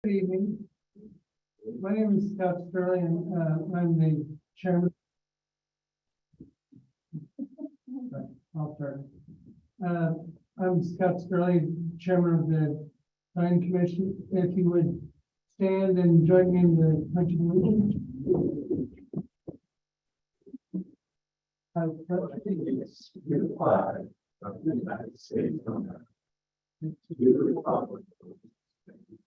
Good evening. My name is Scott Sterling, and I'm the chairman. I'll start. I'm Scott Sterling, chairman of the Planning Commission. If you would stand and join me in the pledge of allegiance. I pledge allegiance to the flag of the United States of America, and to the republic for which it stands,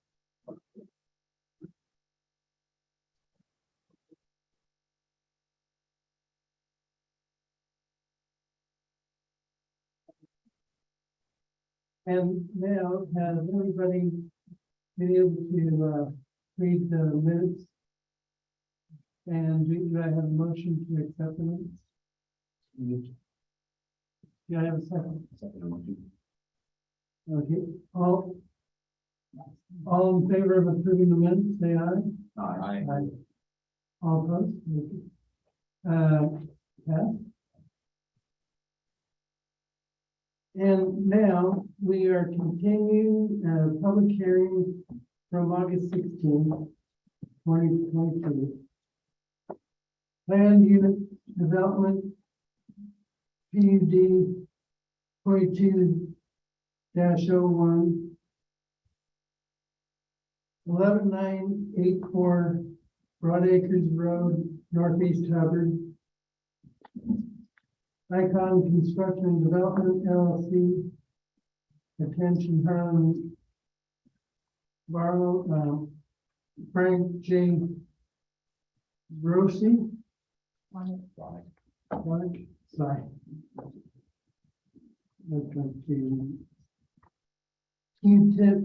and now, has everybody been able to read the minutes? And do I have a motion to accept the minutes? Do I have a second? Okay, all in favor of approving the minutes, say aye. Aye. Aye. All opposed? Pass. And now we are continuing public hearing from August 16, 2022. Planned unit development PUD 22-01 11984 Broad Acres Road, Northeast Hubbard. Icon Construction and Development LLC. Attention Harlan Barlow, Frank J. Rossi. Sorry. Q-Tip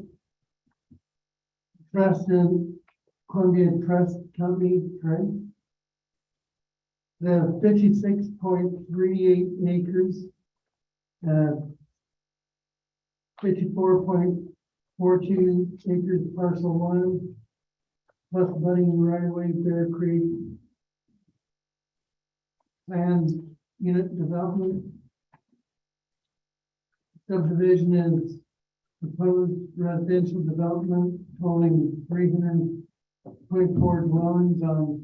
Trust and Columbia Trust Company, right? The 56.38 acres, 54.42 acres parcel 1, plus budding right away Bear Creek. Planned unit development. Subdivision is proposed residential development totaling 324 dwellings on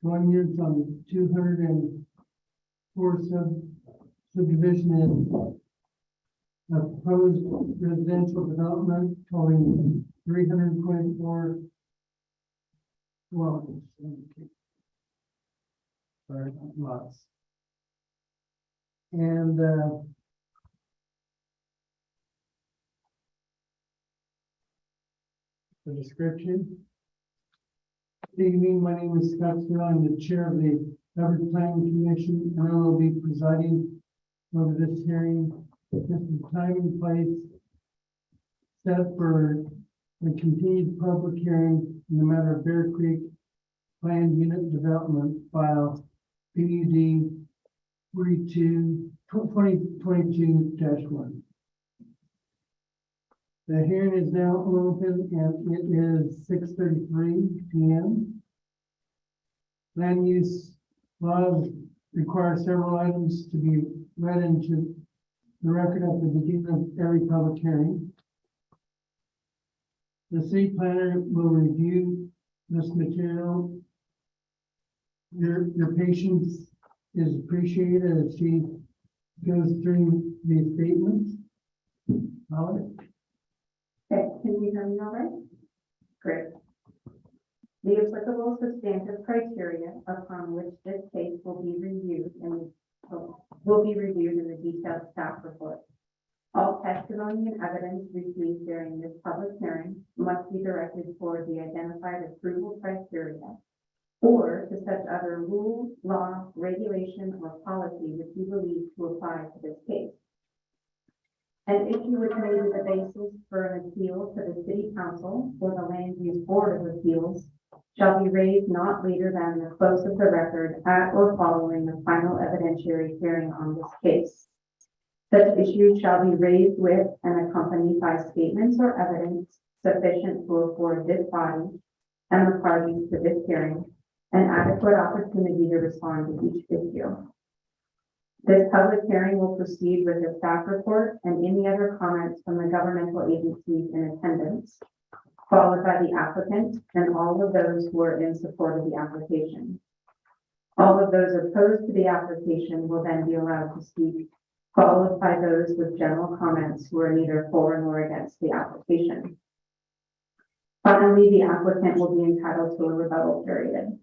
1 units on 204 subdivision is a proposed residential development totaling 324 dwellings. Sorry, lots. And the description. Good evening, my name is Scott Steele. I'm the chair of the Hubbard Planning Commission, and I will be presiding over this hearing. This is time and place set for the continued public hearing in the matter of Bear Creek Planned Unit Development File PUD 2022-1. The hearing is now open and it is 6:33 p.m. Land use laws require several items to be read into the record at the beginning of every public hearing. The city planner will review this material. Your patience is appreciated as she goes through these statements. Holly? Okay, can you hear me all right? Great. The applicable substantive criteria upon which this case will be reviewed in the detailed staff report. All testimony and evidence received during this public hearing must be directed toward the identified approval criteria or to such other rule, law, regulation, or policy which you believe to apply to this case. An issue which may be the basis for an appeal to the City Council or the Land Use Board of Appeals shall be raised not later than the close of the record at or following the final evidentiary hearing on this case. Such issues shall be raised with and accompanied by statements or evidence sufficient to afford this body and the parties to this hearing an adequate opportunity to respond to each issue. This public hearing will proceed with the staff report and any other comments from the governmental agencies in attendance. followed by the applicant and all of those who are in support of the application. All of those opposed to the application will then be allowed to speak, followed by those with general comments who are neither for nor against the application. Finally, the applicant will be entitled to a rebuttal period.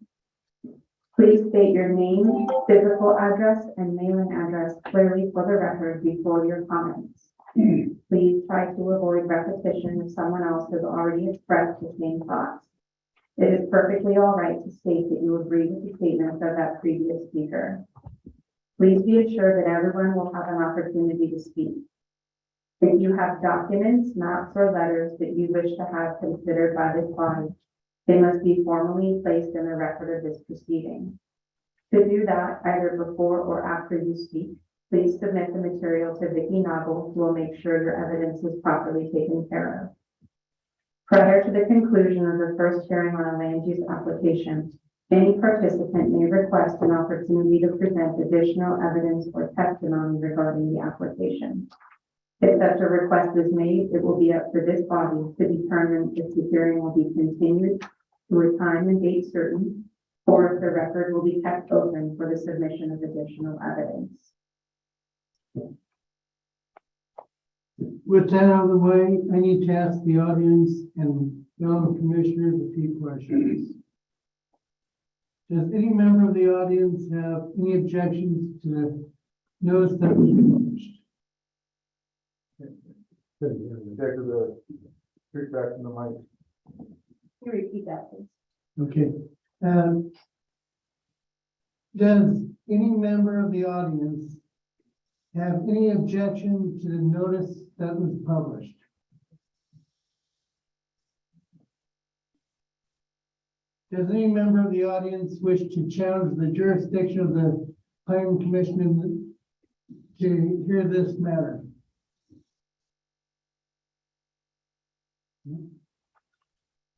Please state your name, physical address, and mailing address clearly for the record before your comments. Please try to avoid repetition if someone else has already expressed the same thoughts. It is perfectly all right to state that you agree with the statements of that previous speaker. Please be assured that everyone will have an opportunity to speak. If you have documents, maps, or letters that you wish to have considered by this body, they must be formally placed in the record of this proceeding. To do that, either before or after you speak, please submit the material to Vicki Noggle, who will make sure your evidence is properly taken care of. Prior to the conclusion of the first hearing on a land use application, any participant may request an opportunity to present additional evidence or testimony regarding the application. If such a request is made, it will be up to this body to determine if the hearing will be continued to a time and date certain, or if the record will be kept open for the submission of additional evidence. With that out of the way, I need to ask the audience and fellow commissioners a few questions. Does any member of the audience have any objections to the notice that was published? Back to the, speak back to the mic. Can you repeat that, please? Okay. Does any member of the audience have any objection to the notice that was published? Does any member of the audience wish to challenge the jurisdiction of the planning commission to hear this matter?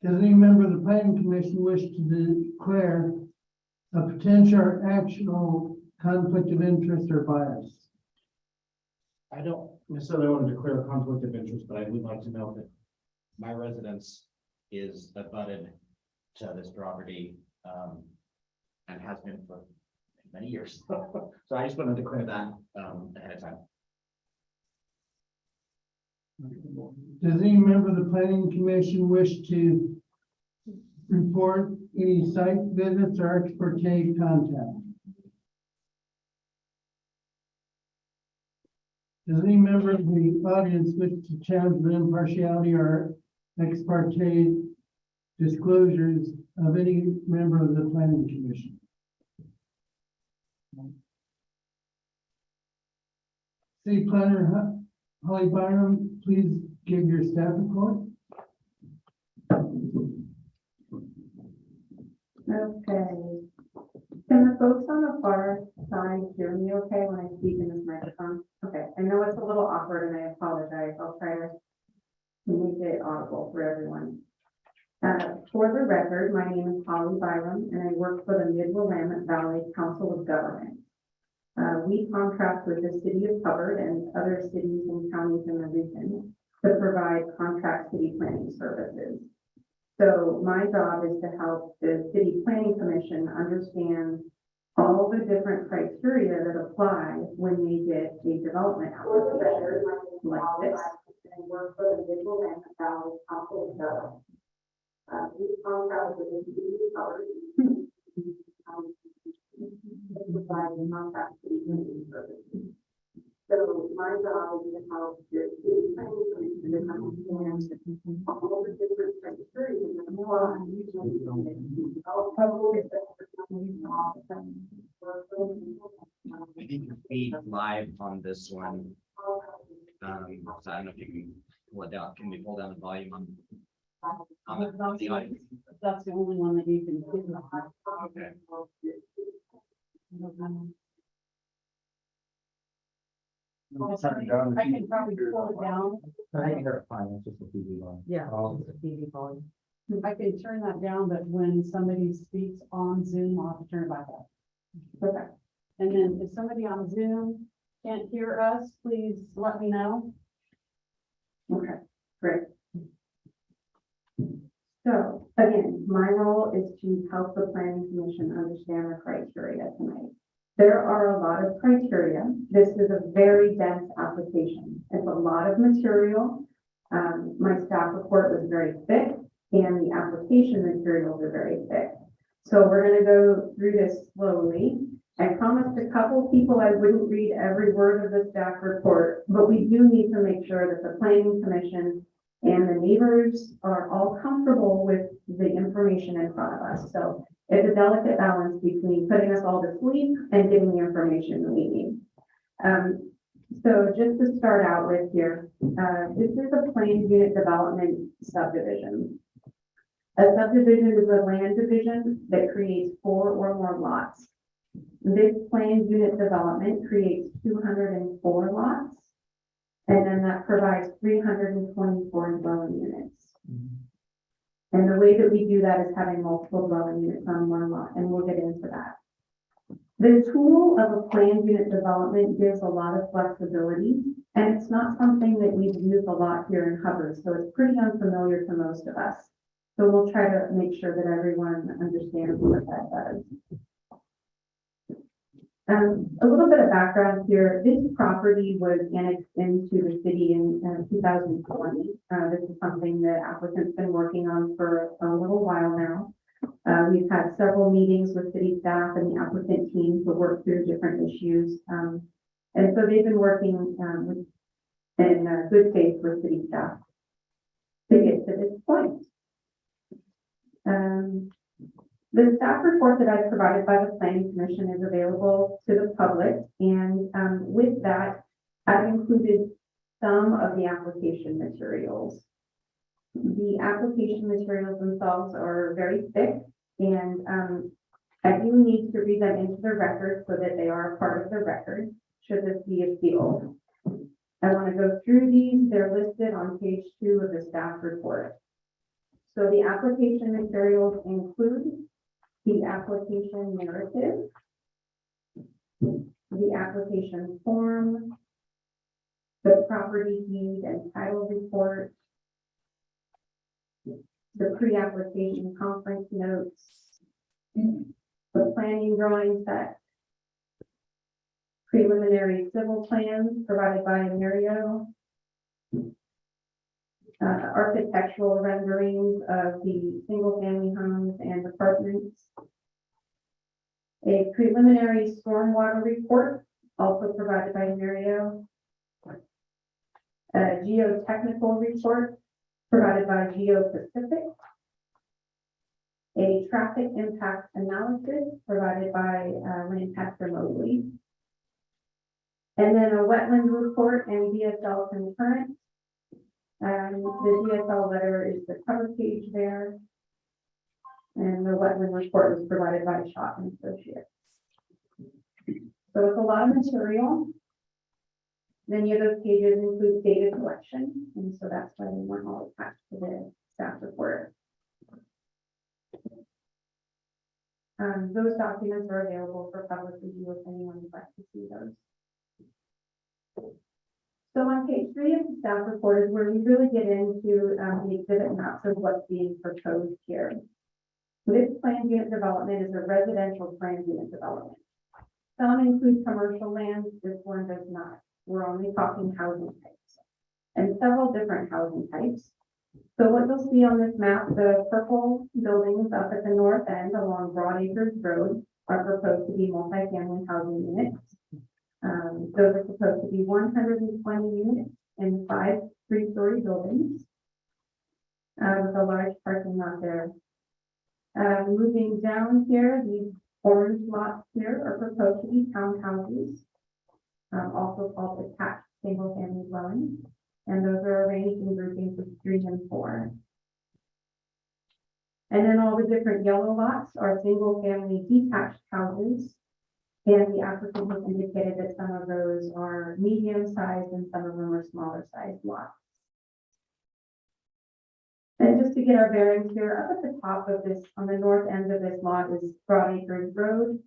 Does any member of the planning commission wish to declare a potential or actual conflict of interest or bias? I don't necessarily want to declare a conflict of interest, but I would like to know that my residence is abutted to this property, and has been for many years. So I just want to declare that, ahead of time. Does any member of the planning commission wish to report any site visits or ex parte contact? Does any member of the audience wish to challenge the impartiality or ex parte disclosures of any member of the planning commission? City Planner Holly Byram, please give your staff report. Okay. Can the folks on the far side hear me okay when I speak in this microphone? Okay, I know it's a little awkward and I apologize. I'll try to make it audible for everyone. For the record, my name is Holly Byram and I work for the Mid-Willamette Valley Council of Government. We contract with the city of Hubbard and other cities and counties in the region to provide contract city planning services. So my job is to help the city planning commission understand all the different criteria that apply when they get a development application like this. And work for the Mid-Willamette Valley Council of Government. We contract with the city of Hubbard. Providing contract city planning services. So my job is to help the city planning commission to understand all the different criteria that apply. I think your feed live on this one. So I don't know if you can pull it down. Can we pull down the volume on the audio? That's the only one that you can do. Okay. Turn it down. I can probably pull it down. I can hear it fine, it's just a TV line. Yeah. Oh. It's a TV volume. I can turn that down, but when somebody speaks on Zoom, I'll have to turn it back up. Okay. And then if somebody on Zoom can't hear us, please let me know. Okay, great. So again, my role is to help the planning commission understand the criteria tonight. There are a lot of criteria. This is a very dense application. It's a lot of material. My staff report was very thick and the application materials are very thick. So we're going to go through this slowly. I promised a couple people I wouldn't read every word of the staff report, but we do need to make sure that the planning commission and the neighbors are all comfortable with the information in front of us. So it's a delicate balance between putting us all to sleep and giving the information we need. So just to start out with here, this is a planned unit development subdivision. A subdivision is a land division that creates 4 or more lots. This planned unit development creates 204 lots, and then that provides 324 dwelling units. And the way that we do that is having multiple dwelling units on one lot, and we'll get into that. The tool of a planned unit development gives a lot of flexibility, and it's not something that we've used a lot here in Hubbard, so it's pretty unfamiliar to most of us. So we'll try to make sure that everyone understands what that does. A little bit of background here. This property was annexed into the city in 2020. This is something the applicant's been working on for a little while now. We've had several meetings with city staff and the applicant team to work through different issues. And so they've been working in good faith with city staff to get to this point. The staff report that I provided by the Planning Commission is available to the public, and with that, I've included some of the application materials. The application materials themselves are very thick, and I do need to read them into the record so that they are a part of the record, should this be appealed. I want to go through these. They're listed on page 2 of the staff report. So the application materials include the application narrative, the application form, the property deed and title report, the pre-application conference notes, the planning drawing set, preliminary civil plans provided by Mario, architectural renderings of the single-family homes and apartments, a preliminary stormwater report also provided by Mario, a geotechnical report provided by Geo-Pacific, a traffic impact analysis provided by Lancaster Mobley, and then a wetland report and DSL concurrent. The DSL letter is the cover page there. And the wetland report was provided by Schott and Associates. So it's a lot of material. Many of those pages include data collection, and so that's why they weren't all attached to the staff report. Those documents are available for public review if anyone would like to see those. So on page 3 of the staff report is where we really get into the exhibit maps of what's being proposed here. This planned unit development is a residential planned unit development. Some include commercial land, this one does not. We're only talking housing types and several different housing types. So what you'll see on this map, the purple buildings up at the north end along Broadacres Road are proposed to be multifamily housing units. Those are supposed to be 120 units in 5 3-story buildings with a large parking lot there. Moving down here, these orange lots here are proposed to be townhouses, also called attached single-family dwellings, and those are arranged in groupings of 3 and 4. And then all the different yellow lots are single-family detached houses. And the applicant has indicated that some of those are medium-sized and some of them are smaller-sized lots. And just to get our bearings here, up at the top of this, on the north end of this lot is Broadacres Road.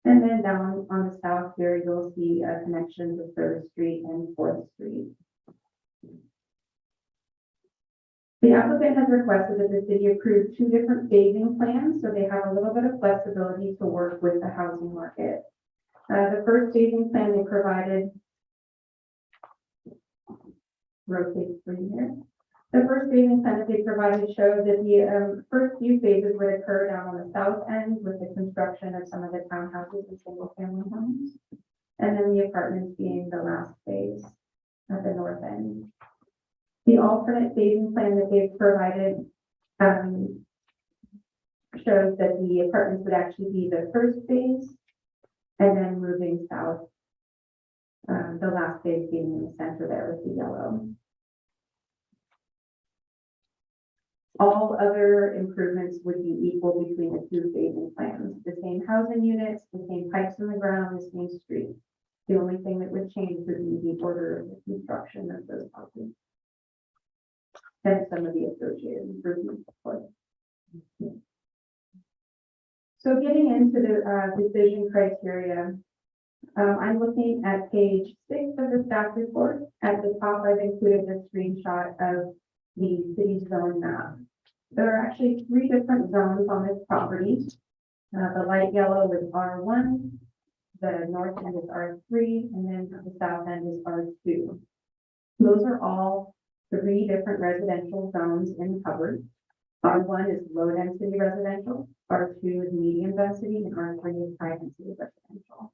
And then down on the south here, you'll see a connection to 3rd Street and 4th Street. The applicant has requested that the city approve 2 different phasing plans, so they have a little bit of flexibility to work with the housing market. The first phasing plan they provided, rotate through here. The first phasing plan that they provided showed that the first few phases would occur down on the south end with the construction of some of the townhouses and single-family homes, and then the apartments being the last phase at the north end. The alternate phasing plan that they've provided shows that the apartments would actually be the first phase and then moving south. The last phase being in the center there with the yellow. All other improvements would be equal between the 2 phasing plans. The same housing units, the same pipes in the ground, the same street. The only thing that would change would be the order of the construction of those houses. And some of the associated improvements, of course. So getting into the decision criteria, I'm looking at page 6 of the staff report. At the top, I've included a screenshot of the city zone map. There are actually 3 different zones on this property. The light yellow is R1, the north end is R3, and then the south end is R2. Those are all 3 different residential zones in Hubbard. R1 is low density residential, R2 is medium density, and R3 is high density residential.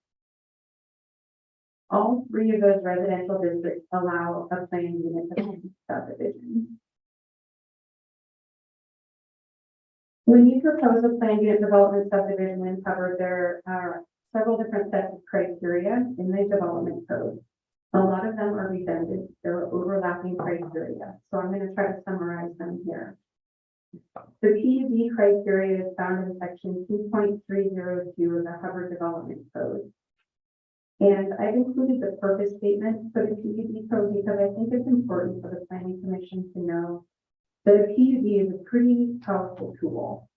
All 3 of those residential districts allow a planned unit subdivision. When you propose a planned unit development subdivision in Hubbard, there are several different sets of criteria in the development code. A lot of them are redundant. There are overlapping criteria. So I'm going to try to summarize them here. The PUD criteria is found in section 2.302 of the Hubbard Development Code. And I've included the purpose statement for the PUD code because I think it's important for the Planning Commission to know that a PUD is a pretty powerful tool.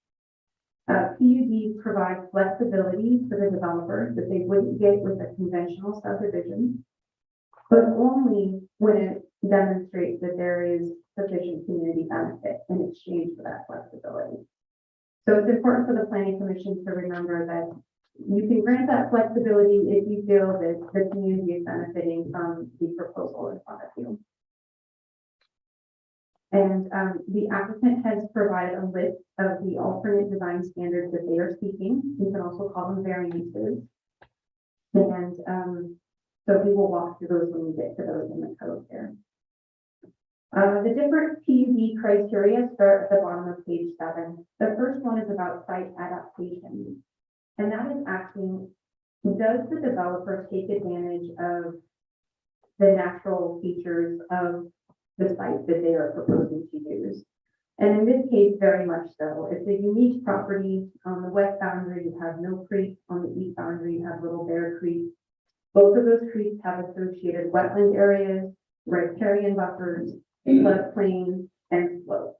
PUD provides flexibility for the developer that they wouldn't get with a conventional subdivision, but only when it demonstrates that there is sufficient community benefit in exchange for that flexibility. So it's important for the Planning Commission to remember that you can grant that flexibility if you feel that the community is benefiting from the proposal in front of you. And the applicant has provided a list of the alternate design standards that they are seeking. You can also call them variances. And so we will walk through those when we get to those in the code here. The different PUD criteria start at the bottom of page 7. The first one is about site adaptation. And that is asking, does the developer take advantage of the natural features of the site that they are proposing to use? And in this case, very much so. It's a unique property. On the west boundary, you have Mill Creek. On the east boundary, you have Little Bear Creek. Both of those creeks have associated wetland areas, riparian buffers, floodplains, and slope.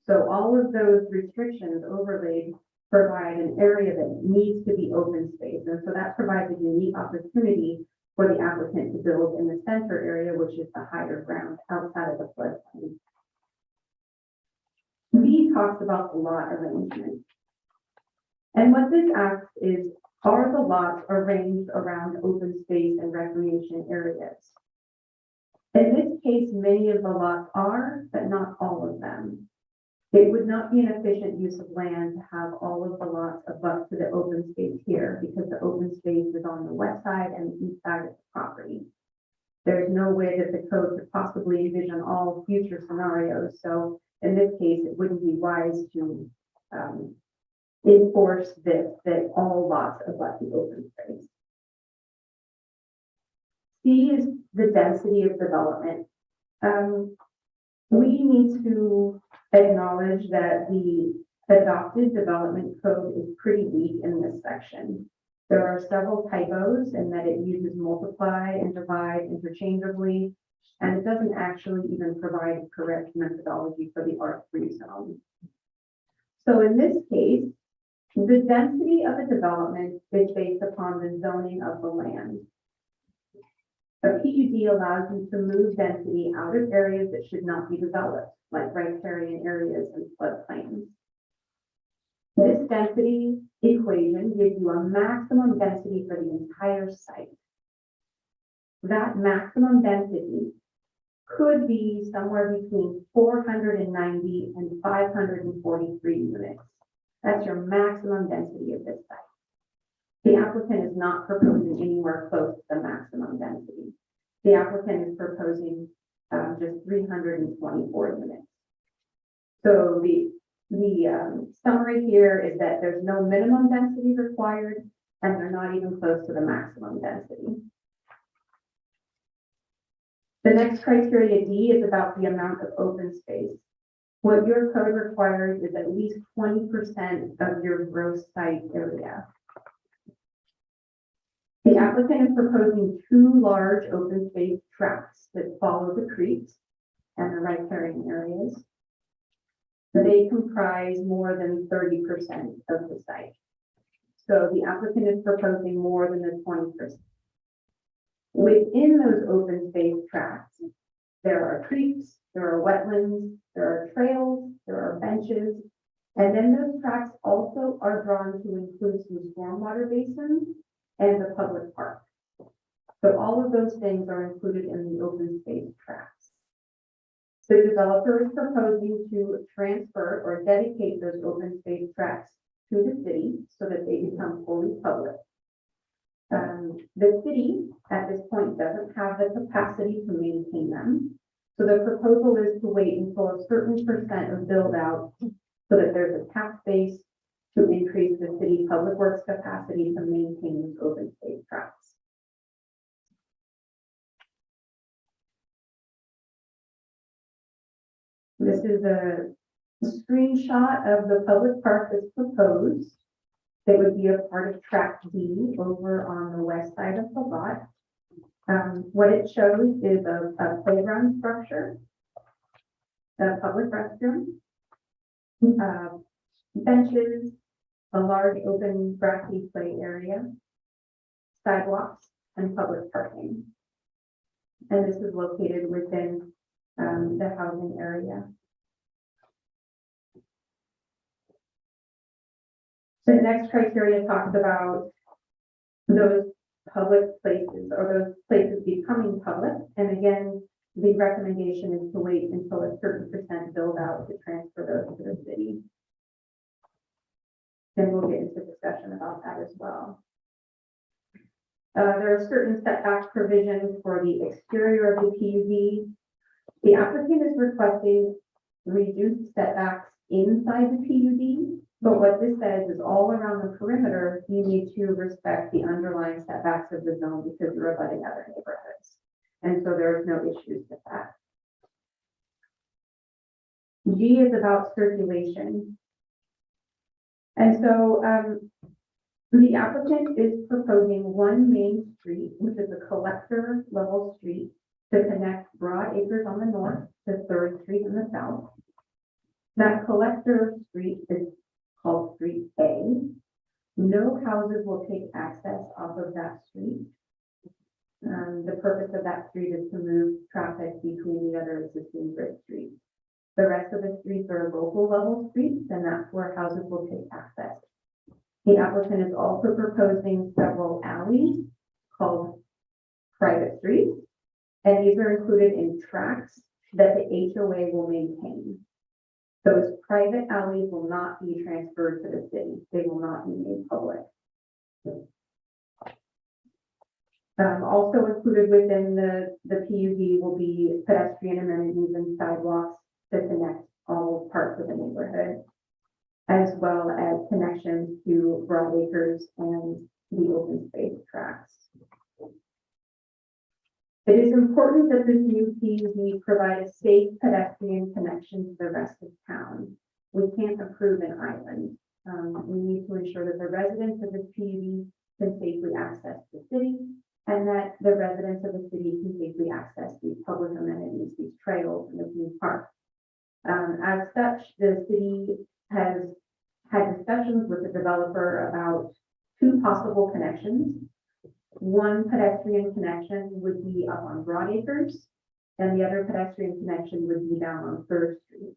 So all of those restrictions overlaid provide an area that needs to be open space. And so that provides a unique opportunity for the applicant to build in the center area, which is the higher ground outside of the floodplain. B talks about the lot arrangement. And what this asks is, are the lots arranged around open space and recreation areas? In this case, many of the lots are, but not all of them. It would not be an efficient use of land to have all of the lots abut to the open space here because the open space is on the west side and the east side of the property. There's no way that the code could possibly envision all future scenarios. So in this case, it wouldn't be wise to enforce this, that all lots abut the open space. C is the density of development. We need to acknowledge that the adopted development code is pretty weak in this section. There are several typos in that it uses multiply and divide interchangeably, and it doesn't actually even provide correct methodology for the R3 zone. So in this case, the density of a development is based upon the zoning of the land. A PUD allows you to move density out of areas that should not be developed. like riparian areas and floodplains. This density equation gives you a maximum density for the entire site. That maximum density could be somewhere between 490 and 543 units. That's your maximum density of this site. The applicant is not proposing anywhere close to the maximum density. The applicant is proposing just 324 units. So the summary here is that there's no minimum density required, and they're not even close to the maximum density. The next criteria D is about the amount of open space. What your code requires is at least 20% of your gross site area. The applicant is proposing 2 large open space tracts that follow the creeks and the riparian areas. They comprise more than 30% of the site. So the applicant is proposing more than the 20%. Within those open space tracts, there are creeks, there are wetlands, there are trails, there are benches, and then those tracts also are drawn to include some stormwater basins and the public park. So all of those things are included in the open space tracts. The developer is proposing to transfer or dedicate those open space tracts to the city so that they become fully public. The city at this point doesn't have the capacity to maintain them. So the proposal is to wait until a certain percent of build out so that there's a tax base to increase the city public works capacity to maintain these open space tracts. This is a screenshot of the public park that's proposed. That would be a part of tract D over on the west side of the lot. What it shows is a playground structure, a public restroom, benches, a large open grassy play area, sidewalks, and public parking. And this is located within the housing area. The next criteria talks about those public places or those places becoming public. And again, the recommendation is to wait until a certain percent build out to transfer those to the city. Then we'll get into discussion about that as well. There are certain setback provisions for the exterior of the PUD. The applicant is requesting reduced setbacks inside the PUD. But what this says is all around the perimeter, you need to respect the underlying setbacks of the zone because you're abutting other neighborhoods. And so there's no issues with that. G is about circulation. And so the applicant is proposing one main street, which is a collector level street to connect Broad Acres on the north to 3rd Street in the south. That collector street is called Street A. No houses will take access off of that street. The purpose of that street is to move traffic between the other existing grid streets. The rest of the streets are local level streets, and that's where houses will take access. The applicant is also proposing several alleys called private streets, and these are included in tracts that the HOA will maintain. Those private alleys will not be transferred to the city. They will not be made public. Also included within the PUD will be pedestrian amenities and sidewalks to connect all parts of the neighborhood, as well as connections to Broad Acres and the open space tracts. It is important that this new PUD provide a safe pedestrian connection to the rest of town. We can't approve an island. We need to ensure that the residents of this PUD can safely access the city and that the residents of the city can safely access these public amenities, these trails, and this new park. As such, the city has had discussions with the developer about 2 possible connections. One pedestrian connection would be up on Broad Acres, and the other pedestrian connection would be down on Third Street.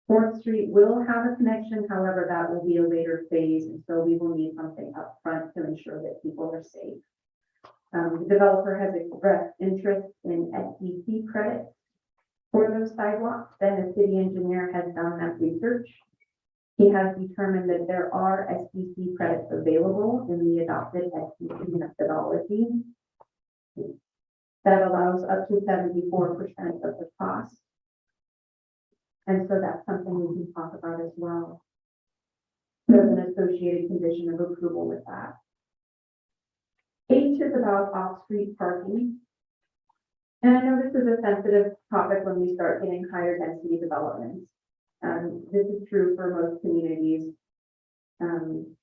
Fourth Street will have a connection, however, that will be a later phase, and so we will need something up front to ensure that people are safe. The developer has expressed interest in SDC credits for those sidewalks, then the city engineer has done that research. He has determined that there are SDC credits available in the adopted SDC methodology that allows up to 74% of the cost. And so that's something we can talk about as well. There's an associated condition of approval with that. H is about off-street parking. And I know this is a sensitive topic when we start getting higher density developments. This is true for most communities. In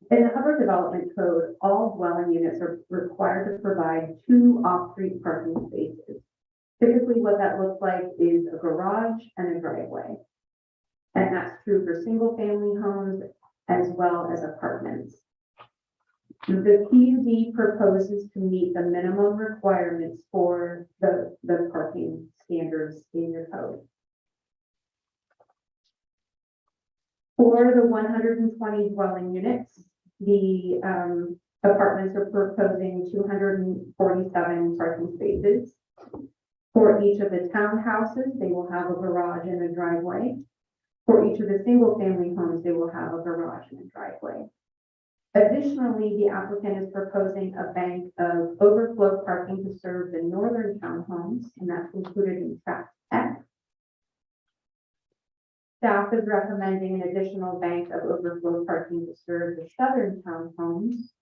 the Hubbard Development Code, all dwelling units are required to provide 2 off-street parking spaces. Typically, what that looks like is a garage and a driveway. And that's true for single-family homes as well as apartments. The PUD proposes to meet the minimum requirements for the parking standards in your code. For the 120 dwelling units, the apartments are proposing 247 parking spaces. For each of the townhouses, they will have a garage and a driveway. For each of the single-family homes, they will have a garage and a driveway. Additionally, the applicant is proposing a bank of overflow parking to serve the northern townhomes, and that's included in tract F. Staff is recommending an additional bank of overflow parking to serve the southern townhomes,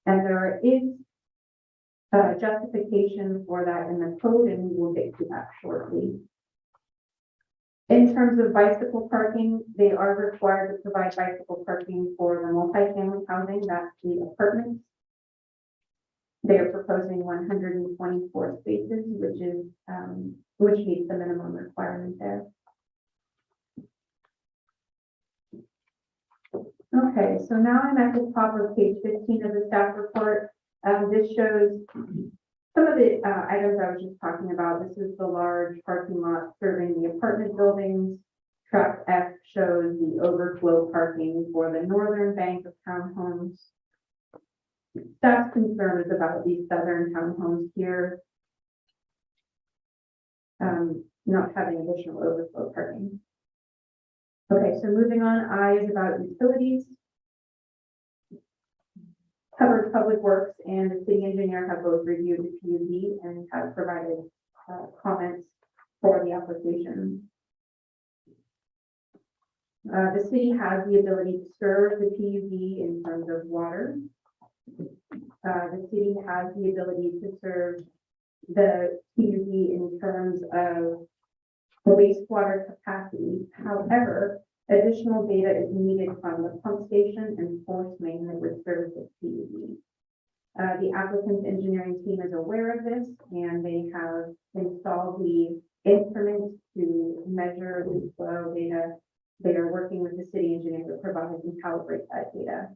and there is justification for that in the code, and we will get to that shortly. In terms of bicycle parking, they are required to provide bicycle parking for the multifamily housing, that's the apartments. They are proposing 124 spaces, which meets the minimum requirement there. Okay, so now I'm at the top of page 15 of the staff report. This shows some of the items I was just talking about. This is the large parking lot serving the apartment buildings. Tract F shows the overflow parking for the northern bank of townhomes. Staff's concern is about these southern townhomes here, not having additional overflow parking. Okay, so moving on, I is about utilities. Hubbard Public Works and the city engineer have both reviewed the PUD and have provided comments for the application. The city has the ability to serve the PUD in terms of water. The city has the ability to serve the PUD in terms of wastewater capacity. However, additional data is needed from the pump station and force main that would serve the PUD. The applicant's engineering team is aware of this, and they have installed the instruments to measure the flow data. They are working with the city engineer to provide and calibrate that data.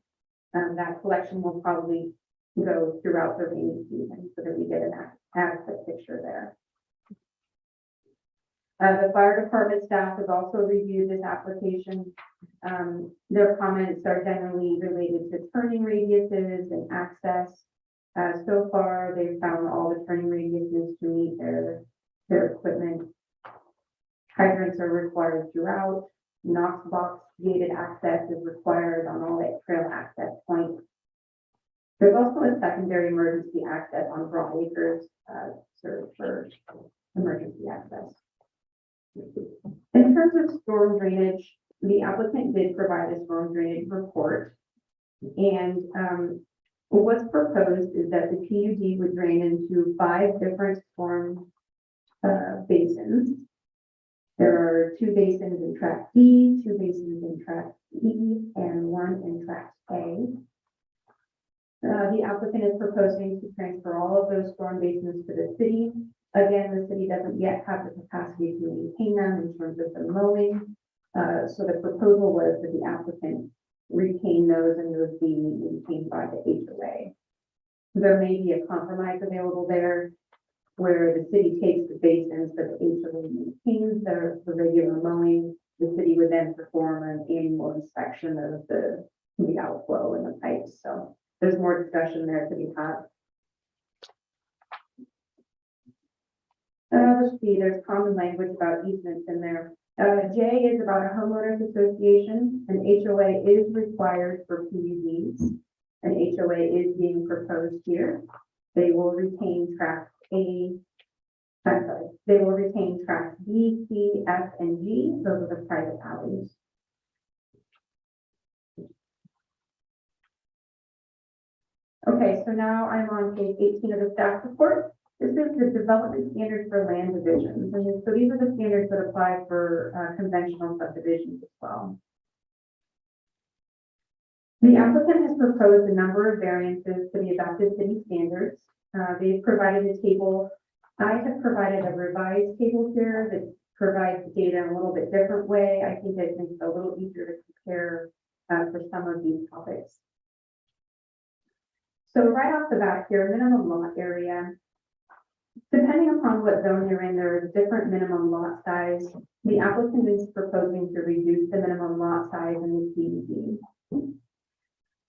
That collection will probably go throughout the rainy season so that we get an adequate picture there. The fire department staff has also reviewed this application. Their comments are generally related to turning radiuses and access. So far, they've found all the turning radiuses to meet their equipment. Hydrants are required throughout. Knox box gated access is required on all that trail access points. There's also a secondary emergency access on Broadacres served for emergency access. In terms of storm drainage, the applicant did provide a storm drainage report. And what's proposed is that the PUD would drain into 5 different storm basins. There are 2 basins in tract D, 2 basins in tract E, and 1 in tract A. The applicant is proposing to transfer all of those storm basins to the city. Again, the city doesn't yet have the capacity to maintain them in terms of the mowing. So the proposal was that the applicant retain those and those be maintained by the HOA. There may be a compromise available there. where the city takes the basins, but the HOA maintains the regular mowing. The city would then perform an annual inspection of the outflow and the pipes. So there's more discussion there to be had. Let's see, there's common language about easements in there. J is about a homeowners association. An HOA is required for PUDs. An HOA is being proposed here. They will retain tracts they will retain tracts B, C, F, and G. Those are the private alleys. Okay, so now I'm on page 18 of the staff report. This is the development standards for land divisions. And so these are the standards that apply for conventional subdivisions as well. The applicant has proposed a number of variances to the adopted city standards. They've provided a table. I have provided a revised table here that provides data in a little bit different way. I think it makes it a little easier to compare for some of these topics. So right off the bat here, minimum lot area. Depending upon what zone you're in, there is different minimum lot size. The applicant is proposing to reduce the minimum lot size in the PUD.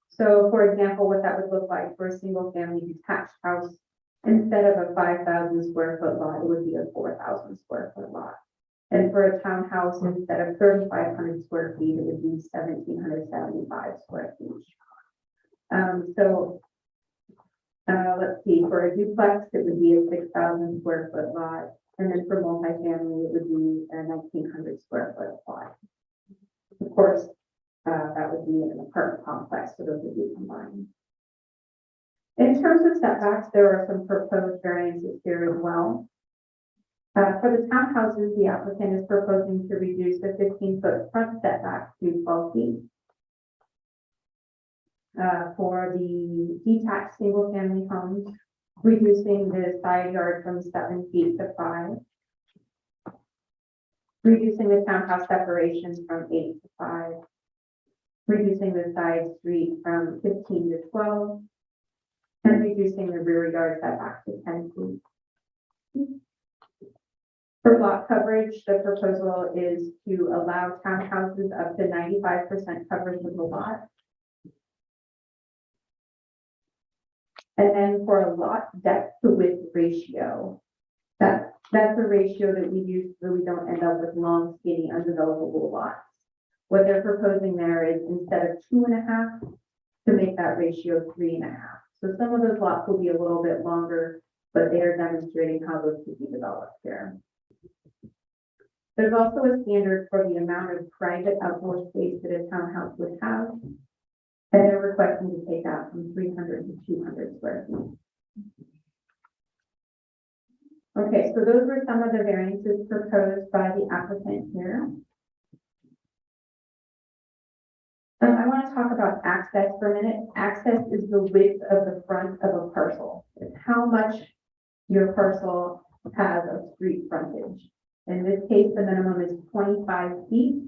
So for example, what that would look like for a single family detached house, instead of a 5,000 square foot lot, it would be a 4,000 square foot lot. And for a townhouse, instead of 3,500 square feet, it would be 1,775 square feet. Let's see, for a duplex, it would be a 6,000 square foot lot. And then for multifamily, it would be a 1,900 square foot lot. Of course, that would be an apartment complex, so those would be combined. In terms of setbacks, there are some proposed variances here as well. For the townhouses, the applicant is proposing to reduce the 15-foot front setback to 12 feet. For the detached single-family homes, reducing the side yard from 7 feet to 5. Reducing the townhouse separations from 8 to 5. Reducing the side street from 15 to 12. And reducing the rear yard setback to 10 feet. For lot coverage, the proposal is to allow townhouses up to 95% coverage of the lot. And then for a lot depth to width ratio, that's a ratio that we use so we don't end up with long, skinny, undevelopable lots. What they're proposing there is instead of 2.5 to make that ratio 3.5. So some of those lots will be a little bit longer, but they are demonstrating how those could be developed here. There's also a standard for the amount of private outdoor space that a townhouse would have. And they're requesting to take that from 300 to 200 square feet. Okay, so those were some of the variances proposed by the applicant here. I want to talk about access for a minute. Access is the width of the front of a parcel. It's how much your parcel has of street frontage. In this case, the minimum is 25 feet,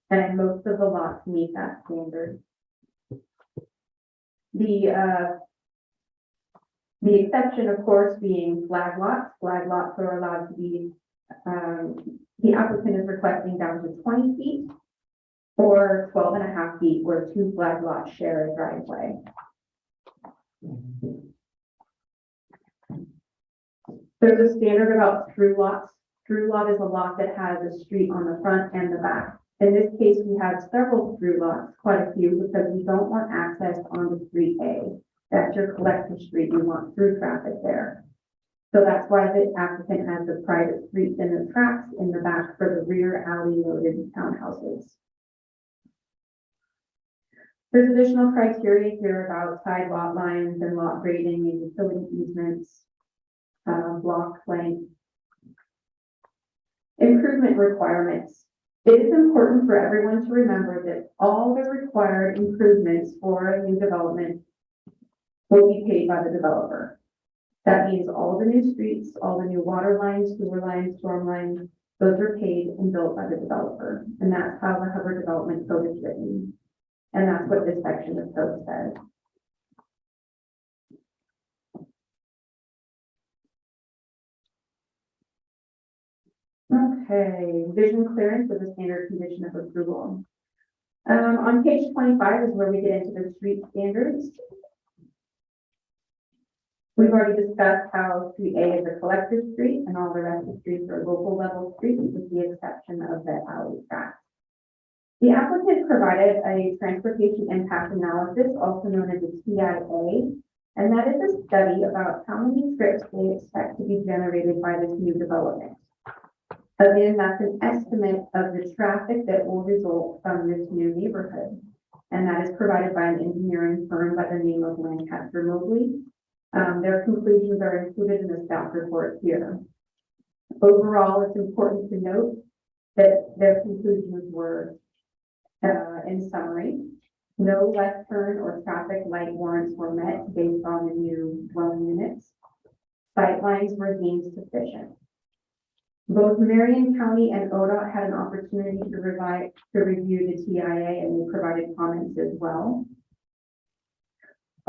and most of the lots meet that standard. The exception, of course, being flag lots. Flag lots are allowed to be, the applicant is requesting down to 20 feet or 12.5 feet where 2 flag lots share a driveway. There's a standard about through lots. Through lot is a lot that has a street on the front and the back. In this case, we have several through lots, quite a few, because we don't want access onto Street A. That's your collector street. You want through traffic there. So that's why the applicant has the private streets and the tracks in the back for the rear alley loaded townhouses. There's additional criteria here about side lot lines and lot grading and utility easements, block length. Improvement requirements. It is important for everyone to remember that all the required improvements for a new development will be paid by the developer. That means all the new streets, all the new water lines, sewer lines, storm lines, those are paid and built by the developer. And that's how the Hubbard Development Code is written. And that's what this section of code says. Okay, vision clearance is a standard condition of approval. On page 25 is where we get into the street standards. We've already discussed how Street A is a collective street and all the rest of the streets are local level streets with the exception of the alley tract. The applicant provided a transportation impact analysis, also known as a TIA, and that is a study about how many trips they expect to be generated by this new development. Again, that's an estimate of the traffic that will result from this new neighborhood. And that is provided by an engineering firm by the name of Lancaster Mobley. Their conclusions are included in the staff report here. Overall, it's important to note that their conclusions were, in summary, no left turn or traffic light warrants were met based on the new dwelling units. Sightlines were deemed sufficient. Both Marion County and ODOT had an opportunity to review the TIA and they provided comments as well.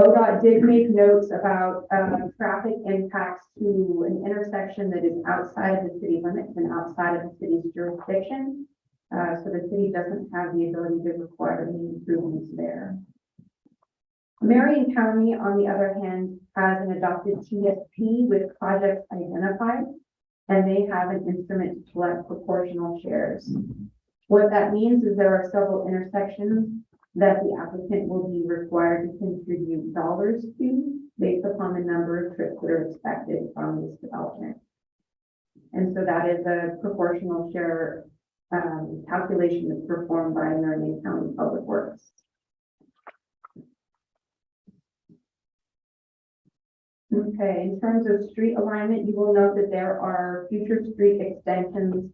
ODOT did make notes about traffic impacts to an intersection that is outside of the city limits and outside of the city's jurisdiction. So the city doesn't have the ability to require any improvements there. Marion County, on the other hand, has an adopted TSP with projects identified, and they have an instrument to collect proportional shares. What that means is there are several intersections that the applicant will be required to contribute dollars to based upon the number of trips that are expected from this development. And so that is a proportional share calculation that's performed by Marion County Public Works. Okay, in terms of street alignment, you will note that there are future street extensions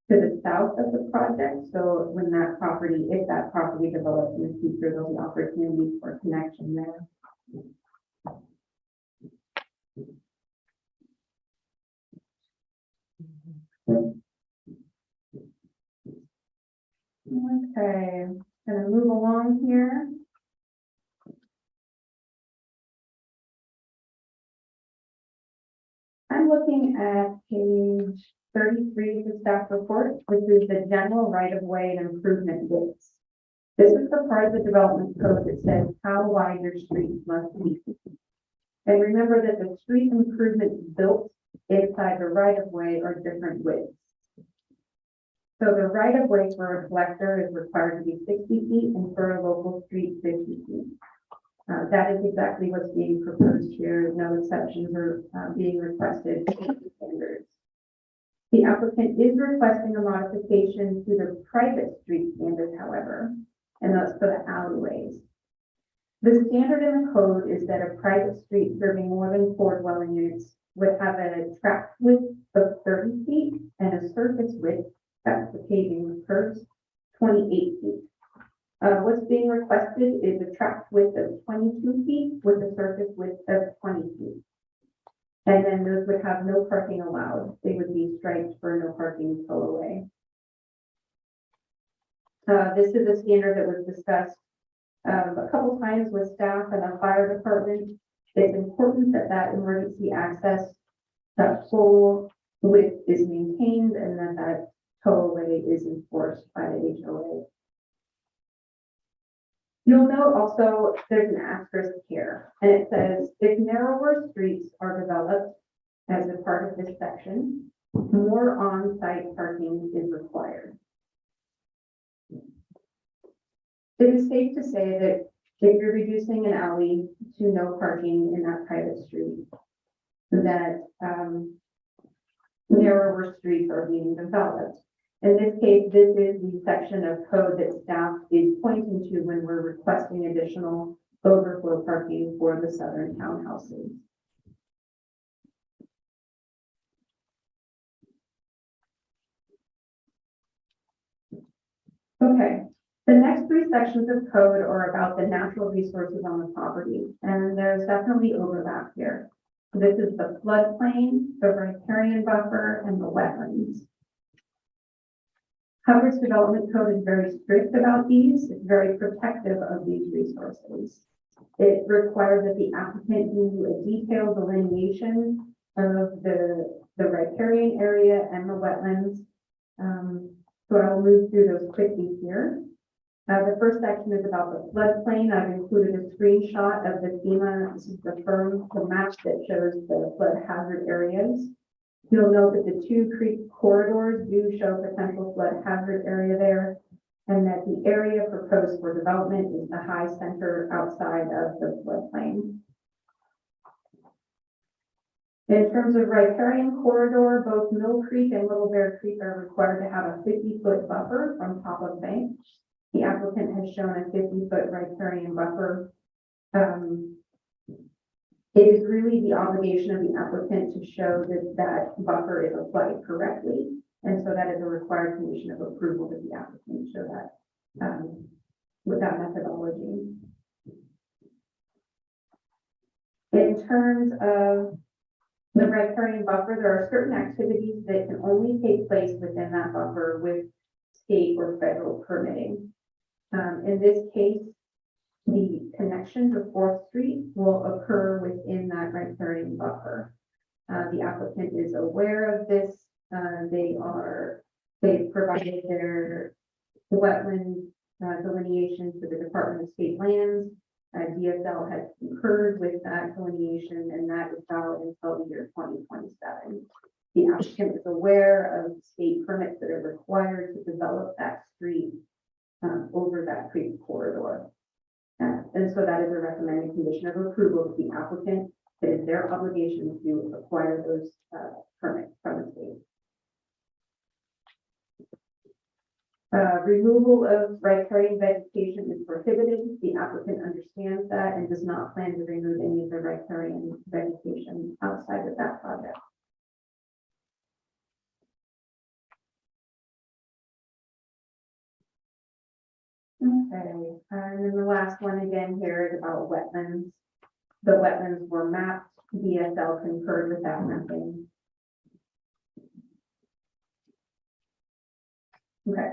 to the south of the project. So when that property, if that property develops in the future, there'll be opportunities for connection there. Okay, gonna move along here. I'm looking at page 33 of the staff report, which is the general right-of-way and improvement widths. This is the part of the development code that says how wide your streets must be. And remember that the street improvements built inside the right-of-way are different widths. So the right-of-way for a collector is required to be 60 feet and for a local street 50 feet. That is exactly what's being proposed here. No exceptions are being requested to the standards. The applicant is requesting a modification to the private street standard, however, and that's for the alleyways. The standard in the code is that a private street serving more than 4 dwelling units would have a tract width of 30 feet and a surface width, that's the paving with curbs, 28 feet. What's being requested is a tract width of 22 feet with a surface width of 20 feet. And then those would have no parking allowed. They would be striped for no parking tow away. This is a standard that was discussed a couple times with staff and the fire department. It's important that that emergency access, that full width is maintained and that that tow away is enforced by the HOA. You'll note also there's an asterisk here, and it says if narrower streets are developed as a part of this section, more on-site parking is required. It is safe to say that if you're reducing an alley to no parking in that private street, that narrower streets are being developed. In this case, this is the section of code that staff is pointing to when we're requesting additional overflow parking for the southern townhouses. Okay, the next 3 sections of code are about the natural resources on the property, and there's definitely overlap here. This is the floodplain, the riparian buffer, and the wetlands. Hubbard's development code is very strict about these. It's very protective of these resources. It requires that the applicant do a detailed delineation of the riparian area and the wetlands, So I'll move through those quickly here. The first section is about the floodplain. I've included a screenshot of the FEMA, this is the map that shows the flood hazard areas. You'll note that the two creek corridors do show potential flood hazard area there, and that the area proposed for development is the high center outside of the floodplain. In terms of riparian corridor, both Mill Creek and Little Bear Creek are required to have a 50-foot buffer from top of bank. The applicant has shown a 50-foot riparian buffer. It is really the obligation of the applicant to show that that buffer is applied correctly. And so that is a required condition of approval that the applicant show that with that methodology. In terms of the riparian buffer, there are certain activities that can only take place within that buffer with state or federal permitting. In this case, the connection to 4th Street will occur within that riparian buffer. The applicant is aware of this. They've provided their wetland delineation to the Department of State Lands. DSL has concurred with that delineation, and that is valid until the year 2027. The applicant is aware of state permits that are required to develop that street over that creek corridor. And so that is a recommended condition of approval of the applicant. It is their obligation to acquire those permits from the state. Removal of riparian vegetation is prohibited. The applicant understands that and does not plan to remove any of the riparian vegetation outside of that project. Okay, and then the last one again here is about wetlands. The wetlands were mapped. DSL concurred with that mapping. Okay.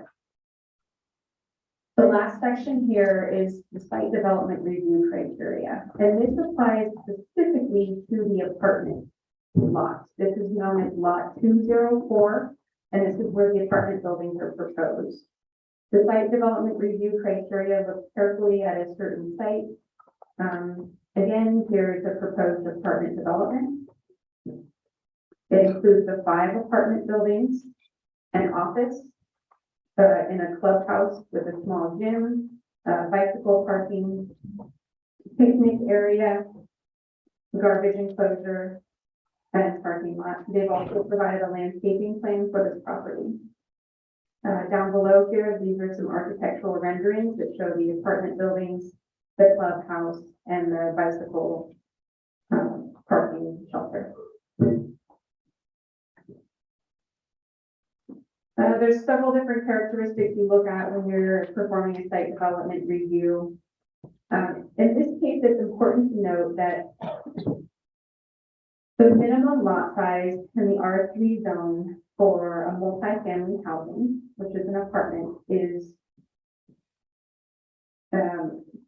The last section here is the site development review criteria, and this applies specifically to the apartment lot. This is known as lot 204, and this is where the apartment buildings are proposed. The site development review criteria look carefully at a certain site. Again, here is the proposed apartment development. It includes the 5 apartment buildings, an office, in a clubhouse with a small gym, bicycle parking, picnic area, garbage enclosure, and parking lot. They've also provided a landscaping plan for this property. Down below here, these are some architectural renderings that show the apartment buildings, the clubhouse, and the bicycle parking shelter. There's several different characteristics you look at when you're performing a site development review. In this case, it's important to note that the minimum lot size in the R3 zone for a multifamily housing, which is an apartment, is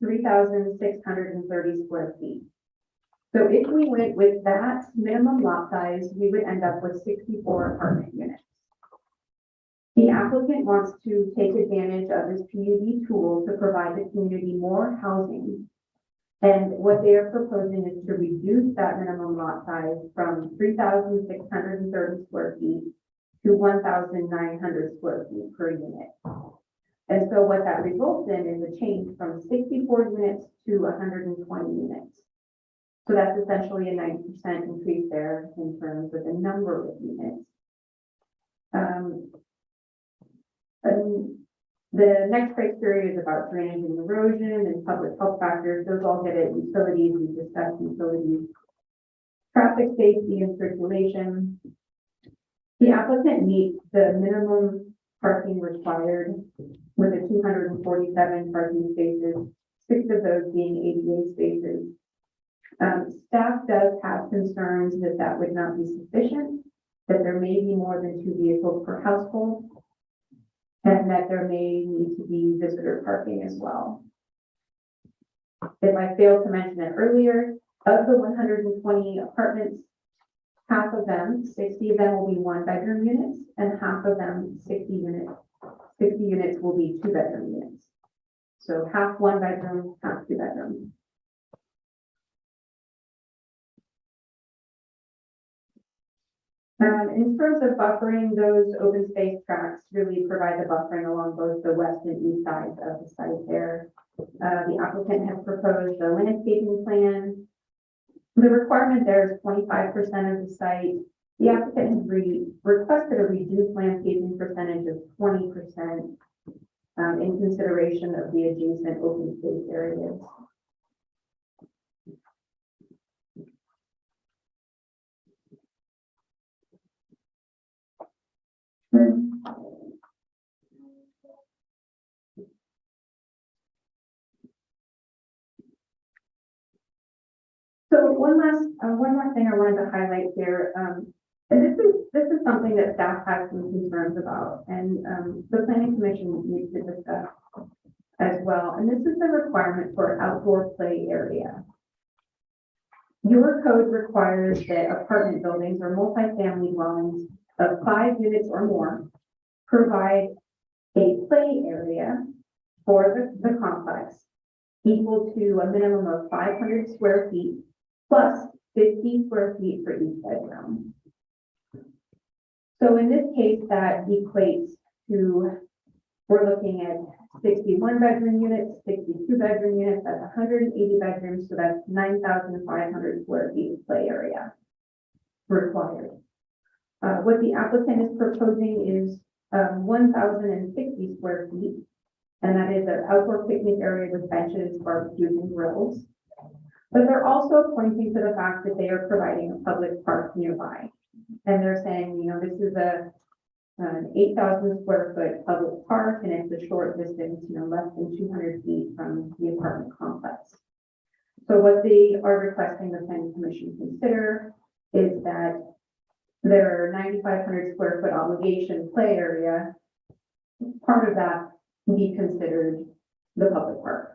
3,630 square feet. So if we went with that minimum lot size, we would end up with 64 apartment units. The applicant wants to take advantage of this PUD tool to provide the community more housing. And what they are proposing is to reduce that minimum lot size from 3,630 square feet to 1,900 square feet per unit. And so what that results in is a change from 64 units to 120 units. So that's essentially a 90% increase there in terms of the number of units. And the next criteria is about drainage and erosion and public health factors. Those all get at utilities. We discussed utilities, traffic safety and circulation. The applicant meets the minimum parking required with a 247 parking spaces, 6 of those being ADA spaces. Staff does have concerns that that would not be sufficient, that there may be more than 2 vehicles per household, and that there may need to be visitor parking as well. If I failed to mention it earlier, of the 120 apartments, half of them, 60 of them will be one-bedroom units, and half of them, 60 units will be two-bedroom units. So half one-bedroom, half two-bedroom. In terms of buffering, those open space tracts really provide the buffering along both the west and east sides of the site there. The applicant has proposed a landscaping plan. The requirement there is 25% of the site. The applicant has requested a reduced landscaping percentage of 20% in consideration of the adjacent open space areas. So one more thing I wanted to highlight here, and this is something that staff has some concerns about, and the planning commission needs to discuss as well. And this is the requirement for outdoor play area. Your code requires that apartment buildings or multifamily dwellings of 5 units or more provide a play area for the complex equal to a minimum of 500 square feet plus 50 square feet for each bedroom. So in this case, that equates to, we're looking at 61 bedroom units, 62 bedroom units, that's 180 bedrooms, so that's 9,500 square feet of play area required. What the applicant is proposing is 1,060 square feet, and that is an outdoor picnic area with benches, barbecues, and grills. But they're also pointing to the fact that they are providing a public park nearby. And they're saying, you know, this is an 8,000 square foot public park, and it's a short distance, you know, less than 200 feet from the apartment complex. So what they are requesting the planning commission consider is that their 9,500 square foot obligation play area, part of that be considered the public park.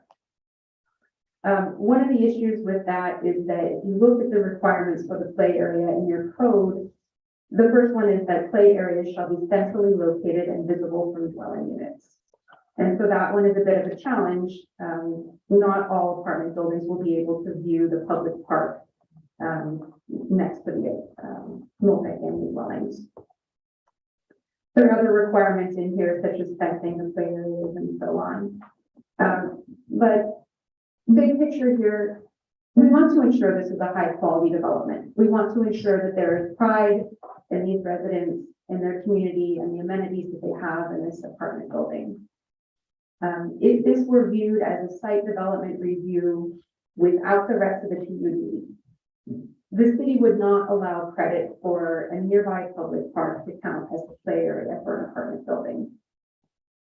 One of the issues with that is that if you look at the requirements for the play area in your code, the first one is that play areas shall be centrally located and visible from dwelling units. And so that one is a bit of a challenge. Not all apartment buildings will be able to view the public park next to the multifamily dwellings. There are other requirements in here, such as fencing the play areas and so on. But big picture here, we want to ensure this is a high quality development. We want to ensure that there is pride in these residents, in their community, and the amenities that they have in this apartment building. If this were viewed as a site development review without the rest of the PUD, the city would not allow credit for a nearby public park to count as a play area for an apartment building.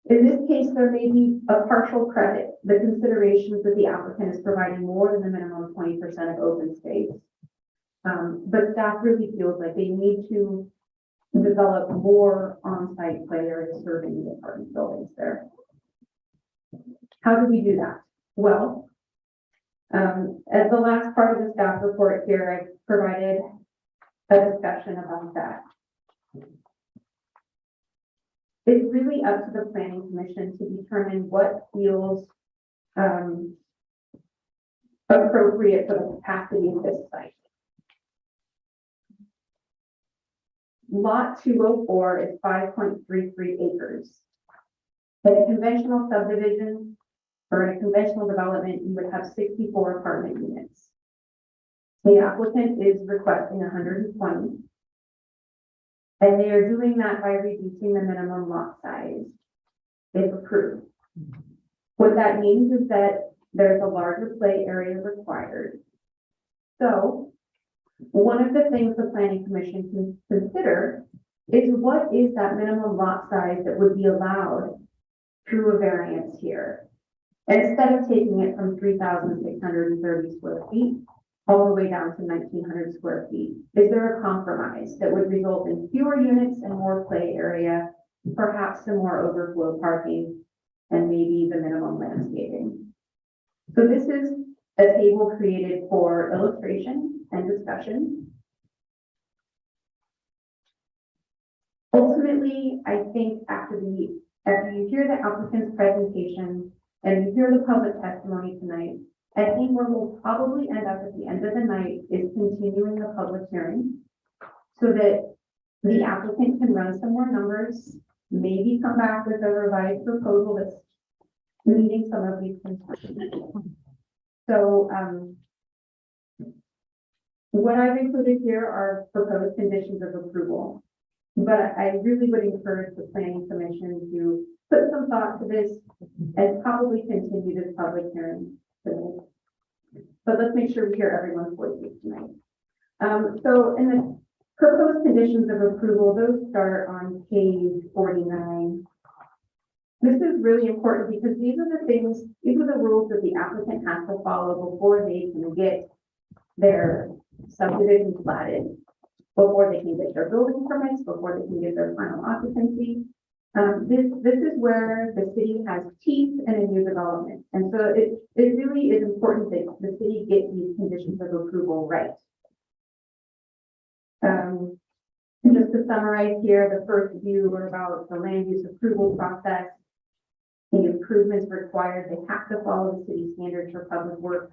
In this case, there may be a partial credit. The considerations that the applicant is providing more than the minimum 20% of open space. But staff really feels like they need to develop more on-site play areas serving the apartment buildings there. How do we do that? Well, as the last part of the staff report here, I've provided a discussion about that. It's really up to the planning commission to determine what feels appropriate for the capacity of this site. Lot 204 is 5.33 acres. In a conventional subdivision or in a conventional development, you would have 64 apartment units. The applicant is requesting 120. And they are doing that by reducing the minimum lot size if approved. What that means is that there's a larger play area required. So one of the things the planning commission can consider is what is that minimum lot size that would be allowed through a variance here. And instead of taking it from 3,630 square feet all the way down to 1,900 square feet, is there a compromise that would result in fewer units and more play area, perhaps some more overflow parking, and maybe the minimum landscaping? So this is a table created for illustration and discussion. Ultimately, I think after you hear the applicant's presentation and you hear the public testimony tonight, I think where we'll probably end up at the end of the night is continuing the public hearing so that the applicant can run some more numbers, maybe come back with a revised proposal that's meeting some of these concerns. So, what I've included here are proposed conditions of approval. But I really would encourage the planning commission to put some thought to this and probably continue this public hearing tonight. But let's make sure we hear everyone's voices tonight. So in the proposed conditions of approval, those start on page 49. This is really important because these are the rules that the applicant has to follow before they can get their subdivision platted, before they can get their building permits, before they can get their final occupancy. This is where the city has teeth in a new development. And so it really is important that the city get these conditions of approval right. Just to summarize here, the first few are about the land use approval process, the improvements required, they have to follow the city standards for public works.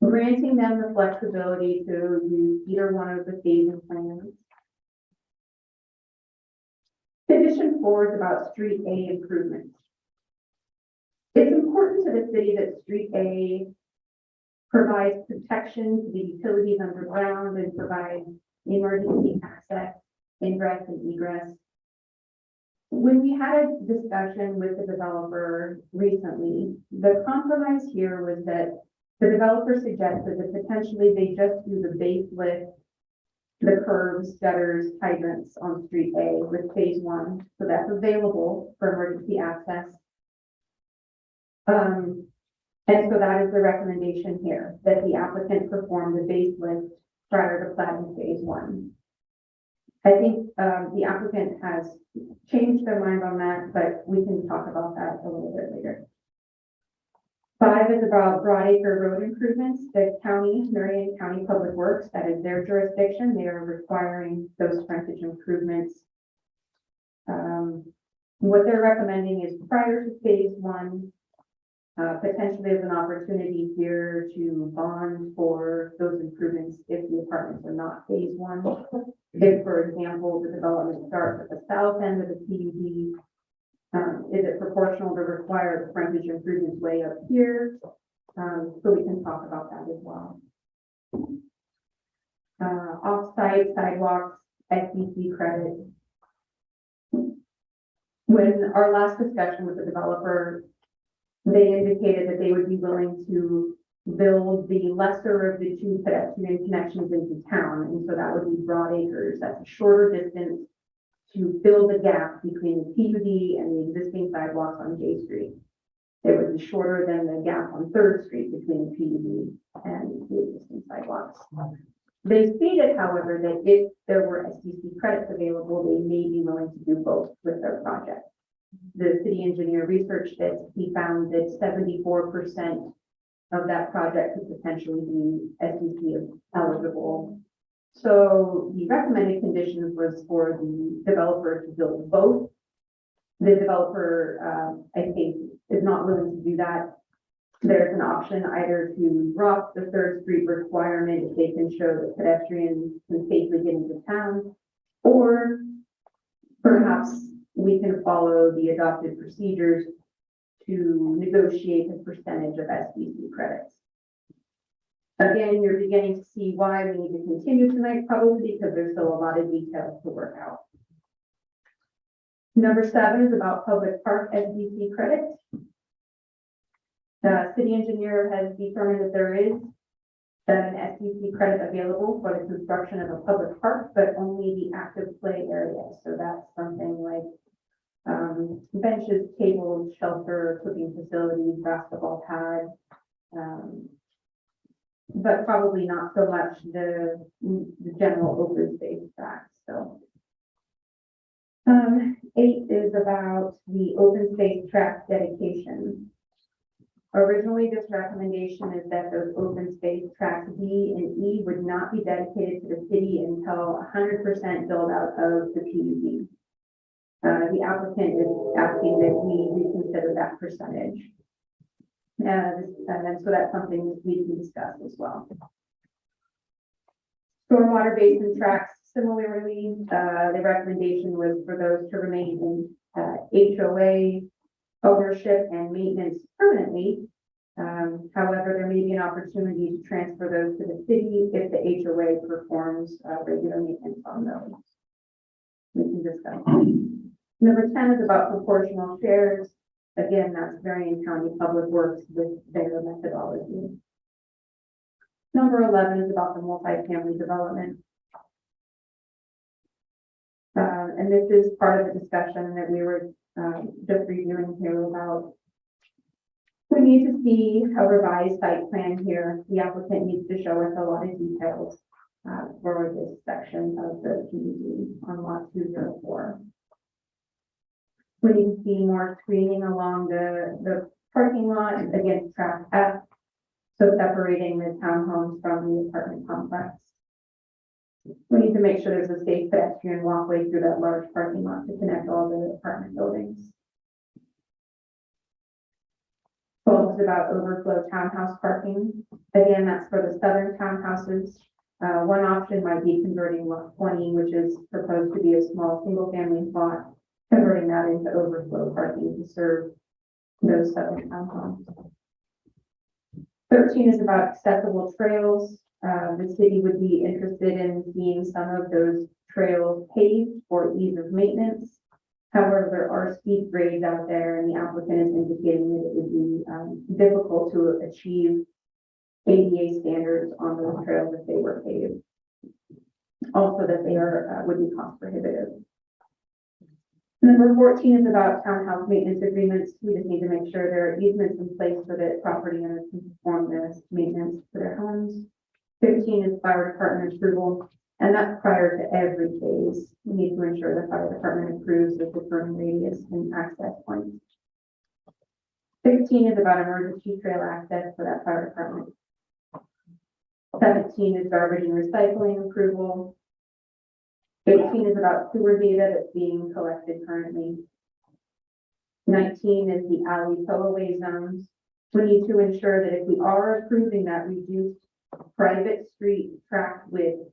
Granting them the flexibility to use either one of the phasing plans. Condition 4 is about Street A improvements. It's important to the city that Street A provides protection to the utilities underground and provides emergency access, ingress and egress. When we had a discussion with the developer recently, the compromise here was that the developer suggested that potentially they just do the base lift, the curbs, gutters, hydrants on Street A with phase 1. So that's available for emergency access. And so that is the recommendation here, that the applicant perform the base lift prior to platting phase 1. I think the applicant has changed their mind on that, but we can talk about that a little bit later. 5 is about Broadacre Road improvements. The county, Marion County Public Works, that is their jurisdiction. They are requiring those frontage improvements. What they're recommending is prior to phase 1, potentially there's an opportunity here to bond for those improvements if the apartments are not phase 1. If, for example, the development starts at the south end of the PUD, is it proportional to require the frontage improvements way up here? So we can talk about that as well. Off-site sidewalks, SDC credit. When our last discussion with the developer, they indicated that they would be willing to build the lesser of the 2 pedestrian connections into town. And so that would be Broadacres. That's a shorter distance to fill the gap between the PUD and the existing sidewalks on J Street. It would be shorter than the gap on 3rd Street between the PUD and the existing sidewalks. They stated, however, that if there were SDC credits available, they may be willing to do both with their project. The city engineer researched this. He found that 74% of that project could potentially be SDC eligible. So the recommended conditions was for the developer to build both. The developer, I think, is not willing to do that. There's an option either to drop the 3rd Street requirement if they can show that pedestrians can safely get into town, or perhaps we can follow the adopted procedures to negotiate a percentage of SDC credits. Again, you're beginning to see why we need to continue tonight, probably because there's still a lot of details to work out. Number 7 is about public park SDC credits. The city engineer has determined that there is an SDC credit available for the construction of a public park, but only the active play area. So that's something like benches, tables, shelter, cooking facilities, basketball pad, but probably not so much the general open space tracks. So 8 is about the open space tract dedication. Originally, this recommendation is that those open space tracks D and E would not be dedicated to the city until 100% build out of the PUD. The applicant is asking that we reconsider that percentage. And so that's something we can discuss as well. Stormwater basin tracks, similarly, the recommendation was for those to remain in HOA ownership and maintenance permanently. However, there may be an opportunity to transfer those to the city if the HOA performs regular maintenance on those. We can discuss. Number 10 is about proportional shares. Again, that's Marion County Public Works with their methodology. Number 11 is about the multifamily development. And this is part of the discussion that we were just reviewing here about. We need to see a revised site plan here. The applicant needs to show us a lot of details for this section of the PUD on lot 204. We need to see more screening along the parking lot against track F, so separating the townhomes from the apartment complex. We need to make sure there's a safe pedestrian walkway through that large parking lot to connect all the apartment buildings. 12 is about overflow townhouse parking. Again, that's for the southern townhouses. One option might be converting lot 20, which is proposed to be a small single-family lot, converting that into overflow parking to serve those southern townhomes. 13 is about accessible trails. The city would be interested in seeing some of those trails paved for ease of maintenance. However, there are steep grades out there, and the applicant is indicating that it would be difficult to achieve ADA standards on those trails if they were paved. Also, that they are would be cost prohibitive. Number 14 is about townhouse maintenance agreements. We just need to make sure there are easements in place so that property owners can perform this maintenance for their homes. 15 is fire department approval, and that's prior to every phase. We need to ensure the fire department approves the deferring radius and access points. 16 is about emergency trail access for that fire department. 17 is garbage and recycling approval. 18 is about sewer data that's being collected currently. 19 is the alley towaway zones. We need to ensure that if we are approving that reduced private street track width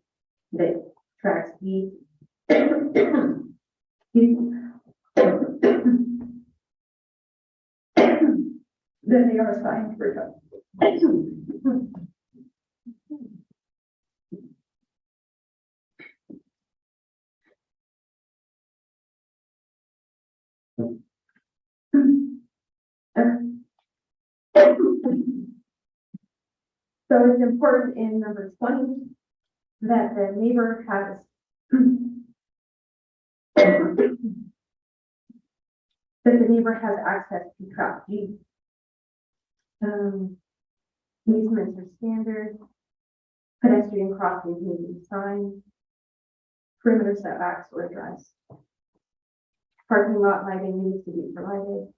that tracks the then they are signed for trucks. So it's important in number 20 that the neighbor has access to track G. Easements are standard. Pedestrian crossings need to be signed. Perimeter setbacks are addressed. Parking lot lighting needs to be provided.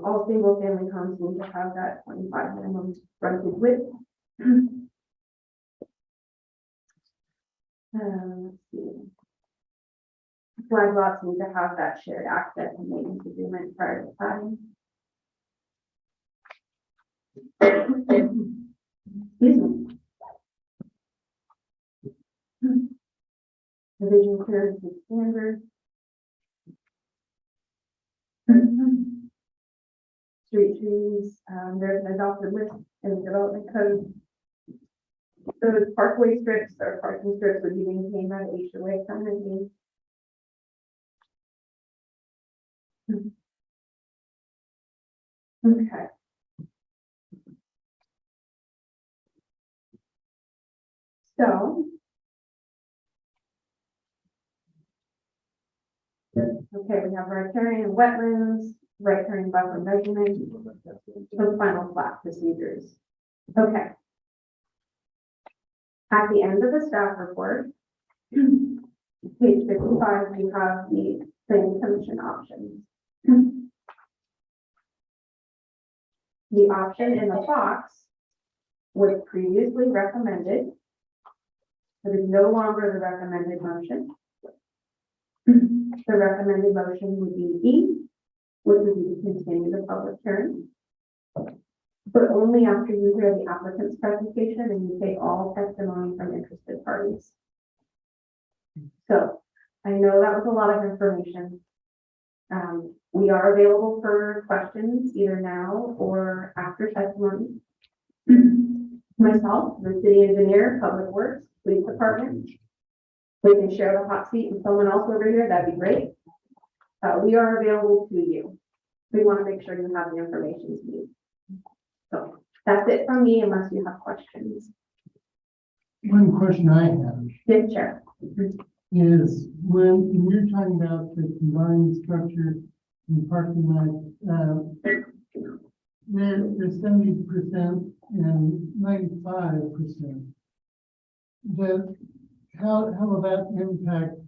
All single family homes need to have that 25 minimum frontage width. Let's see. Flag lots need to have that shared access and maintenance agreement prior to planning. Excuse me. Division clearance is standard. Street trees, there's an adopted list in the development code. Those parkway strips or parking strips would be maintained by the HOA permanently. Okay. So. Okay, we have riparian wetlands, riparian buffer measurement, those final plat procedures. Okay. At the end of the staff report, page 55, we have the planning commission options. The option in the box was previously recommended. It is no longer the recommended motion. The recommended motion would be E, which would be to continue the public hearing. But only after you hear the applicant's presentation and you take all testimony from interested parties. So I know that was a lot of information. We are available for questions either now or after testimony. Myself, the city engineer, public works, police department. We can share the hot seat with someone else over here, that'd be great. We are available to you. We want to make sure you have the information you need. So that's it from me unless you have questions. One question I have Good, Chair. is when you're talking about the combined structure and parking lot, there's 70% and 95%. How will that impact,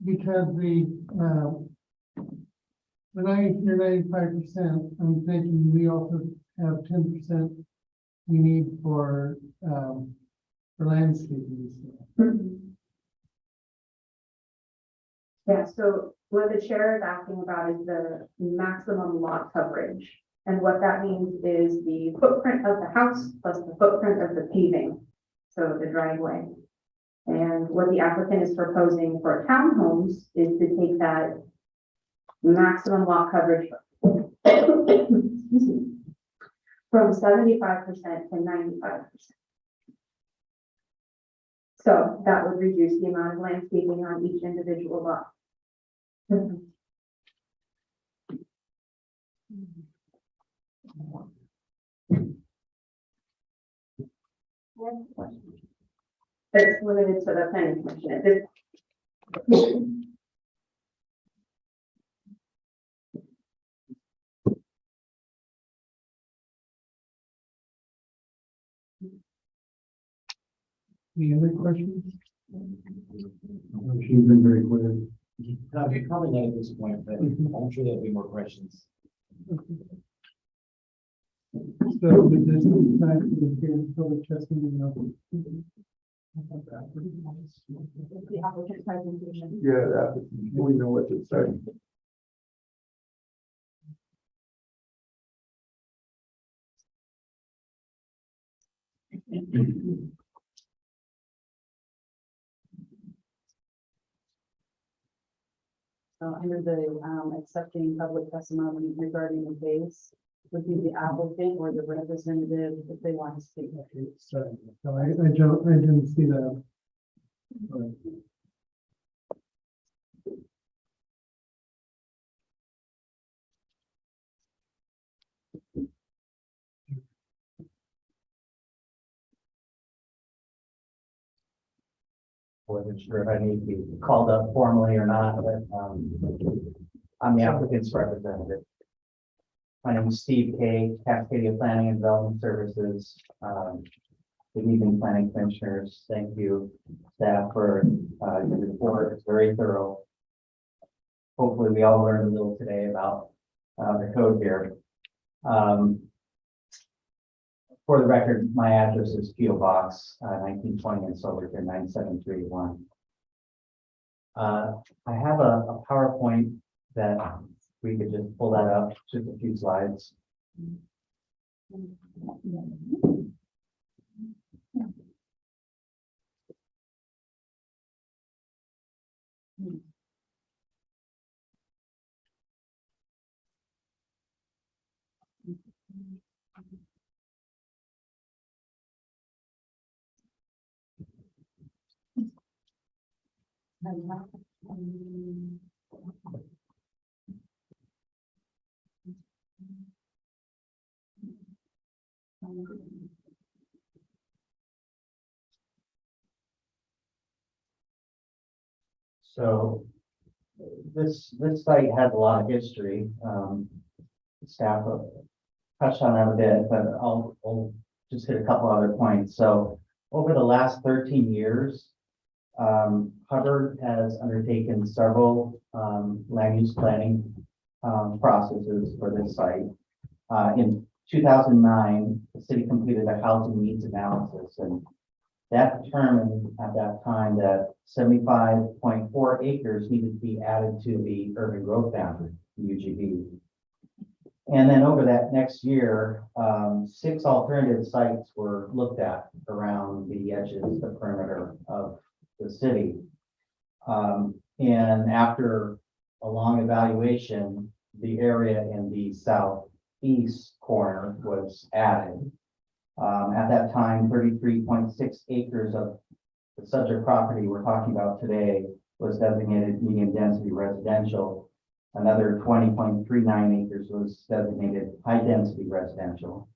because when I hear 95%, I'm thinking we also have 10% we need for landscaping. Yeah, so what the chair is asking about is the maximum lot coverage. And what that means is the footprint of the house plus the footprint of the paving, so the driveway. And what the applicant is proposing for townhomes is to take that maximum lot coverage excuse me, from 75% to 95%. So that would reduce the amount of landscaping on each individual lot. It's limited to the planning commission at this. Any other questions? She's been very clear. Probably not at this point, but I'm sure there'll be more questions. So with this time, we can public testimony now. The applicant presentation. Yeah, that, we know what to say. So under the, accepting public testimony regarding the case, would be the applicant or the representative if they want to speak. Sorry, so I didn't see that. Wasn't sure if I need to be called up formally or not, but I'm the applicant's representative. My name is Steve Kay, Cascadia Planning and Development Services. Good evening, planning commissioners. Thank you, staff, for your report. It's very thorough. Hopefully, we all learned a little today about the code here. For the record, my address is P.O. Box 1920 in Silverton 97381. I have a PowerPoint that we could just pull that up, just a few slides. So this site has a lot of history. Staff touched on that a bit, but I'll just hit a couple other points. So over the last 13 years, Hubbard has undertaken several land use planning processes for this site. In 2009, the city completed a housing needs analysis, and that determined at that time that 75.4 acres needed to be added to the urban growth boundary, UGB. And then over that next year, 6 alternative sites were looked at around the edges, the perimeter of the city. And after a long evaluation, the area in the southeast corner was added. At that time, 33.6 acres of the subject property we're talking about today was designated medium density residential. Another 20.39 acres was designated high density residential.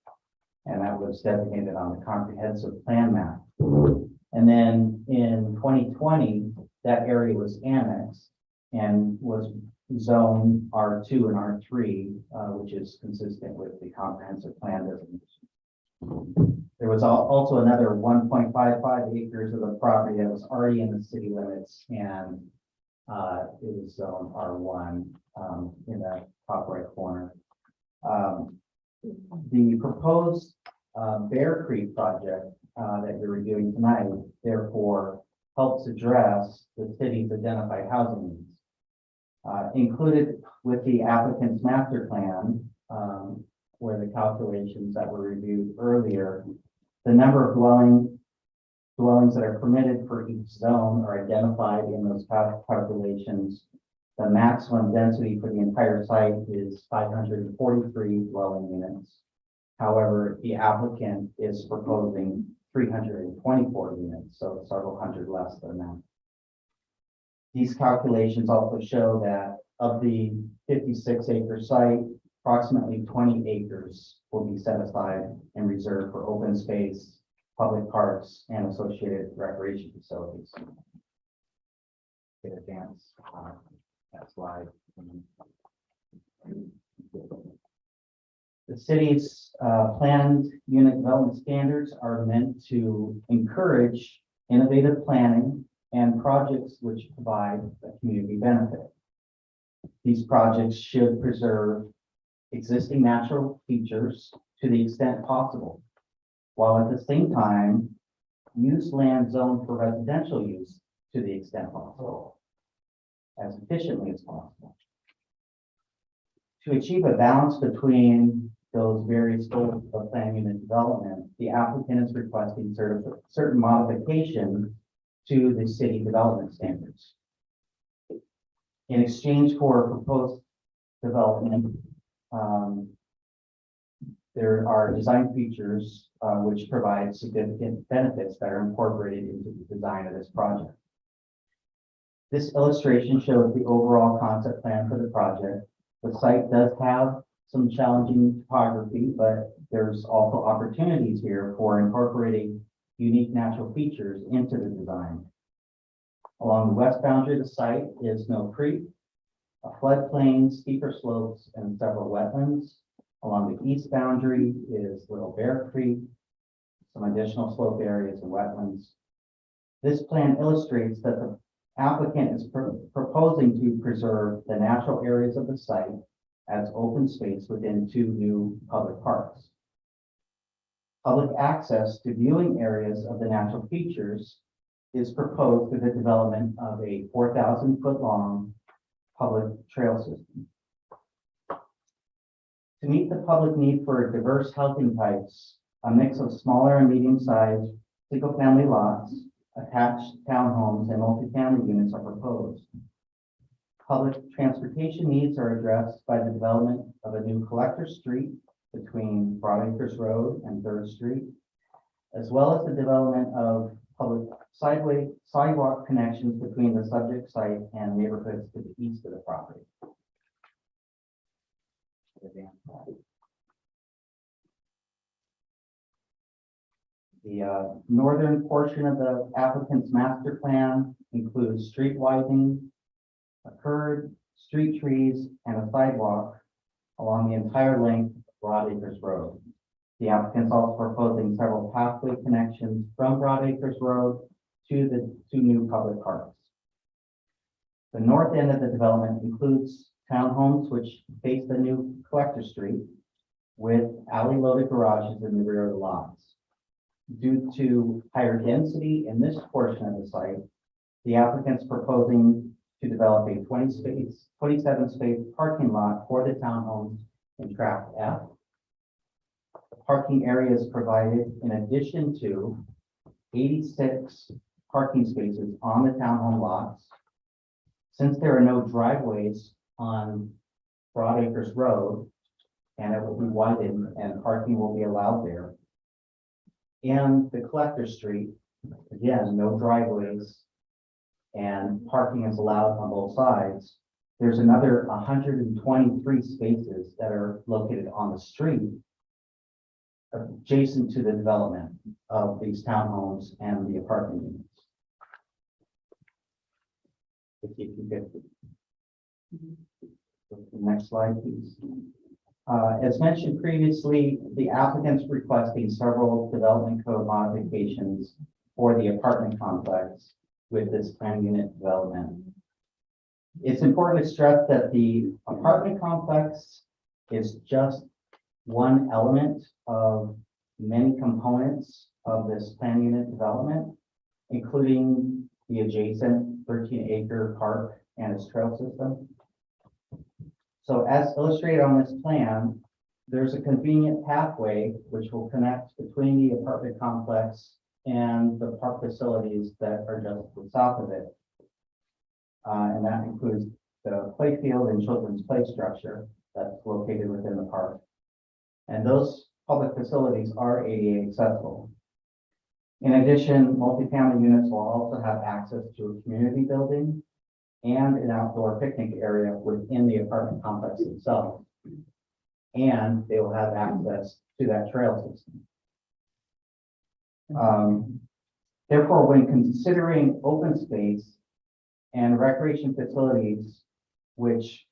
And that was designated on the comprehensive plan map. And then in 2020, that area was annexed and was zoned R2 and R3, which is consistent with the comprehensive plan designation. There was also another 1.55 acres of the property that was already in the city limits, and it was zoned R1 in the top right corner. The proposed Bear Creek project that you're reviewing tonight, therefore, helps address the city's identified housing needs. Included with the applicant's master plan were the calculations that were reviewed earlier. The number of dwellings that are permitted for each zone are identified in those calculations. The maximum density for the entire site is 543 dwelling units. However, the applicant is proposing 324 units, so several hundred less than that. These calculations also show that of the 56-acre site, approximately 20 acres will be set aside and reserved for open space, public parks, and associated recreation facilities. Get advance that slide. The city's planned unit development standards are meant to encourage innovative planning and projects which provide a community benefit. These projects should preserve existing natural features to the extent possible, while at the same time use land zoned for residential use to the extent possible, as efficiently as possible. To achieve a balance between those various goals of plan unit development, the applicant is requesting certain modifications to the city development standards. In exchange for proposed development, there are design features which provide significant benefits that are incorporated into the design of this project. This illustration shows the overall concept plan for the project. The site does have some challenging topography, but there's also opportunities here for incorporating unique natural features into the design. Along the west boundary of the site is Mill Creek, a floodplain, steeper slopes, and several wetlands. Along the east boundary is Little Bear Creek, some additional slope areas and wetlands. This plan illustrates that the applicant is proposing to preserve the natural areas of the site as open space within 2 new public parks. Public access to viewing areas of the natural features is proposed through the development of a 4,000-foot long public trail system. To meet the public need for diverse housing types, a mix of smaller and medium-sized single-family lots, attached townhomes, and multifamily units are proposed. Public transportation needs are addressed by the development of a new collector street between Broadacres Road and 3rd Street, as well as the development of public sidewalk connections between the subject site and neighborhoods to the east of the property. The northern portion of the applicant's master plan includes street widening, a curb, street trees, and a sidewalk along the entire length of Broadacres Road. The applicant is also proposing several pathway connections from Broadacres Road to the 2 new public parks. The north end of the development includes townhomes which face the new collector street with alley-loaded garages in the rear of the lots. Due to higher density in this portion of the site, the applicant's proposing to develop a 27 space parking lot for the townhomes in tract F. The parking area is provided in addition to 86 parking spaces on the townhome lots. Since there are no driveways on Broad Acres Road, and it will be widened and parking will be allowed there. And the collector street, again, no driveways and parking is allowed on both sides. There's another 123 spaces that are located on the street adjacent to the development of these townhomes and the apartment units. If you can get the next slide, please. As mentioned previously, the applicant's requesting several development code modifications for the apartment complex with this plan unit development. It's important to stress that the apartment complex is just one element of many components of this plan unit development, including the adjacent 13-acre park and its trail system. So as illustrated on this plan, there's a convenient pathway which will connect between the apartment complex and the park facilities that are just south of it. And that includes the playfield and children's play structure that's located within the park. And those public facilities are ADA accessible. In addition, multifamily units will also have access to a community building and an outdoor picnic area within the apartment complex itself. And they will have access to that trail system. Therefore, when considering open space and recreation facilities which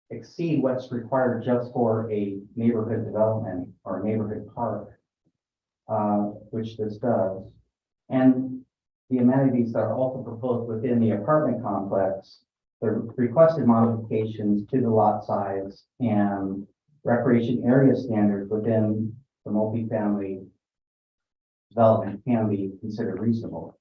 exceed what's required just for a neighborhood development or a neighborhood park, which this does, and the amenities that are also proposed within the apartment complex, the requested modifications to the lot size and recreation area standards within the multifamily development can be considered reasonable.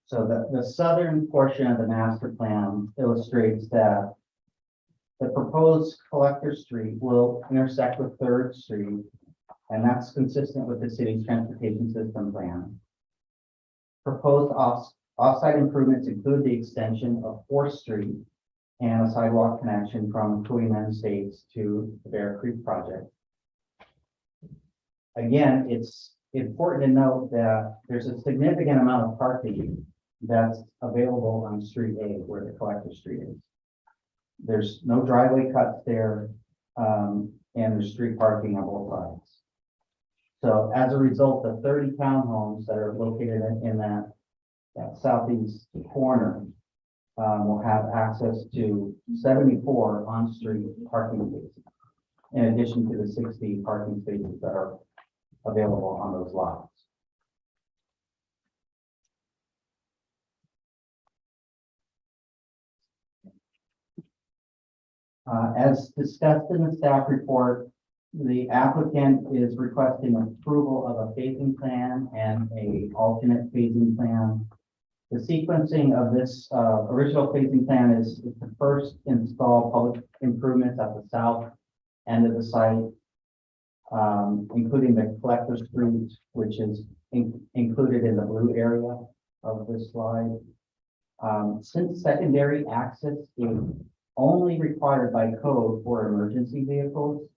So the southern portion of the master plan illustrates that the proposed collector street will intersect with 3rd Street, and that's consistent with the city's transportation system plan. Proposed off-site improvements include the extension of 4th Street and a sidewalk connection from Queen Estates to the Bear Creek project. Again, it's important to note that there's a significant amount of parking that's available on Street A, where the collector street is. There's no driveway cuts there, and there's street parking on both sides. So as a result, the 30 townhomes that are located in that southeast corner will have access to 74 on-street parking spaces, in addition to the 60 parking spaces that are available on those lots. As discussed in the staff report, the applicant is requesting approval of a phasing plan and a alternate phasing plan. The sequencing of this original phasing plan is to first install public improvements at the south end of the site, including the collector street, which is included in the blue area of this slide. Since secondary access is only required by code for emergency vehicles,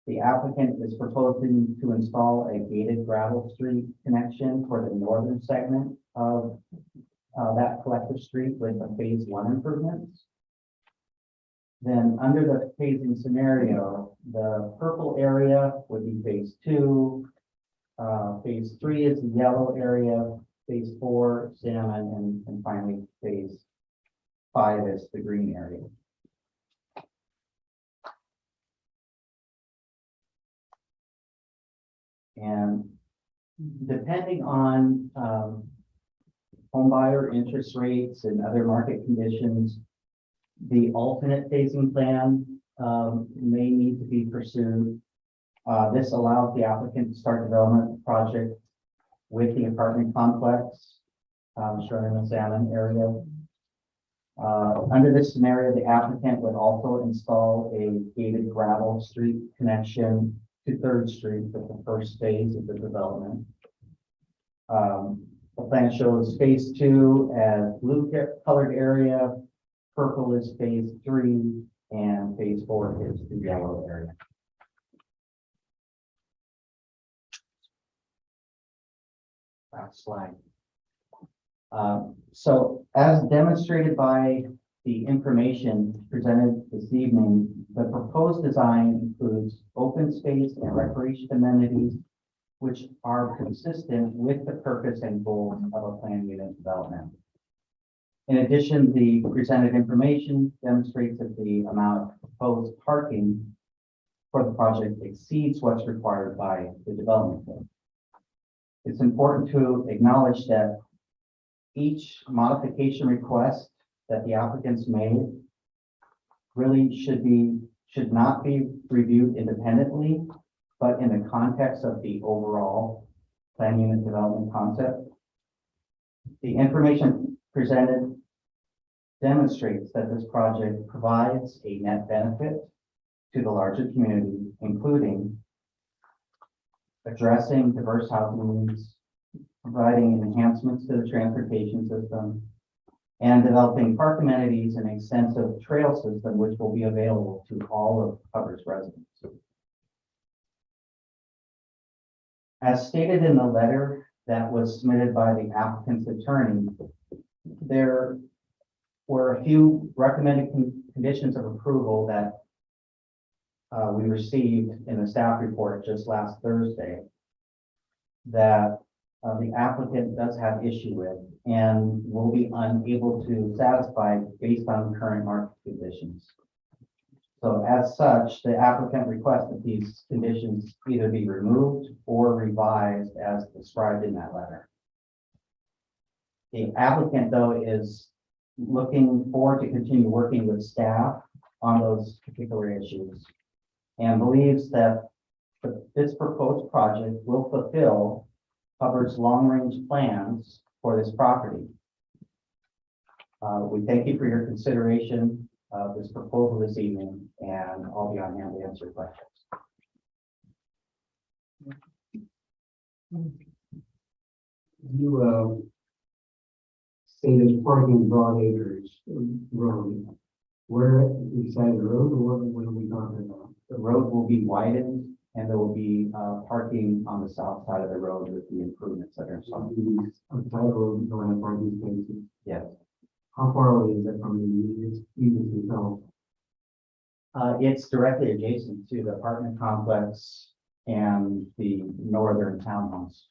the applicant is proposing to install a gated gravel street connection for the northern segment of that collector street with the phase 1 improvements. Then under the phasing scenario, the purple area would be phase 2, phase 3 is the yellow area, phase 4 salmon, and finally phase 5 is the green area. And depending on, home buyer interest rates and other market conditions, the alternate phasing plan, may need to be pursued. This allows the applicant to start development project with the apartment complex, shown in the Salmon area. Under this scenario, the applicant would also install a gated gravel street connection to Third Street with the first phase of the development. The plan shows phase 2 as blue colored area, purple is phase 3, and phase 4 is the yellow area. Last slide. So as demonstrated by the information presented this evening, the proposed design includes open space and recreation amenities, which are consistent with the purpose and goals of a planned unit development. In addition, the presented information demonstrates that the amount of proposed parking for the project exceeds what's required by the development code. It's important to acknowledge that each modification request that the applicants made really should not be reviewed independently, but in the context of the overall plan unit development concept. The information presented demonstrates that this project provides a net benefit to the larger community, including addressing diverse housing needs, providing enhancements to the transportation system, and developing park amenities and extensive trail system, which will be available to all of Hubbard's residents. As stated in the letter that was submitted by the applicant's attorney, there were a few recommended conditions of approval that we received in the staff report just last Thursday that the applicant does have issue with and will be unable to satisfy based on current market conditions. So as such, the applicant requests that these conditions either be removed or revised as described in that letter. The applicant, though, is looking forward to continue working with staff on those particular issues and believes that this proposed project will fulfill Hubbard's long-range plans for this property. We thank you for your consideration of this proposal this evening, and I'll be on hand to answer questions. You say there's parking Broad Acres Road. Where, beside the road, or what are we talking about? The road will be widened and there will be parking on the south side of the road with the improvements that are installed. These on the road, don't have parking spaces. Yes. How far away is that from the units itself? It's directly adjacent to the apartment complex and the northern townhouse.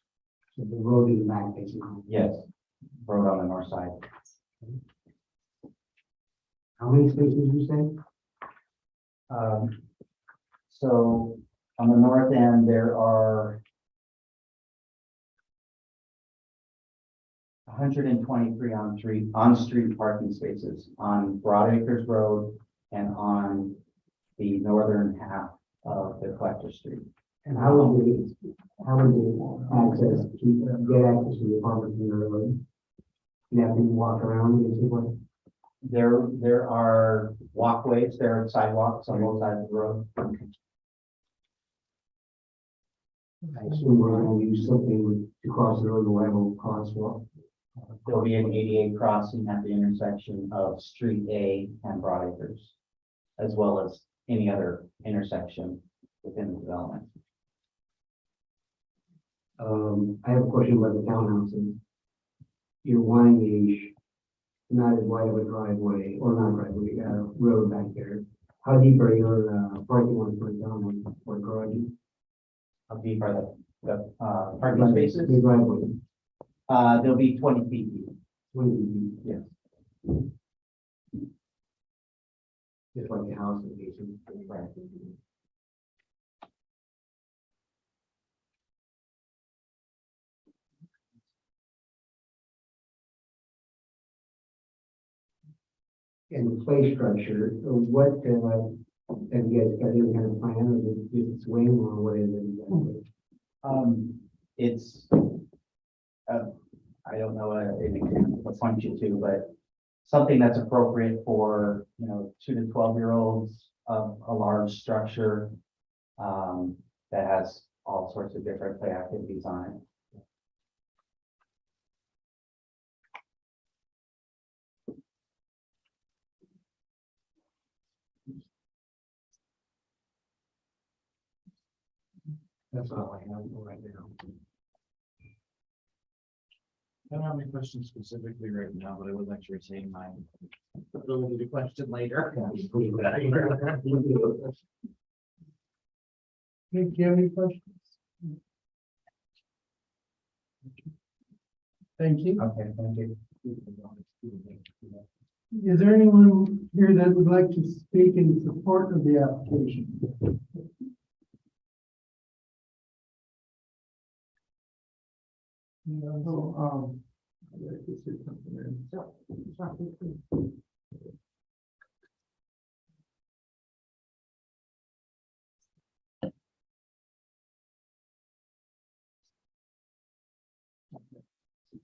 So the road is back basically. Yes, road on the north side. How many spaces did you say? So on the north end, there are 123 on-street parking spaces on Broad Acres Road and on the northern half of the Collector Street. And how would they get access to the apartment from the road? You have to walk around basically. There are walkways, there are sidewalks on both sides of the road. I assume we're going to use something to cross the road, we'll have a crosswalk. There'll be an ADA crossing at the intersection of Street A and Broad Acres, as well as any other intersection within the development. I have a question about the townhouses. You're wanting a not as wide of a driveway, or not driveway, road back there. How deep are your parking lots for townhomes or garages? How deep are the parking spaces? The driveway, They'll be 20 feet deep. 20 feet. Yes. Just like the house location. Right. and the play structure, what, have you guys got any kind of plan, or is it just swing, or what is it? It's, I don't know an example to point you to, but something that's appropriate for, 2 to 12-year-olds of a large structure, that has all sorts of different play activities on it. That's all I have right now. I don't have any questions specifically right now, but I would like to retain my ability to question later. Okay, do you have any questions? Thank you. Okay, thank you. Is there anyone here that would like to speak in support of the application? No, I'd like to say something there.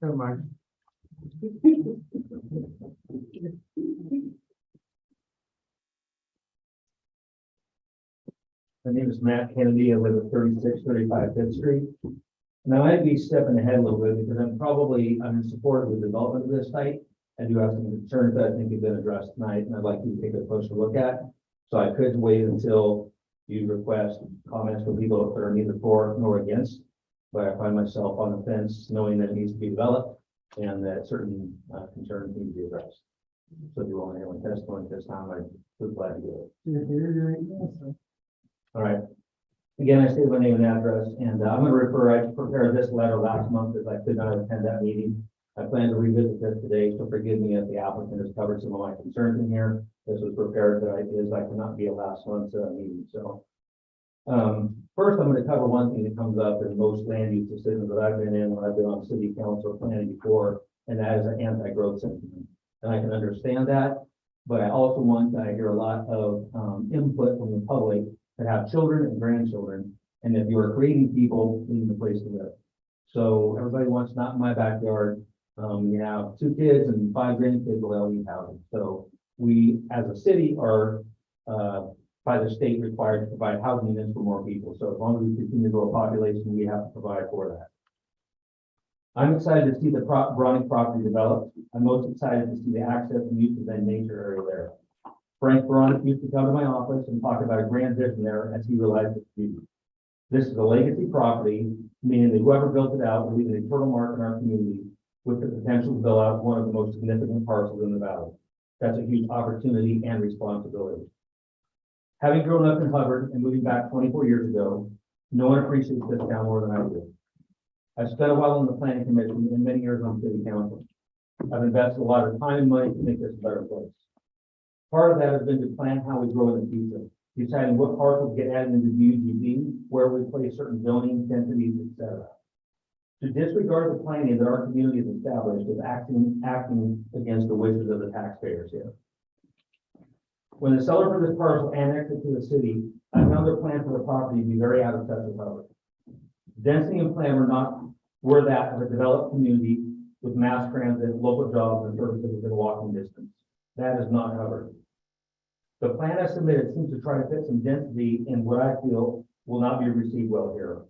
Never mind. My name is Matt Kennedy. I live at 3635 Fifth Street. Now, I might be stepping ahead a little bit because I'm in support of the development of this site. I do have some concerns that I think have been addressed tonight, and I'd like you to take a closer look at. So I could wait until you request comments from people that are neither for nor against. But I find myself on the fence, knowing that it needs to be developed and that certain concerns need to be addressed. So if you want to hear my testimony this time, I'd be glad to do it. You're here right now, so. All right. Again, I state my name and address, and I'm going to refer, I prepared this letter last month as I could not attend that meeting. I plan to revisit this today, so forgive me if the applicant has covered some of my concerns in here. This was prepared, but I cannot be at last month's meeting, so. First, I'm going to cover one thing that comes up in most land use decisions that I've been in when I've been on city council or planning before, and that is an anti-growth sentiment. And I can understand that, but I also I hear a lot of input from the public that have children and grandchildren, and if you are creating people, need a place to live. So everybody wants not in my backyard. We have 2 kids and 5 grandkids will leave housing. So we, as a city, are by the state required to provide housing units for more people. So as long as we continue to grow a population, we have to provide for that. I'm excited to see the Bronick property developed. I'm most excited to see the access and use of that nature area there. Frank Bronick used to come to my office and talk about a grand vision there as he realized its beauty. This is a legacy property, meaning that whoever built it out will leave an eternal mark in our community with the potential to build out one of the most significant parcels in the valley. That's a huge opportunity and responsibility. Having grown up in Hubbard and moving back 24 years ago, no one appreciates this town more than I do. I've spent a while on the planning commission and many years on city council. I've invested a lot of time and money to make this a better place. Part of that has been to plan how we grow in the future, deciding what parcels get added into the UGB, where we place certain zoning densities, etc. To disregard the planning that our community has established is acting against the wishes of the taxpayers here. When the seller for this parcel annexed it to the city, I found their plan for the property to be very out of touch with Hubbard. Density and plan were that of a developed community with mass transit, local jobs, and services within walking distance. That is not Hubbard. The plan I submitted seems to try to fit some density in what I feel will not be received well here.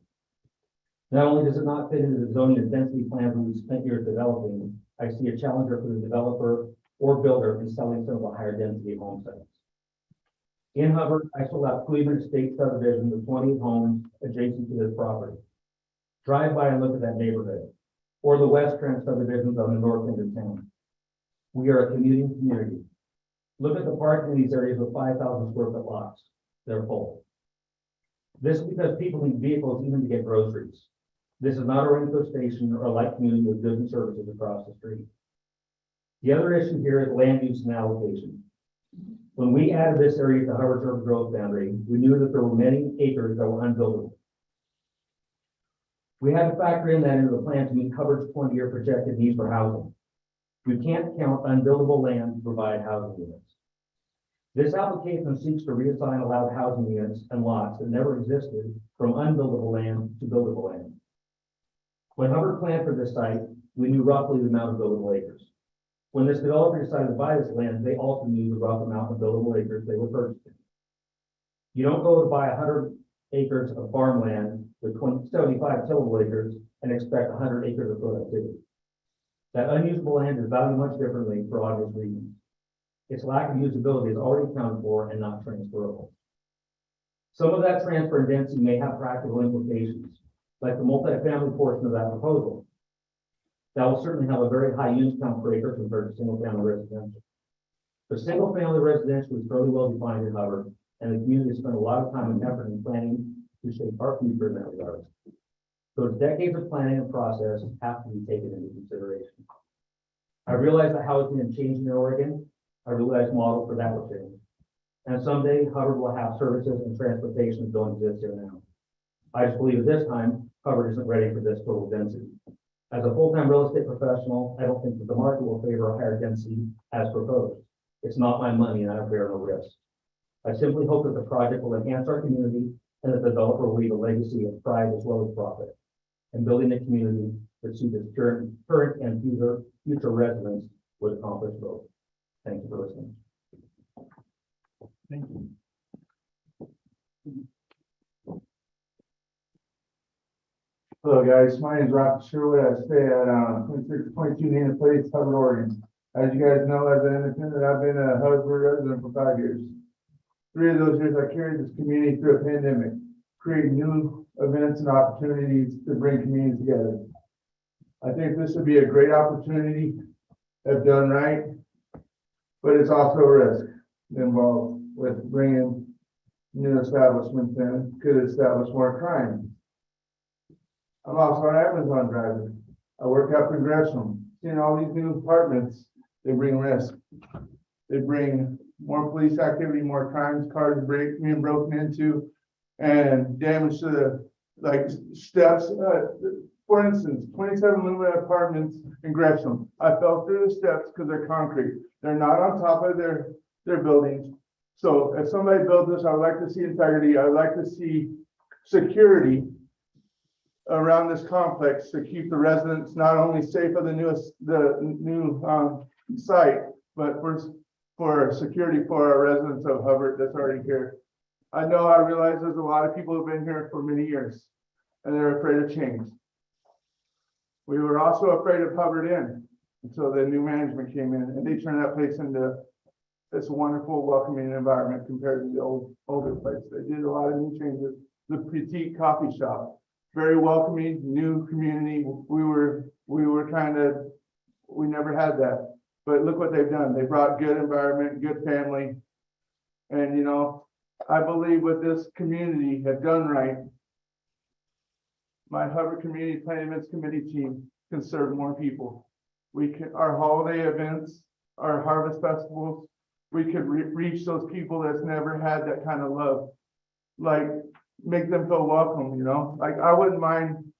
Not only does it not fit into the zoning and density plans we've spent years developing, I see a challenger for the developer or builder in selling some of the higher density home sites. In Hubbard, I sold out Cleveland State subdivision with 28 homes adjacent to this property. Drive by and look at that neighborhood, or the West Trent subdivisions on the north end of town. We are a commuting community. Look at the parking in these areas with 5,000 square foot lots. They're full. This is because people need vehicles even to get groceries. This is not a rental station or a light community with goods and services across the street. The other issue here is land use and allocation. When we added this area to Hubbard's urban growth boundary, we knew that there were many acres that were unbuildable. We had to factor in that into the plan to meet Hubbard's 20-year projected needs for housing. We can't count unbuildable land to provide housing units. This application seeks to reassign allowed housing units and lots that never existed from unbuildable land to buildable land. When Hubbard planned for this site, we knew roughly the amount of buildable acres. When this developer decided to buy this land, they also knew the rough amount of buildable acres they were purchasing. You don't go to buy 100 acres of farmland with 75 tillable acres and expect 100 acres of productivity. That unusable land is valued much differently for obvious reasons. Its lack of usability is already accounted for and not transferable. Some of that transfer and density may have practical implications, like the multifamily portion of that proposal. That will certainly have a very high unit count per acre compared to single-family residential. The single-family residential is fairly well defined in Hubbard, and the community has spent a lot of time and effort in planning to shape our future in that regard. Those decades of planning and process have to be taken into consideration. I realize that housing is changing in Oregon. I realize models for that will change. And someday Hubbard will have services and transportation that don't exist here now. I just believe at this time, Hubbard isn't ready for this total density. As a full-time real estate professional, I don't think that the market will favor a higher density as proposed. It's not my money and I bear no risk. I simply hope that the project will enhance our community and that the developer will leave a legacy of pride as well as profit, and building a community that suits its current and future residents would accomplish both. Thank you for listening. Thank you. Hello, guys. My name is Rob Sherwood. I stay at 2622 Nina Place, Hubbard, Oregon. As you guys know, as an independent, I've been a Hubbard resident for 5 years. 3 of those years, I carried this community through a pandemic, creating new events and opportunities to bring communities together. I think this would be a great opportunity if done right, but it's also a risk involved with bringing new establishments in, could establish more crime. I'm also an Amazon driver. I work up in Gresham. Seeing all these new apartments, they bring risk. They bring more police activity, more crimes, cars being broken into, and damage to the, like, steps. For instance, 27 Lumina apartments in Gresham. I fell through the steps because they're concrete. They're not on top of their buildings. So if somebody builds this, I would like to see integrity. I would like to see security around this complex to keep the residents not only safe of the new site, but for security for our residents of Hubbard that's already here. I realize there's a lot of people who've been here for many years and they're afraid of change. We were also afraid of Hubbard Inn until the new management came in and they turned that place into this wonderful, welcoming environment compared to the older place. They did a lot of new changes. The Petite Coffee Shop, very welcoming, new community. We never had that. But look what they've done. They brought good environment, good family. And, you know, I believe what this community have done right, my Hubbard Community Planning Events Committee team can serve more people. Our holiday events, our harvest festivals, we could reach those people that's never had that kind of love. Like, make them feel welcome, you know? Like, I wouldn't mind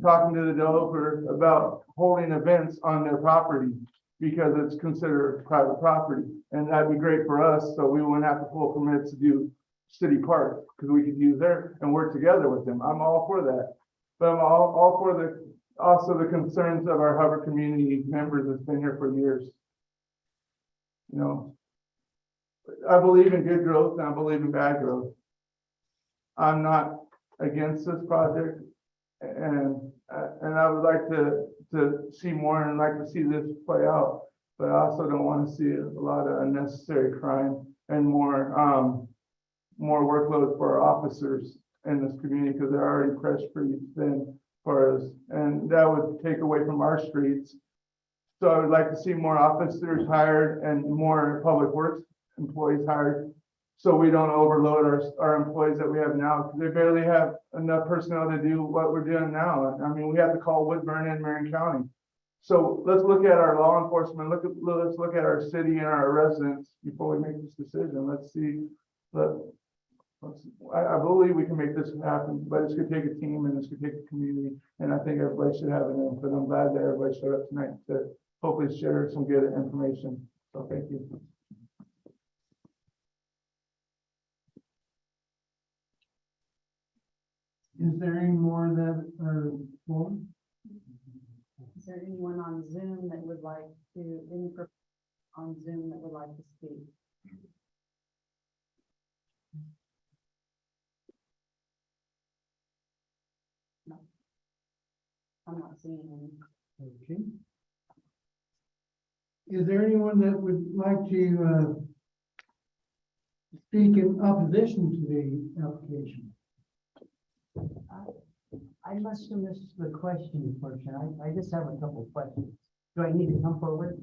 talking to the developer about holding events on their property because it's considered private property. And that'd be great for us, so we wouldn't have to pull permits to do city park, because we could use there and work together with them. I'm all for that. But I'm all for also the concerns of our Hubbard community members that's been here for years. You know, I believe in good growth and I believe in bad growth. I'm not against this project, and I would like to see more and like to see this play out. But I also don't want to see a lot of unnecessary crime and more workload for our officers in this community, because they're already pressed pretty thin for us, and that would take away from our streets. So I would like to see more officers hired and more public works employees hired, so we don't overload our employees that we have now, because they barely have enough personnel to do what we're doing now. I mean, we have to call Woodburn and Marion County. So let's look at our law enforcement. Let's look at our city and our residents before we make this decision. Let's see. I believe we can make this happen, but it's going to take a team and it's going to take a community. And I think everybody should have an input. I'm glad that everybody showed up tonight to hopefully share some good information. So thank you. Is there any more that are for? Is there anyone on Zoom that would like to, on Zoom that would like to speak? No. I'm not seeing any. Okay. Is there anyone that would like to, speak in opposition to the application? I must have missed the question portion. I just have a couple of questions. Do I need to come forward?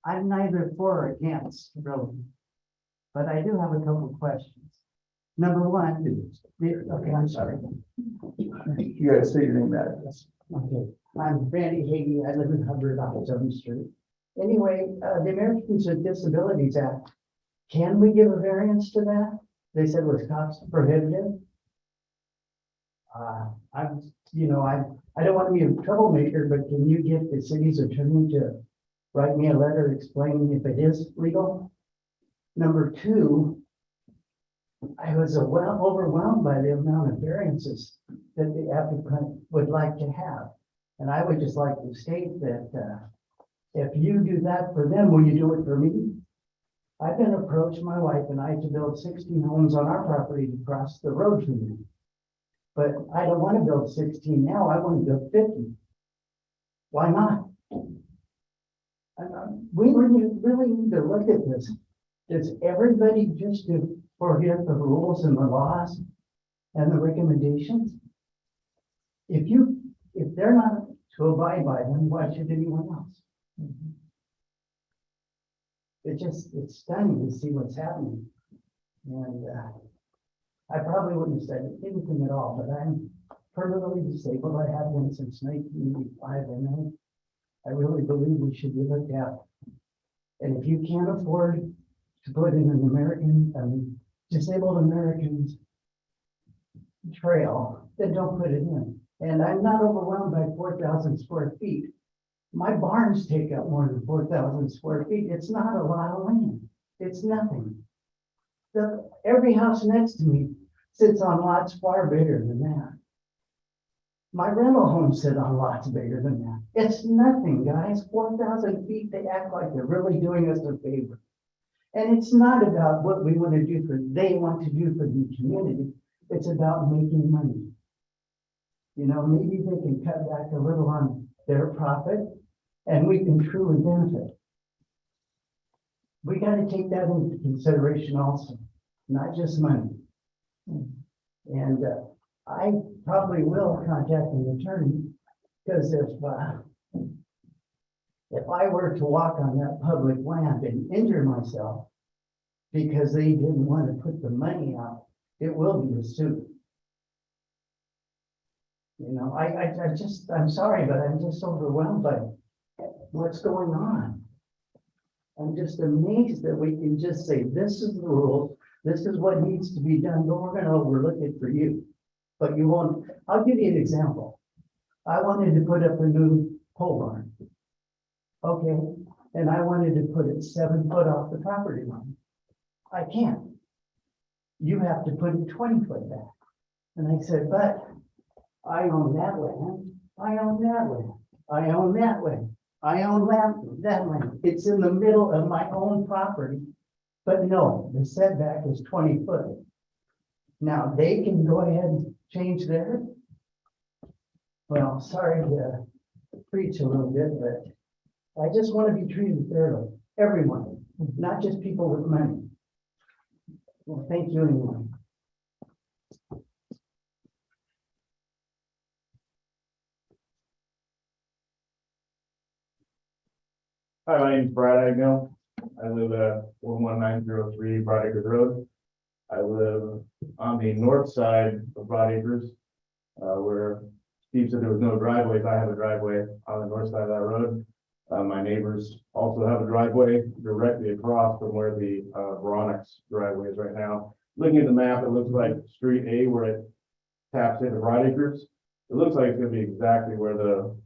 I'm neither for or against, really. But I do have a couple of questions. Number one, okay, I'm sorry. You gotta say your name, and address. Okay, I'm Randy Hagee. I live in Hubbard on 7th Street. Anyway, the Americans with Disabilities Act, can we give a variance to that? They said it was cost prohibitive. I don't want to be a troublemaker, but can you get the city's attorney to write me a letter explaining if it is legal? Number two, I was overwhelmed by the amount of variances that the applicant would like to have. And I would just like to state that, if you do that for them, will you do it for me? I've been approached, my wife and I, to build 16 homes on our property across the road from me. But I don't want to build 16 now, I want to build 50. Why not? We really need to look at this. Does everybody just forget the rules and the laws and the recommendations? If they're not to abide by them, why should anyone else? It's stunning to see what's happening. And I probably wouldn't have said anything at all, but I'm permanently disabled. I have been since 1985, and I really believe we should be looked at. And if you can't afford to put in an disabled Americans trail, then don't put it in. And I'm not overwhelmed by 4,000 square feet. My barns take up more than 4,000 square feet. It's not a lot of land. It's nothing. Every house next to me sits on lots far bigger than that. My rental homes sit on lots bigger than that. It's nothing, guys. 4,000 feet, they act like they're really doing us a favor. And it's not about what we want to do they want to do for the community. It's about making money. You know, maybe they can cut back a little on their profit and we can truly benefit. We got to take that into consideration also, not just money. And I probably will contact an attorney, because if I were to walk on that public land and injure myself because they didn't want to put the money out, it will be a suit. You know, I'm sorry, but I'm just overwhelmed by what's going on. I'm just amazed that we can just say, this is the rules, this is what needs to be done, but we're going to overlook it for you. But you won't. I'll give you an example. I wanted to put up a new pole barn. Okay, and I wanted to put it 7 foot off the property line. I can't. You have to put it 20 foot back. And I said, but I own that land. I own that land. I own that land. I own that land. It's in the middle of my own property. But no, the setback is 20 foot. Now they can go ahead and change theirs. Well, sorry to preach a little bit, but I just want to be treated fairly. Everyone, not just people with money. Well, thank you anyway. Hi, my name's Brad Agnew. I live at 11903 Broadacres Road. I live on the north side of Broadacres, where Steve said there was no driveways. I have a driveway on the north side of that road. My neighbors also have a driveway directly across from where the Veronix driveway is right now. Looking at the map, it looks like Street A where it taps into Broadacres. It looks like it's gonna be exactly where the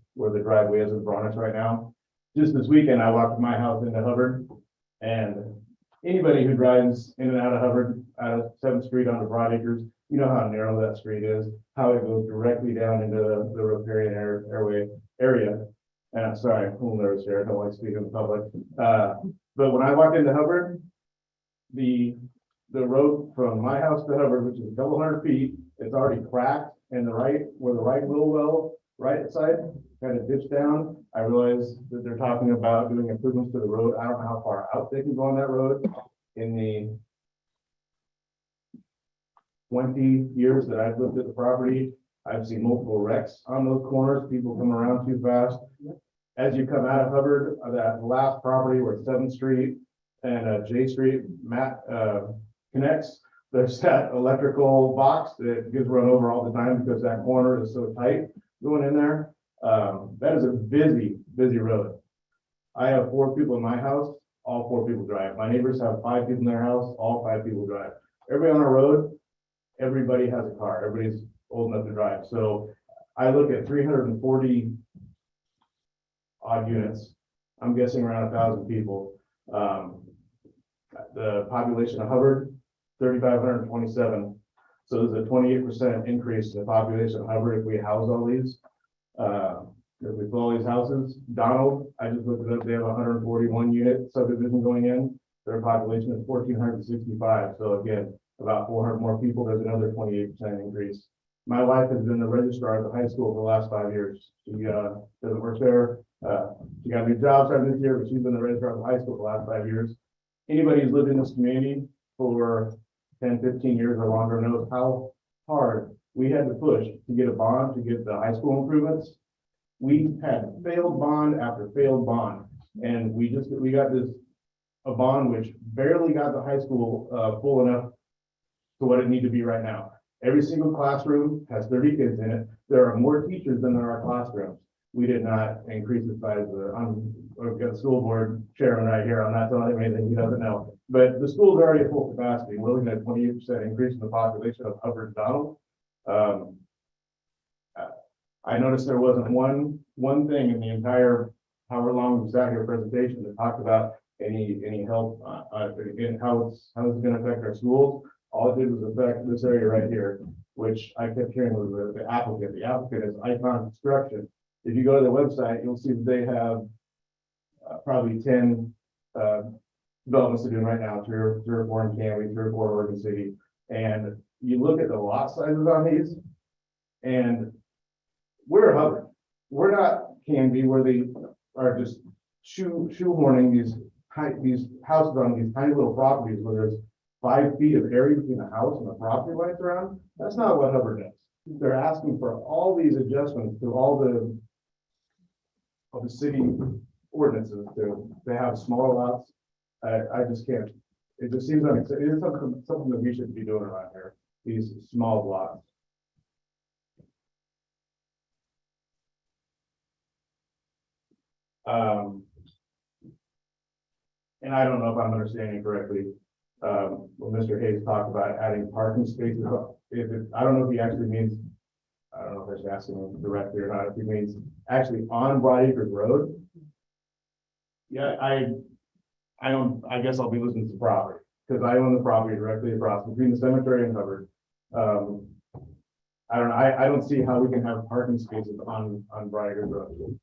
driveway is with Veronix right now. Just this weekend, I walked from my house into Hubbard, and anybody who drives in and out of Hubbard, out of Seventh Street onto Broad Acres, you know how narrow that street is, how it goes directly down into the riparian airway area. And I'm sorry, I'm a little nervous here, I don't like speaking in public. But when I walk into Hubbard, the road from my house to Hubbard, which is a couple hundred feet, it's already cracked, and where the right wheel well, right side, kind of ditched down. I realize that they're talking about doing improvements to the road. I don't know how far out they can go on that road. In the 20 years that I've lived at the property, I've seen multiple wrecks on those corners, people come around too fast. As you come out of Hubbard, that last property where 7th Street and J Street connects, there's that electrical box that gets run over all the time because that corner is so tight going in there. That is a busy road. I have 4 people in my house, all 4 people drive. My neighbors have 5 people in their house, all 5 people drive. Everybody on our road, everybody has a car, everybody's old enough to drive. So I look at 340 odd units. I'm guessing around 1,000 people. The population of Hubbard, 3,527. So there's a 28% increase in the population of Hubbard if we house all these. If we fill all these houses, Donald, I just looked it up, they have 141 unit subdivision going in. Their population is 1,465. So again, about 400 more people, there's another 28% increase. My wife has been the registrar at the high school for the last 5 years. She doesn't work there. She got a new job starting this year, but she's been the registrar at the high school for the last 5 years. Anybody who's lived in this community for 10, 15 years or longer knows how hard we had to push to get a bond to get the high school improvements. We had failed bond after failed bond, and we got a bond which barely got the high school full enough to what it needs to be right now. Every single classroom has 30 kids in it. There are more teachers than there are classrooms. We did not increase the size I've got a school board chairman right here. I'm not telling him anything he doesn't know. But the school's already at full capacity. We're looking at 28% increase in the population of Hubbard and Donald. I noticed there wasn't one thing in the entire however long we sat here presentation that talked about any help again, how it's going to affect our schools. All it did was affect this area right here, which I kept hearing was the applicant. The applicant is Icon Construction. If you go to their website, you'll see that they have probably 10 developments to do right now, three or four in Canby, 3 or 4 in Oregon City. And you look at the lot sizes on these, and we're Hubbard. We're not Canby, where they are just shoehorning these houses on these tiny little properties where there's 5 feet of area between the house and the property lines around. That's not what Hubbard does. They're asking for all these adjustments to all the city ordinances to have smaller lots. I just can't. It just seems like it is something that we should be doing around here. These small lots. And I don't know if I'm understanding correctly. When Mr. Hayes talked about adding parking spaces, I don't know if he actually means, I don't know if I should ask him directly or not, if he means actually on Broad Acres Road. Yeah, I guess I'll be losing some property because I own the property directly across between the cemetery and Hubbard. I don't know. I don't see how we can have parking spaces on Broad Acres Road.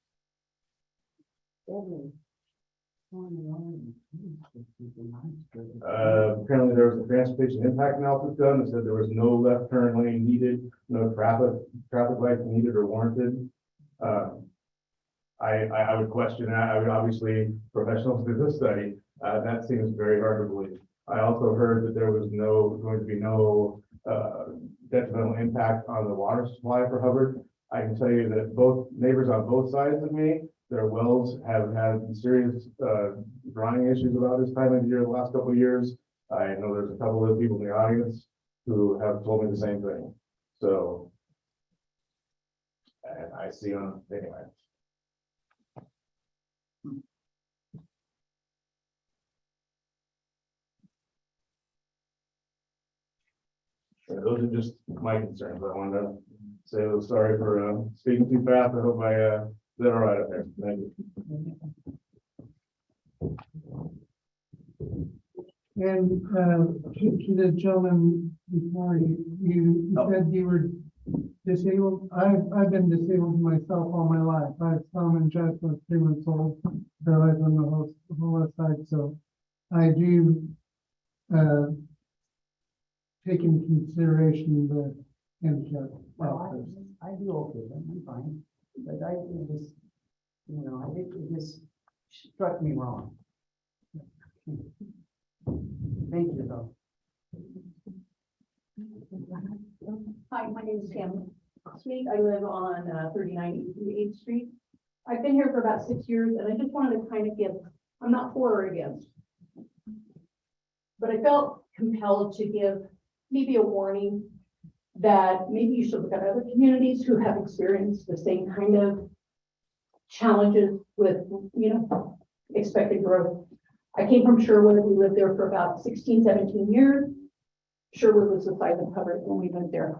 Apparently there was a transportation impact analysis done that said there was no left turn lane needed, no traffic lights needed or warranted. I would question that. I would obviously professionals did this study. That seems very hard to believe. I also heard that there was going to be no detrimental impact on the water supply for Hubbard. I can tell you that both neighbors on both sides of me, their wells have had serious drying issues about this time of year the last couple of years. I know there's a couple of people in the audience who have told me the same thing. So, and I see them anyway. So those are just my concerns. I wanted to say a little sorry for speaking too fast. I hope I did all right up there. Thank you. And, to the gentleman before you said you were disabled. I've been disabled myself all my life. I have some and just was 3 months old, paralyzed on the whole left side, so I do, take into consideration the handicap. Well, I do okay, I'm fine, but it just, it just struck me wrong. Thank you, though. Hi, my name is Tammy Sweet. I live on 3988th Street. I've been here for about 6 years, and I just wanted to kind of give, I'm not for or against, but I felt compelled to give maybe a warning that maybe you should look at other communities who have experienced the same kind of challenges with, expected growth. I came from Sherwood. We lived there for about 16, 17 years. Sherwood was the size of Hubbard when we went there.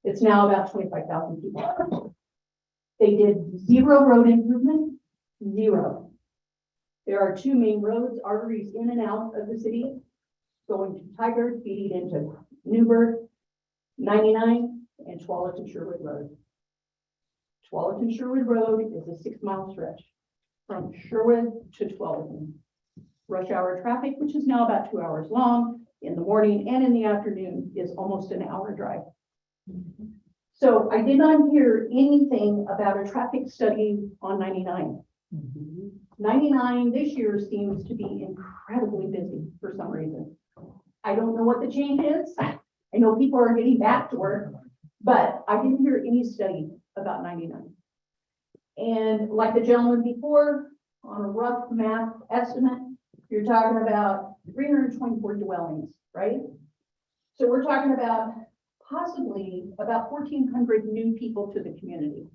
It's now about 25,000 people. They did 0 road improvement, 0. There are 2 main roads, arteries in and out of the city, going to Tigard, feeding into Newburgh, 99, and Tualatin Sherwood Road. Tualatin Sherwood Road is a 6-mile stretch from Sherwood to Tualatin. Rush hour traffic, which is now about 2 hours long in the morning and in the afternoon, is almost an hour drive. So I did not hear anything about a traffic study on 99. 99 this year seems to be incredibly busy for some reason. I don't know what the change is. I know people are getting back to work, but I didn't hear any study about 99. And like the gentleman before, on a rough math estimate, you're talking about 324 dwellings, right? So we're talking about possibly about 1,400 new people to the community.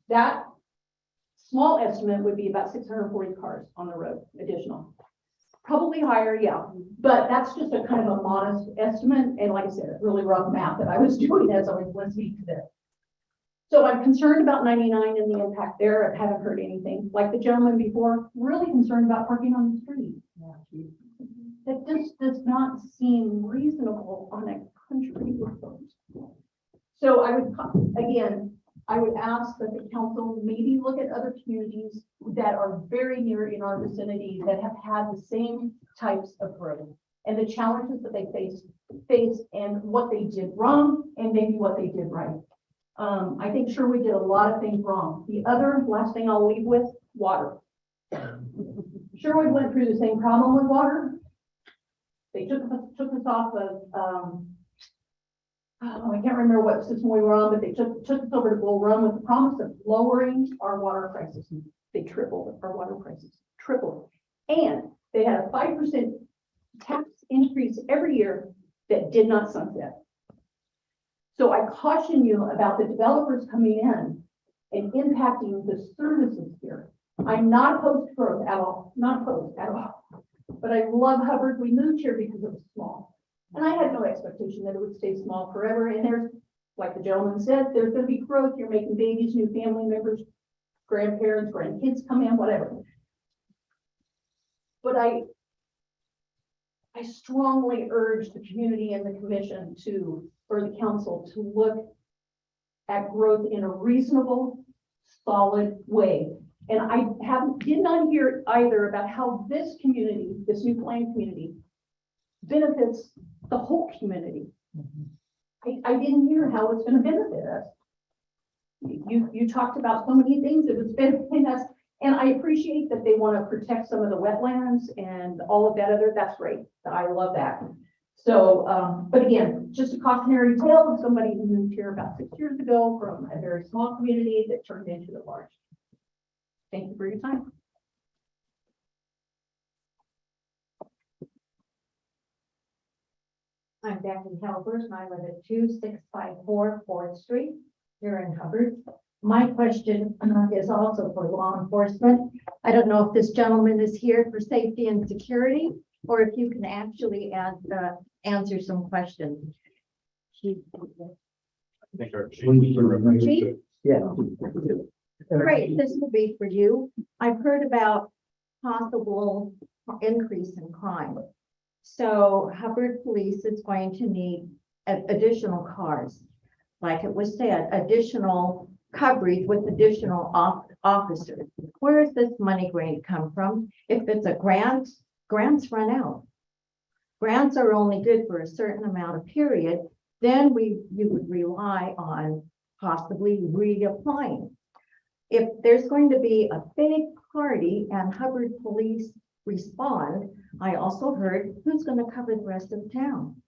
That small estimate would be about 640 cars on the road, additional. Probably higher, yeah, but that's just a kind of a modest estimate. And like I said, really rough math that I was doing as I was listening to this. So I'm concerned about 99 and the impact there. I haven't heard anything. Like the gentleman before, really concerned about parking on the street. That just does not seem reasonable on a country road. So I would, again, I would ask that the council maybe look at other communities that are very near in our vicinity that have had the same types of growth and the challenges that they face and what they did wrong and maybe what they did right. I think sure we did a lot of things wrong. The other last thing I'll leave with, water. Sure, we went through the same problem with water. They took us off of, I can't remember what system we were on, but they took us over to Bull Run with the promise of lowering our water prices. They tripled our water prices, tripled. And they had a 5% tax increase every year that did not sunset. So I caution you about the developers coming in and impacting the services here. I'm not opposed to growth at all, not opposed at all. But I love Hubbard. We moved here because it was small. And I had no expectation that it would stay small forever. And there's, like the gentleman said, there's going to be growth. You're making babies, new family members, grandparents, grandkids come in, whatever. But I strongly urge the community and the commission or the council to look at growth in a reasonable, solid way. And I did not hear either about how this community, this new plan community, benefits the whole community. I didn't hear how it's going to benefit us. You talked about so many things that it's benefiting us, and I appreciate that they want to protect some of the wetlands and all of that other. That's great. I love that. So, but again, just a cautionary tale of somebody who moved here about 6 years ago from a very small community that turned into a large. Thank you for your time. I'm Becky Halbers, and I live at 2654 4th Street here in Hubbard. My question is also for law enforcement. I don't know if this gentleman is here for safety and security, or if you can actually answer some questions. Chief? Chief? Yeah. Great, this will be for you. I've heard about possible increase in crime. So Hubbard Police is going to need additional cars. Like it was said, additional coverage with additional officers. Where is this money going to come from? If it's a grant, grants run out. Grants are only good for a certain amount of period, then you would rely on possibly reapplying. If there's going to be a big party and Hubbard Police respond, I also heard who's going to cover the rest of the town.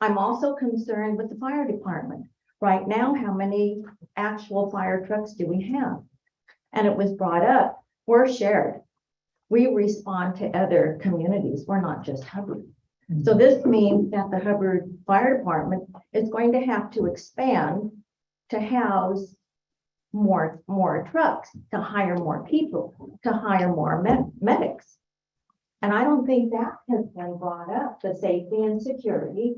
I'm also concerned with the fire department. Right now, how many actual fire trucks do we have? And it was brought up, we're shared. We respond to other communities. We're not just Hubbard. So this means that the Hubbard Fire Department is going to have to expand to house more trucks, to hire more people, to hire more medics. And I don't think that has been brought up, the safety and security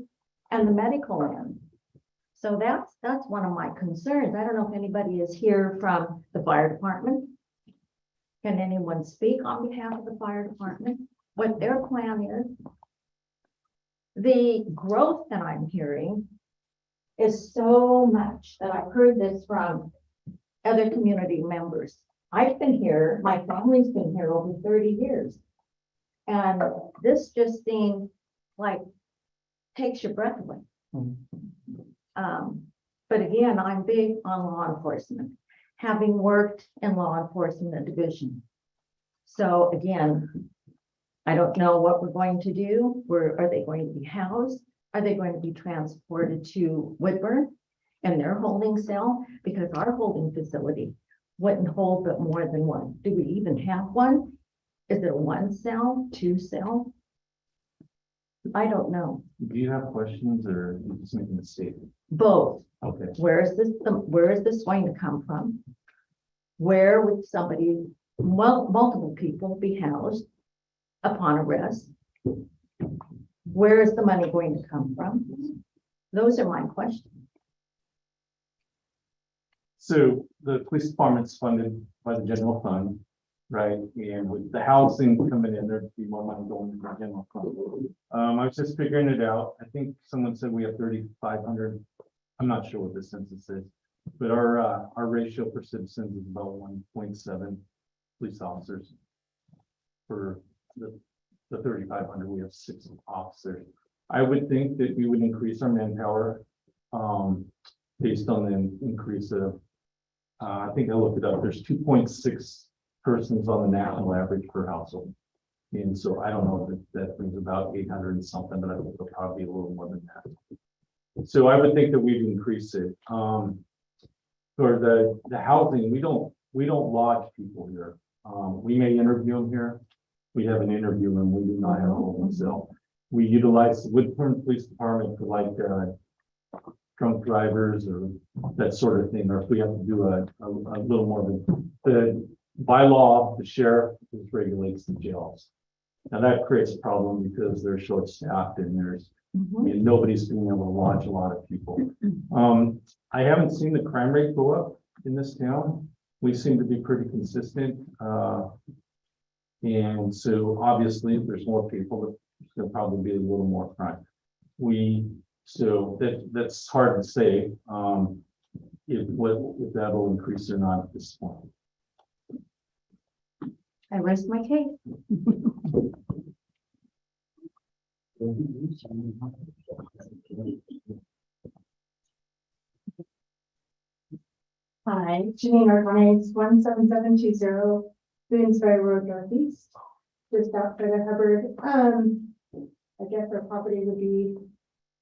and the medical end. So that's one of my concerns. I don't know if anybody is here from the fire department. Can anyone speak on behalf of the fire department, what their plan is? The growth that I'm hearing is so much that I've heard this from other community members. I've been here, my family's been here over 30 years. And this just seems like takes your breath away. But again, I'm big on law enforcement, having worked in law enforcement division. So again, I don't know what we're going to do. Where are they going to be housed? Are they going to be transported to Woodburn and their holding cell? Because our holding facility wouldn't hold but more than one. Do we even have one? Is it a 1 cell, 2 cell? I don't know. Do you have questions or you just making a statement? Both. Okay. Where is this going to come from? Where would somebody, multiple people be housed upon arrest? Where is the money going to come from? Those are my questions. So the police department's funded by the general fund, right? And with the housing coming in, there'd be more money going to the general fund. I was just figuring it out. I think someone said we have 3,500. I'm not sure what the census is, but our ratio for citizens is about 1.7 police officers. For the 3,500, we have 6 officers. I would think that we would increase our manpower based on the increase of, I think I looked it up, there's 2.6 persons on the national average per household. And so I don't know if that brings about 800 and something, but I think it'll probably be a little more than that. So I would think that we'd increase it. For the housing, we don't lodge people here. We may interview them here. We have an interview room. We do not have a holding cell. We utilize the Woodburn Police Department for like drunk drivers or that sort of thing, or if we have to do a little more of the bylaw, the sheriff regulates the jails. Now that creates a problem because they're short-staffed and and nobody's being able to lodge a lot of people. I haven't seen the crime rate go up in this town. We seem to be pretty consistent. And so obviously if there's more people, there'll probably be a little more crime. So that's hard to say if that will increase or not at this point. I rest my case. Hi, Janine Organize, 17720 Boonesbury Road Northeast, just outside of Hubbard. I guess our property would be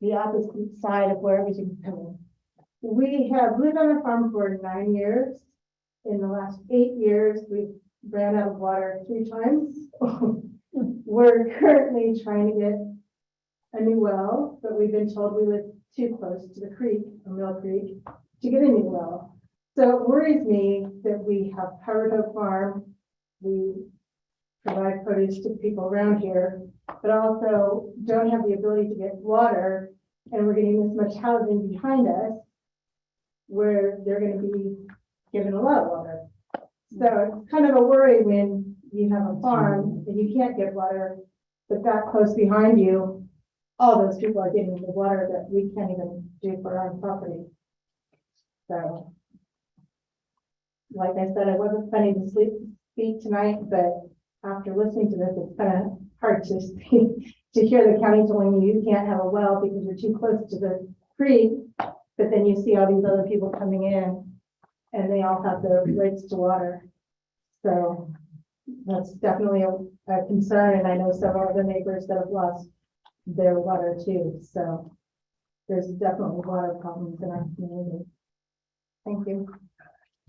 the opposite side of where everything's coming. We have lived on a farm for 9 years. In the last 8 years, we've ran out of water 3 times. We're currently trying to get a new well, but we've been told we live too close to the creek, or Mill Creek, to get a new well. So it worries me that we have Howard Oak Farm. We provide produce to people around here, but also don't have the ability to get water. And we're getting this much housing behind us where they're going to be given a lot of water. So it's kind of a worry when you have a farm and you can't get water, but that close behind you, all those people are getting the water that we can't even do for our own property. So, like I said, I wasn't planning to speak tonight, but after listening to this, it's kind of hard to speak, to hear the county telling you you can't have a well because you're too close to the creek, but then you see all these other people coming in and they all have their rights to water. So that's definitely a concern, and I know several other neighbors that have lost their water too, so there's definitely water problems in our community. Thank you.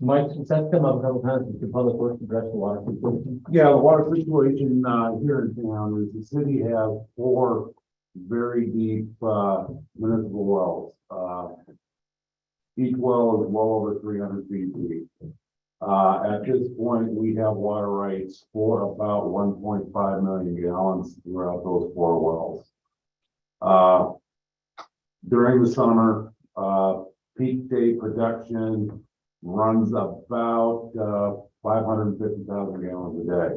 Mike, since that's come up a couple times, does the public works address the water situation? Yeah, the water situation, here in town is the city has 4 very deep, municipal wells. Each well is well over 300 feet deep. At this point, we have water rights for about 1.5 million gallons throughout those 4 wells. During the summer, peak day production runs about 550,000 gallons a day.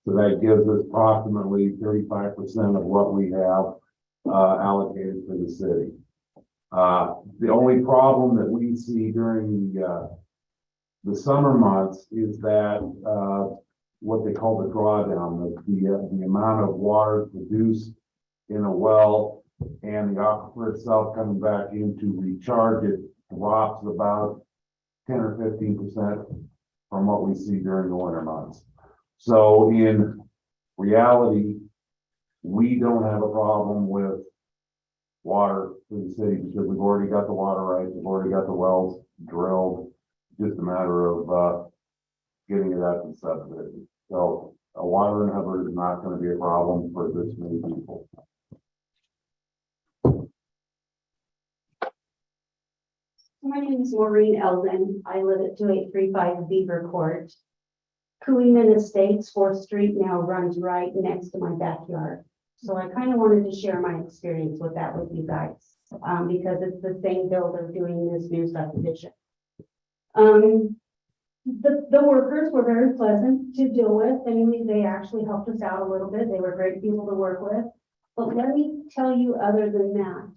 So that gives us approximately 35% of what we have allocated for the city. The only problem that we see during the summer months is that what they call the drawdown, the amount of water produced in a well and the aquifer itself coming back in to recharge it drops about 10 or 15% from what we see during the winter months. So in reality, we don't have a problem with water for the city because we've already got the water rights, we've already got the wells drilled, just a matter of getting it out to the subdivision. So a water in Hubbard is not going to be a problem for this many people. My name is Maureen Eldon. I live at 2835 Beaver Court. Cooeyman Estates, 4th Street now runs right next to my backyard. So I kind of wanted to share my experience with that with you guys, because it's the same builder doing this new subdivision. The workers were very pleasant to deal with. I mean, they actually helped us out a little bit. They were great people to work with. But let me tell you other than that.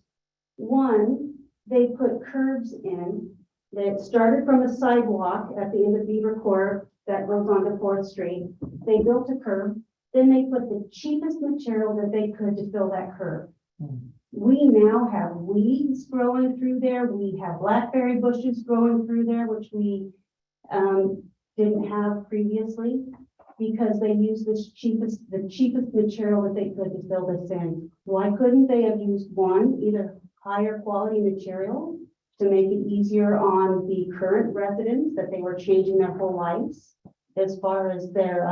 One, they put curbs in. They started from a sidewalk at the end of Beaver Court that goes onto 4th Street. They built a curb. Then they put the cheapest material that they could to fill that curb. We now have weeds growing through there. We have blackberry bushes growing through there, which we didn't have previously because they used the cheapest material that they could to fill this in. Why couldn't they have used either higher quality material to make it easier on the current residents that they were changing their whole lives as far as their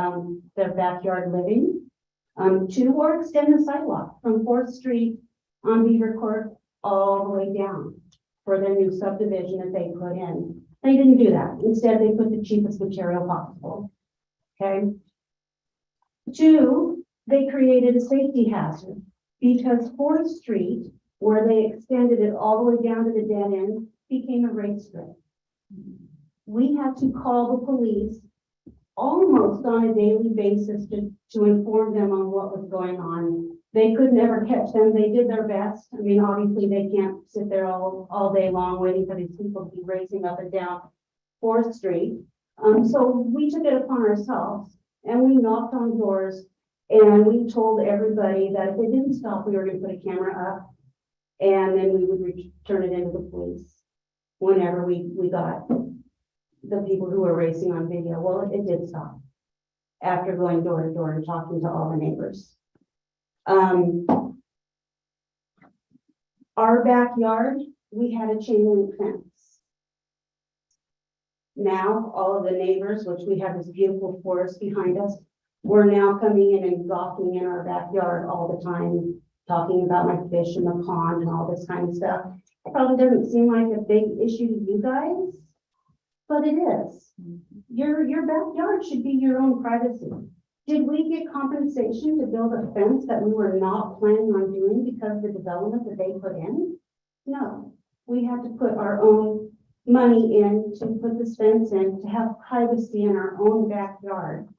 backyard living? 2, or extend the sidewalk from 4th Street on Beaver Court all the way down for their new subdivision that they put in. They didn't do that. Instead, they put the cheapest material possible. Okay. 2, they created a safety hazard because 4th Street, where they extended it all the way down to the dead end, became a race strip. We had to call the police almost on a daily basis to inform them on what was going on. They could never catch them. They did their best. I mean, obviously they can't sit there all day long waiting for these people to be racing up and down 4th Street. So we took it upon ourselves and we knocked on doors and we told everybody that if they didn't stop, we were going to put a camera up and then we would turn it into the police whenever we got the people who were racing on video. Well, it did stop after going door to door and talking to all the neighbors. Our backyard, we had a chain link fence. Now, all of the neighbors, which we have this beautiful forest behind us, we're now coming in and gawking in our backyard all the time, talking about my fish in the pond and all this kind of stuff. It probably doesn't seem like a big issue to you guys, but it is. Your backyard should be your own privacy. Did we get compensation to build a fence that we were not planning on doing because of the development that they put in? No, we had to put our own money in to put this fence in to have privacy in our own backyard.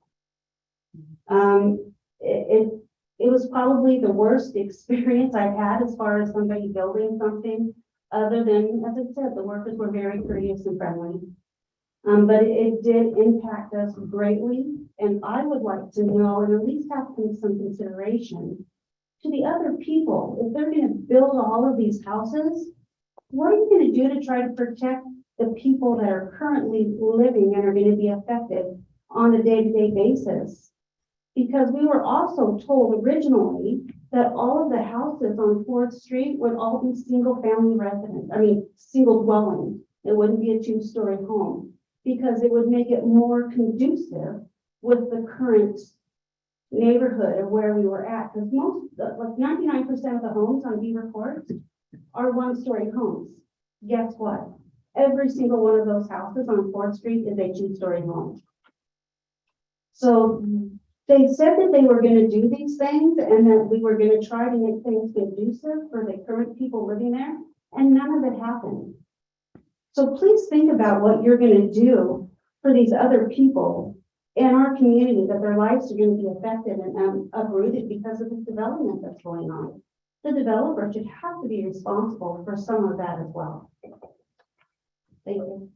It was probably the worst experience I've had as far as somebody building something, other than, as I said, the workers were very courteous and friendly. But it did impact us greatly, and I would like to know, and at least have some consideration to the other people, if they're gonna build all of these houses, what are you gonna do to try to protect the people that are currently living and are gonna be affected on a day-to-day basis? Because we were also told originally that all of the houses on Fourth Street would all be single-family residents, single dwelling. It wouldn't be a two-story home, because it would make it more conducive with the current neighborhood of where we were at. Because like 99% of the homes on Beaver Court are one-story homes. Guess what? Every single one of those houses on Fourth Street is a two-story home. So they said that they were gonna do these things and that we were gonna try to make things conducive for the current people living there, and none of it happened. So please think about what you're gonna do for these other people in our community, that their lives are gonna be affected and uprooted because of this development that's going on. The developer should have to be responsible for some of that as well. Thank you.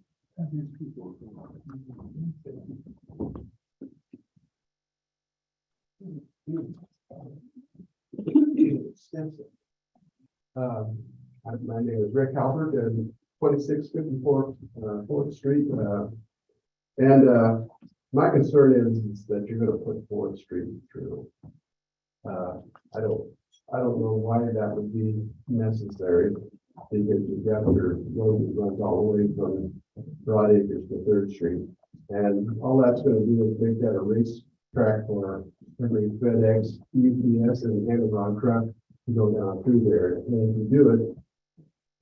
My name is Rick Halbert, and 2654 4th Street. My concern is that you're going to put 4th Street through. I don't know why that would be necessary, because you've got your road that runs all the way from Broad Acres to 3rd Street. And all that's going to do is make that a race track for every FedEx, UPS, and Amazon truck to go down through there. And if you do it,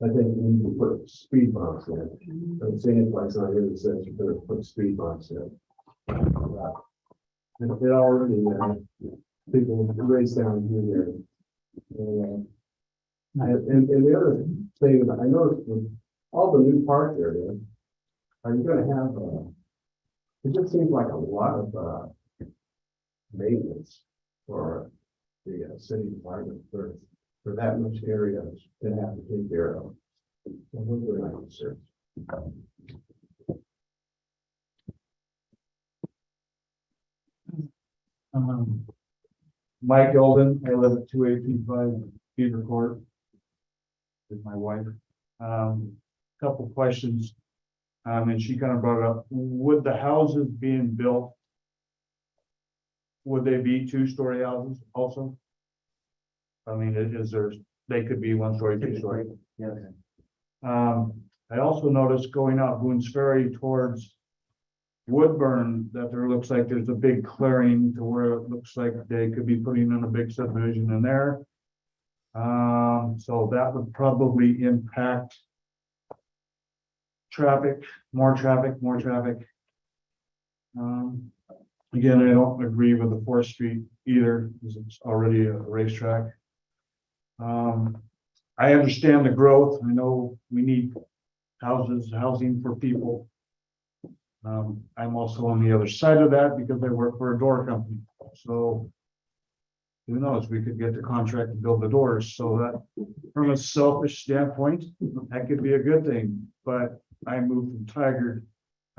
I think you need to put speed bumps in. I'm saying like not here that says you're going to put speed bumps in. And it already, people race down through there. And the other thing that I noticed with all the new park areas, are you going to have, it just seems like a lot of maintenance for the city department for that much area to have to take care of. So those are my concerns. Mike Golden, I live at 2825 Beaver Court with my wife. Couple questions. And she kind of brought it up, would the houses being built, would they be two-story houses also? I mean, they could be one-story, two-story. Yes. I also noticed going out Boone's Ferry towards Woodburn, that there looks like there's a big clearing to where it looks like they could be putting in a big subdivision in there. So that would probably impact traffic, more traffic. Again, I don't agree with the 4th Street either, because it's already a racetrack. I understand the growth. I know we need housing for people. I'm also on the other side of that because I work for a door company. So who knows, we could get the contract to build the doors. So that from a selfish standpoint, that could be a good thing. But I moved from Tigard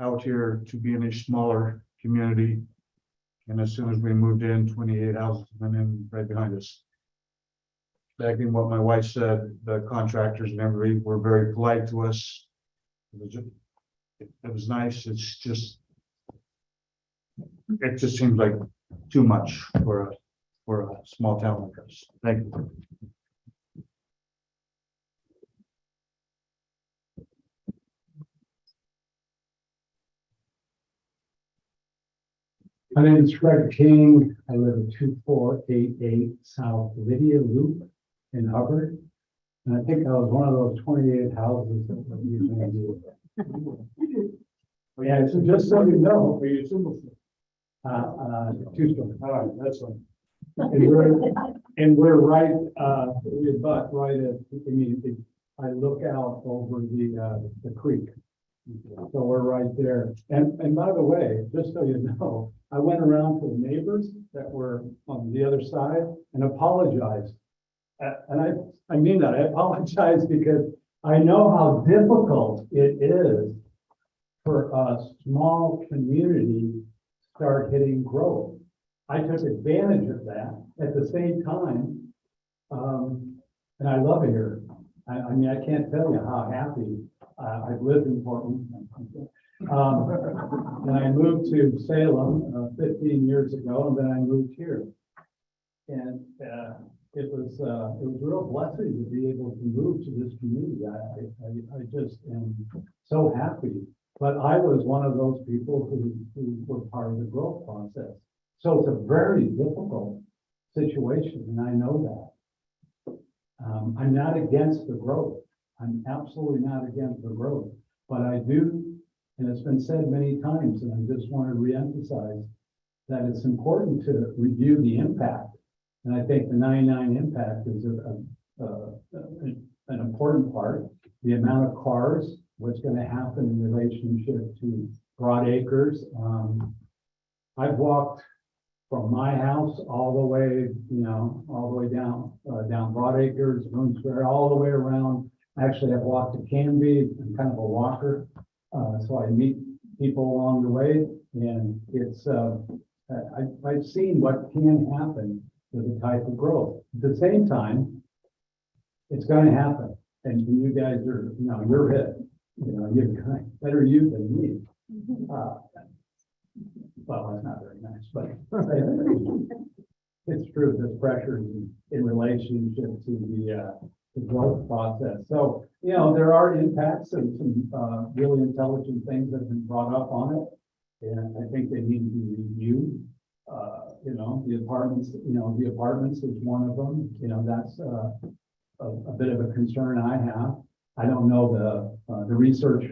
out here to be in a smaller community. And as soon as we moved in, 28 houses went in right behind us. Backing what my wife said, the contractors and everybody were very polite to us. It was nice. It just seems like too much for a small town like us. Thank you. My name is Fred King. I live at 2488 South Lydia Loop in Hubbard. And I think I was one of those 28 houses that were using it. Yeah, so just so you know. Are you single? Two-story. All right, that's one. And we're right, we butt right at, I look out over the creek. So we're right there. And by the way, just so you know, I went around to the neighbors that were on the other side and apologized. And I mean that, I apologize because I know how difficult it is for a small community start hitting growth. I took advantage of that at the same time. And I love it here. I mean, I can't tell you how happy I've lived in Portland. And I moved to Salem 15 years ago, and then I moved here. And it was a real blessing to be able to move to this community. I just am so happy. But I was one of those people who were part of the growth process. So it's a very difficult situation, and I know that. I'm not against the growth. I'm absolutely not against the growth, but I do, and it's been said many times, and I just want to reemphasize that it's important to review the impact. And I think the 99 impact is an important part. The amount of cars, what's going to happen in relationship to Broad Acres. I've walked from my house all the way, all the way down Broad Acres, Moon Square, all the way around. Actually, I've walked to Canby. I'm kind of a walker, so I meet people along the way, and it's I've seen what can happen with the type of growth. At the same time, it's going to happen, and you guys are, you're hit. You're better you than me. Well, that's not very nice, but it's true. There's pressure in relationship to the growth process. So, there are impacts and some really intelligent things that have been brought up on it. And I think they need to be reviewed. The apartments is one of them. That's a bit of a concern I have. I don't know the research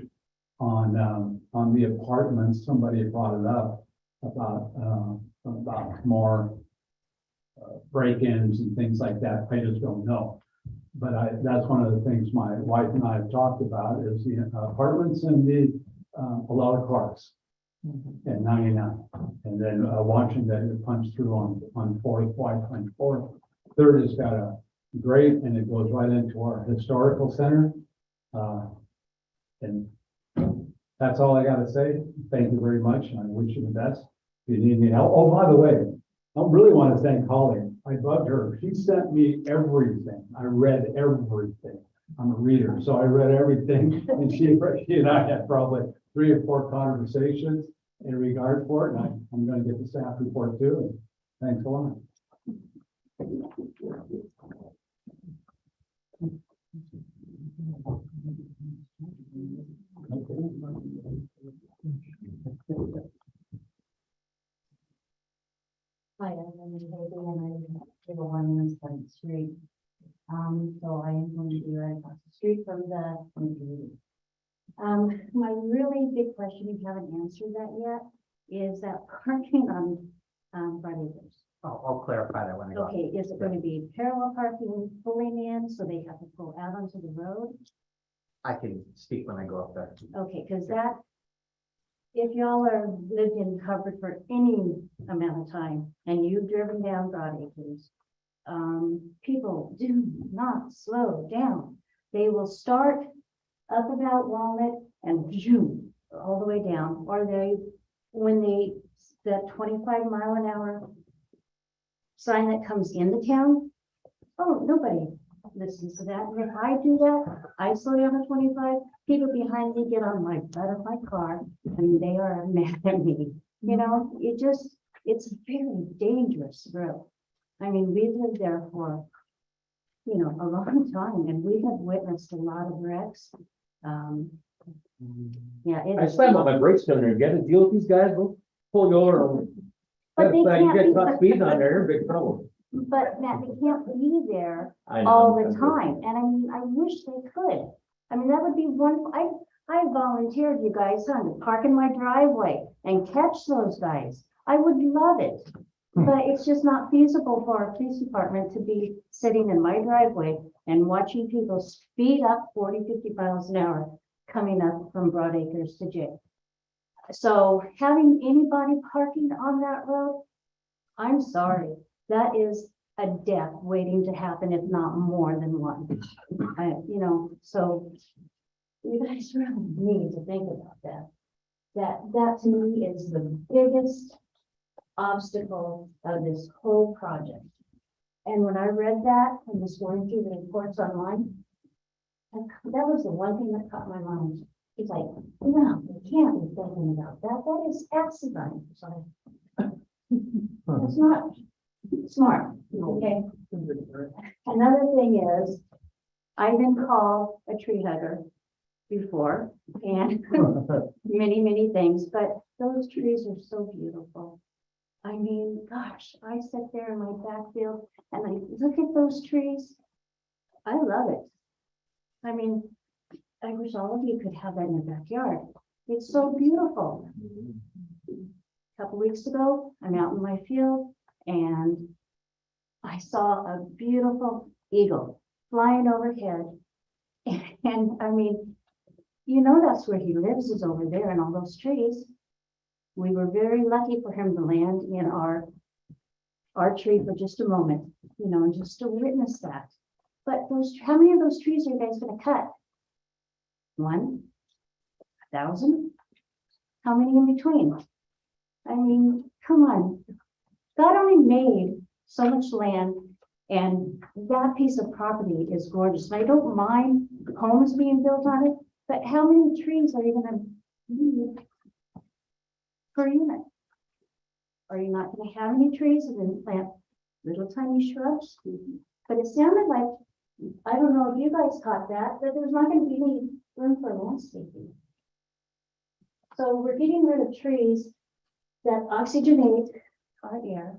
on the apartments. Somebody brought it up about more break-ins and things like that. I just don't know. But that's one of the things my wife and I have talked about is the apartments and a lot of cars and 99. And then watching that punch through on 4th, White Pine 4th. 3rd has got a great, and it goes right into our historical center. And that's all I got to say. Thank you very much. And I wish you the best. If you need any help. Oh, by the way, I really want to thank Holly. I loved her. She sent me everything. I read everything. I'm a reader, so I read everything. And she and I had probably 3 or 4 conversations in regard for it. And I'm going to get the staff report too. And thanks a lot. Hi, I'm Linda Hagan, and I live on 1 Pleasant Street. So I am going to be right across the street from the community. My really big question, you haven't answered that yet, is that parking on Broad Acres. I'll clarify that when I go. Okay, is it going to be parallel parking pulling in, so they have to pull out onto the road? I can speak when I go up there. Okay, because that, if y'all are lived in Hubbard for any amount of time and you've driven down Broad Acres, people do not slow down. They will start up about Walnut and zoom all the way down, or that 25-mile-an-hour sign that comes into town. Oh, nobody listens to that. And if I do that, I slow down to 25, people behind me get on my butt of my car and they are mad at me. It's a very dangerous road. I mean, we've lived there for, a long time, and we have witnessed a lot of wrecks. I slammed on my brakes down there, get a deal with these guys, we'll pull you over. But they You can't get be- caught speeding on there, big trouble. But Matt, they can't be there I know. all the time, and I mean, I wish they could. I mean, that would be wonderful. I volunteered, you guys, to park in my driveway and catch those guys. I would love it. But it's just not feasible for our police department to be sitting in my driveway and watching people speed up 40, 50 miles an hour coming up from Broad Acres to Jay. So having anybody parking on that road, I'm sorry, that is a death waiting to happen, if not more than one. So you guys really need to think about that. That to me is the biggest obstacle of this whole project. And when I read that and was going through the reports online, that was the one thing that caught my mind. It's like, no, we can't be thinking about that. That is accident. Sorry. It's not smart, okay? Another thing is, I've been called a tree hugger before and many, many things, but those trees are so beautiful. I mean, gosh, I sit there in my backfield and I look at those trees. I love it. I mean, I wish all of you could have that in your backyard. It's so beautiful. A couple weeks ago, I'm out in my field and I saw a beautiful eagle flying overhead. And I mean, that's where he lives, is over there in all those trees. We were very lucky for him to land in our tree for just a moment, and just to witness that. But how many of those trees are you guys going to cut? 1? 1,000? How many in between? I mean, come on. God only made so much land, and that piece of property is gorgeous. And I don't mind homes being built on it, but how many trees are you going to need per unit? Are you not going to have any trees and then plant little tiny shrubs? But it sounded like, I don't know if you guys caught that there's not going to be any room for landscaping. So we're getting rid of trees that oxygenate our air,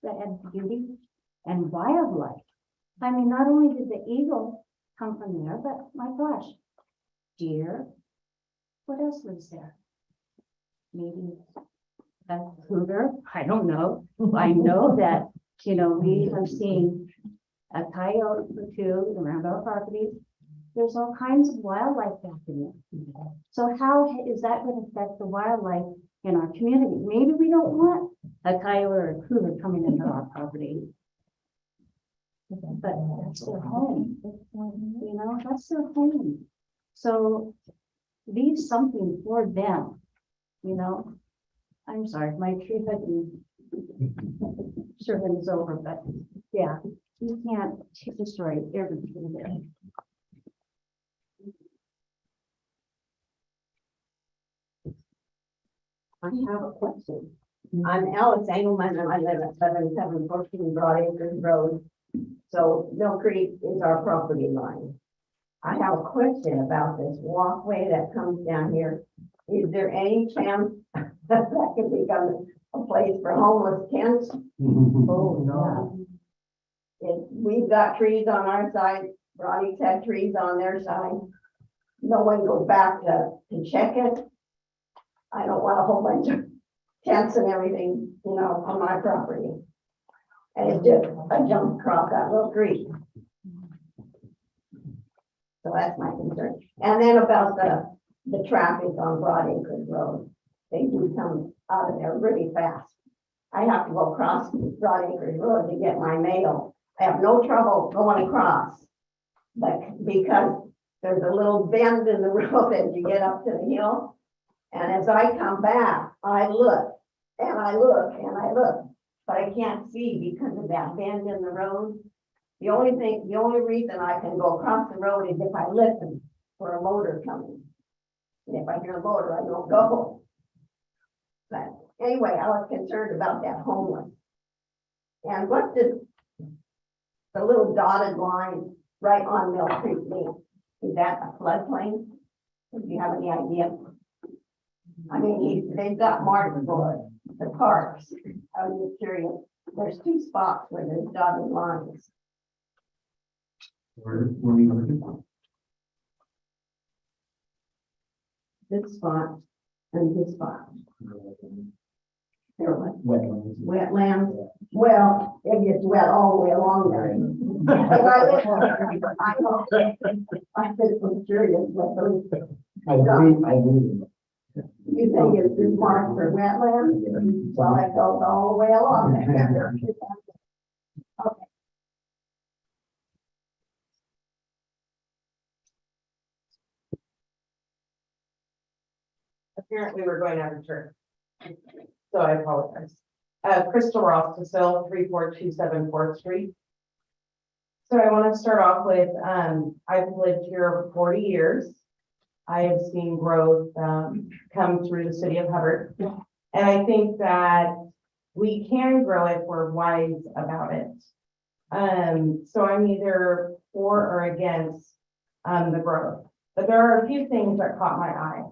that add beauty and wildlife. I mean, not only did the eagle come from there, but my gosh, deer. What else lives there? Maybe a cougar. I don't know. I know that, we have seen a coyote or two around our property. There's all kinds of wildlife back in there. So how is that going to affect the wildlife in our community? Maybe we don't want a coyote or a cougar coming into our property. But that's their home. That's their home. So leave something for them, I'm sorry, my tree huggy sermon is over, but yeah, you can't destroy everything there. I have a question. I'm Alice Engelman and I live at 7714 Broad Acres Road. So Mill Creek is our property line. I have a question about this walkway that comes down here. Is there any chance that can become a place for homeless tents? Oh, no. We've got trees on our side, Broadie's had trees on their side. No one goes back to check it. I don't want a whole bunch of tents and everything, on my property. And it's just, I jumped across that little creek. So that's my concern. And then about the traffic on Broad Acres Road. They do come out of there really fast. I have to go across Broad Acres Road to get my mail. I have no trouble going across. But because there's a little bend in the road as you get up to the hill. And as I come back, I look and I look and I look, but I can't see because of that bend in the road. The only reason I can go across the road is if I listen for a motor coming. And if I hear a motor, I don't go. But anyway, I was concerned about that homeless. And what did the little dotted line right on Mill Creek mean? Is that a floodplain? Do you have any idea? I mean, they've got marked for the parks. I was just curious. There's 2 spots where there's dotted lines. Where are you looking for? This spot and this spot. They're what, Wetlands. wetlands. Well, it gets wet all the way along there. But I know, I'm just curious what those, I agree. you think it's marked for wetlands? Well, it goes all the way along there. Okay. Apparently we're going out of turn. So I apologize. Crystal Ross, to sell 3427 4th Street. So I want to start off with, I've lived here for 40 years. I have seen growth come through the city of Hubbard. And I think that we can grow if we're wise about it. So I'm either for or against the growth. But there are a few things that caught my eye.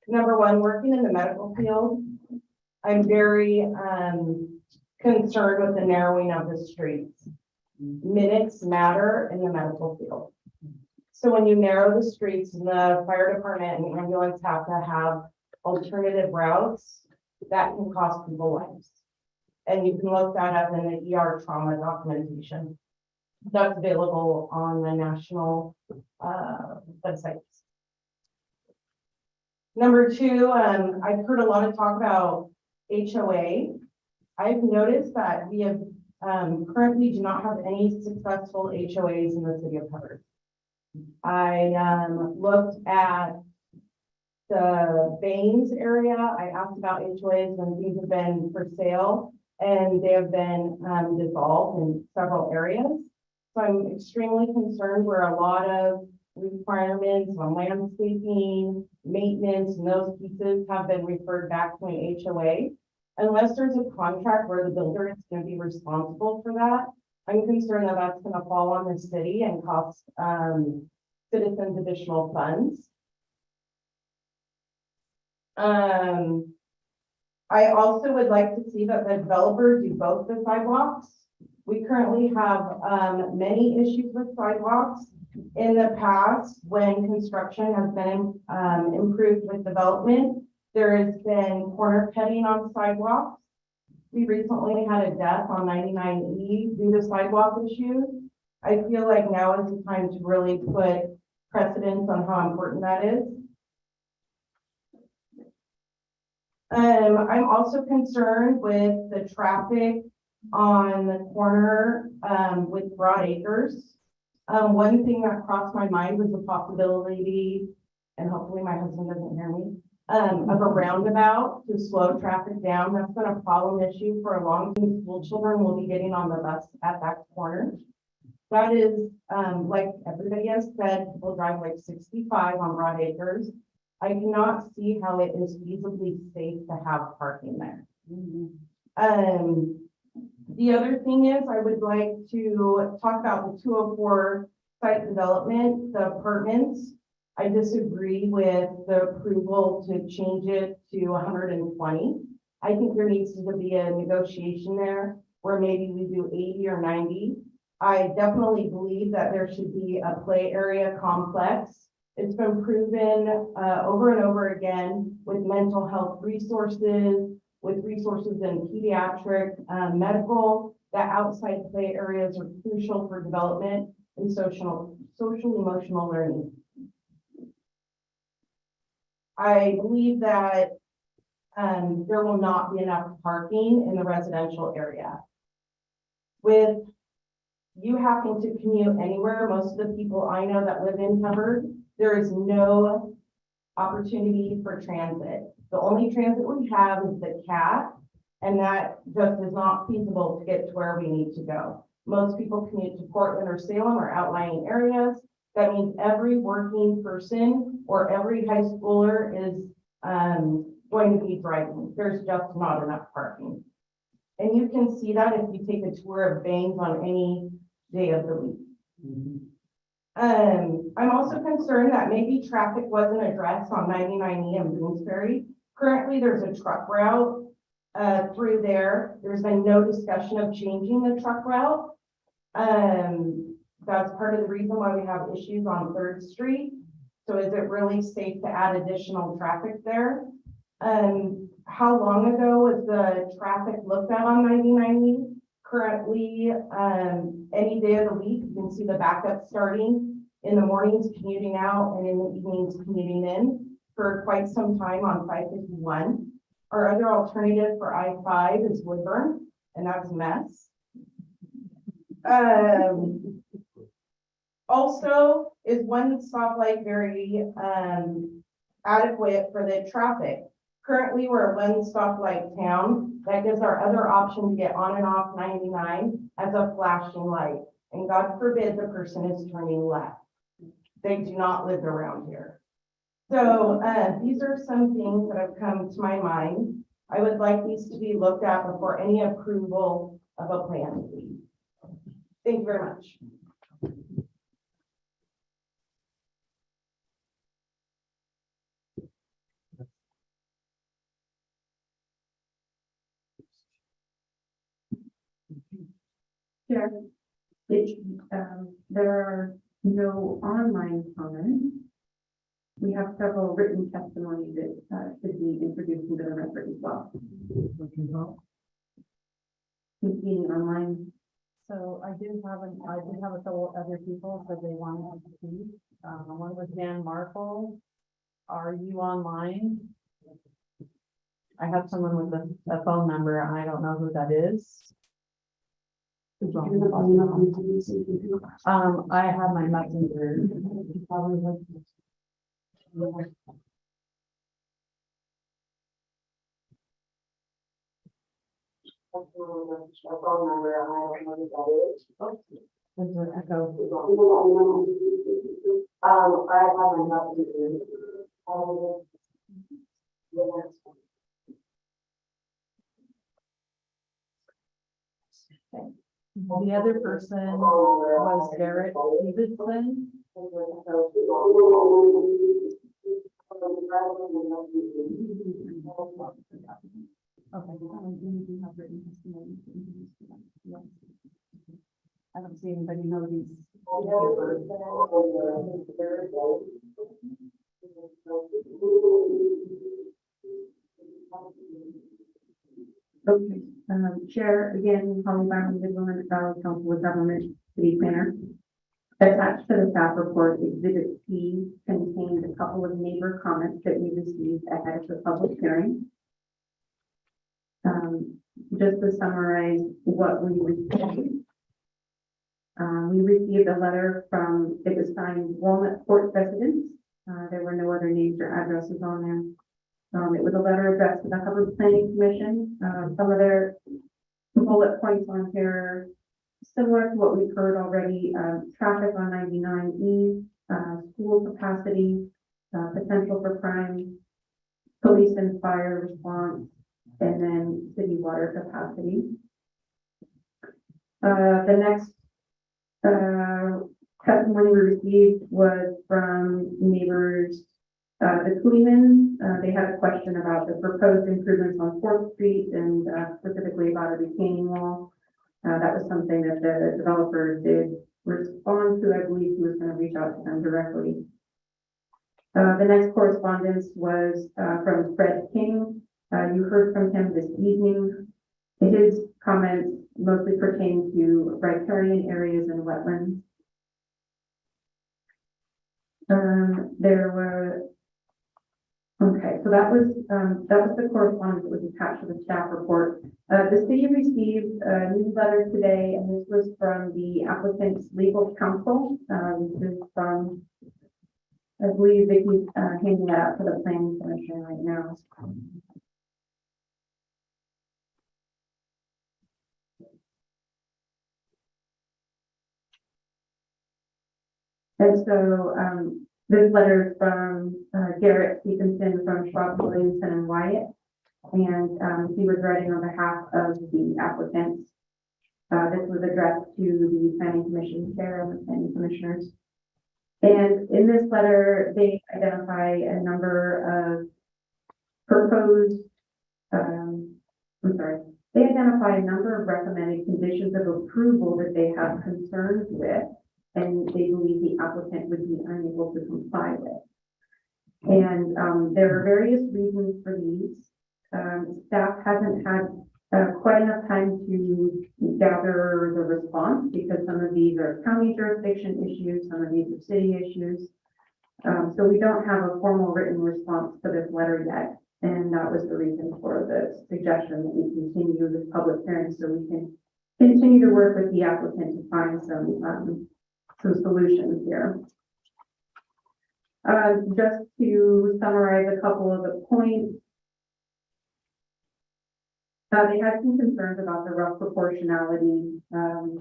Number one, working in the medical field, I'm very concerned with the narrowing of the streets. Minutes matter in the medical field. So when you narrow the streets, the fire department and ambulance have to have alternative routes, that can cost people lives. And you can look that up in the ER trauma documentation. That's available on the national websites. Number two, I've heard a lot of talk about HOA. I've noticed that we have currently do not have any successful HOAs in the city of Hubbard. I looked at the Baines area. I asked about HOAs when things have been for sale, and they have been dissolved in several areas. So I'm extremely concerned where a lot of requirements on landscaping, maintenance, and those pieces have been referred back to an HOA. Unless there's a contract where the builder is going to be responsible for that, I'm concerned that that's going to fall on the city and cost citizens additional funds. I also would like to see that the developer do both the sidewalks. We currently have many issues with sidewalks. In the past, when construction has been improved with development, there has been corner cutting on sidewalks. We recently had a death on 99E due to sidewalk issues. I feel like now is the time to really put precedence on how important that is. I'm also concerned with the traffic on the corner with Broad Acres. One thing that crossed my mind was the possibility, and hopefully my husband doesn't hear me, of a roundabout to slow traffic down. That's been a problem issue for a long time. School children will be getting on the bus at that corner. That is, like everybody has said, people drive like 65 on Broad Acres. I cannot see how it is feasibly safe to have parking there. The other thing is I would like to talk about the 204 site development, the apartments. I disagree with the approval to change it to 120. I think there needs to be a negotiation there where maybe we do 80 or 90. I definitely believe that there should be a play area complex. It's been proven over and over again with mental health resources, with resources in pediatric medical, that outside play areas are crucial for development and social emotional learning. I believe that there will not be enough parking in the residential area. With you having to commute anywhere, most of the people I know that live in Hubbard, there is no opportunity for transit. The only transit we have is the CAT, and that just is not feasible to get to where we need to go. Most people commute to Portland or Salem or outlying areas. That means every working person or every high schooler is going to be driving. There's just not enough parking. And you can see that if you take a tour of Baines on any day of the week. I'm also concerned that maybe traffic wasn't addressed on 99E and Bloomsbury. Currently, there's a truck route through there. There's been no discussion of changing the truck route. That's part of the reason why we have issues on 3rd Street. So is it really safe to add additional traffic there? How long ago was the traffic looked at on 99E? Currently, any day of the week, you can see the backup starting in the mornings commuting out and in the evenings commuting in for quite some time on 551. Our other alternative for I-5 is Woodburn, and that's a mess. Also, is one stoplight very adequate for the traffic? Currently, we're a one stoplight town. That gives our other option to get on and off 99 as a flashing light. And God forbid the person is turning left. They do not live around here. So these are some things that have come to my mind. I would like these to be looked at before any approval of a plan. Thank you very much. Chair, there are no online comments. We have several written testimonies that should be introduced into the record as well. Speaking online. So I did have a couple other people that they wanted to speak. One was Dan Markle. Are you online? I have someone with a phone number. I don't know who that is. I have my messenger. There's an echo. The other person was Garrett Stevenson. I don't see anybody know these. Okay, Chair, again, Holly Byron, Midland Valley Council of Government City Planner. Attached to the staff report, Exhibit C contains a couple of neighbor comments that we received ahead of the public hearing. Just to summarize what we received. We received a letter from, it was signed Walnut Court residents. There were no other names or addresses on there. It was a letter addressed to the Hubbard Planning Commission. Some of their bullet points on here, similar to what we've heard already, traffic on 99E, school capacity, potential for crime, police and fire response, and then city water capacity. The next testimony we received was from neighbors, the Coolimans. They had a question about the proposed improvements on 4th Street and specifically about a retaining wall. That was something that the developer did respond to. I believe he was going to reach out to them directly. The next correspondence was from Fred King. You heard from him this evening. His comments mostly pertain to riparian areas and wetlands. There were, okay, so that was the correspondence that was attached to the staff report. The city received a newsletter today, and this was from the applicant's legal counsel. This is from, I believe Vicky's handing that out to the planning commission right now. And so this letter is from Garrett Stevenson from Schwab, Williamson and Wyatt. And he was writing on behalf of the applicants. This was addressed to the planning commission chair and the planning commissioners. And in this letter, they identify a number of proposed, they identify a number of recommended conditions of approval that they have concerns with, and they believe the applicant would be unable to comply with. And, there are various reasons for these. Staff hasn't had, quite enough time to gather the response because some of these are county jurisdiction issues, some of these are city issues. So we don't have a formal written response to this letter yet. And that was the reason for the suggestion that we continue this public hearing so we can continue to work with the applicant to find some solutions here. Just to summarize a couple of the points. They had some concerns about the rough proportionality of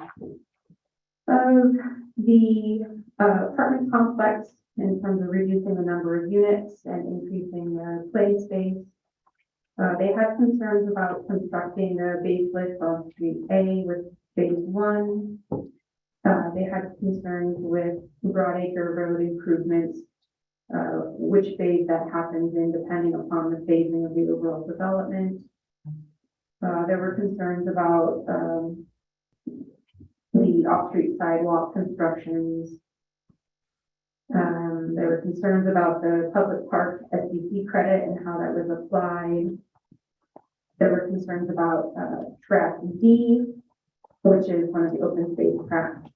the apartment complex in terms of reducing the number of units and increasing the play space. They had concerns about constructing a baseless on Street A with phase one. They had concerns with Broadacre Road improvements, which phase that happens in depending upon the phasing of the overall development. There were concerns about the off-street sidewalk constructions. There were concerns about the public park SDC credit and how that was applied. There were concerns about track D, which is one of the open space tracks,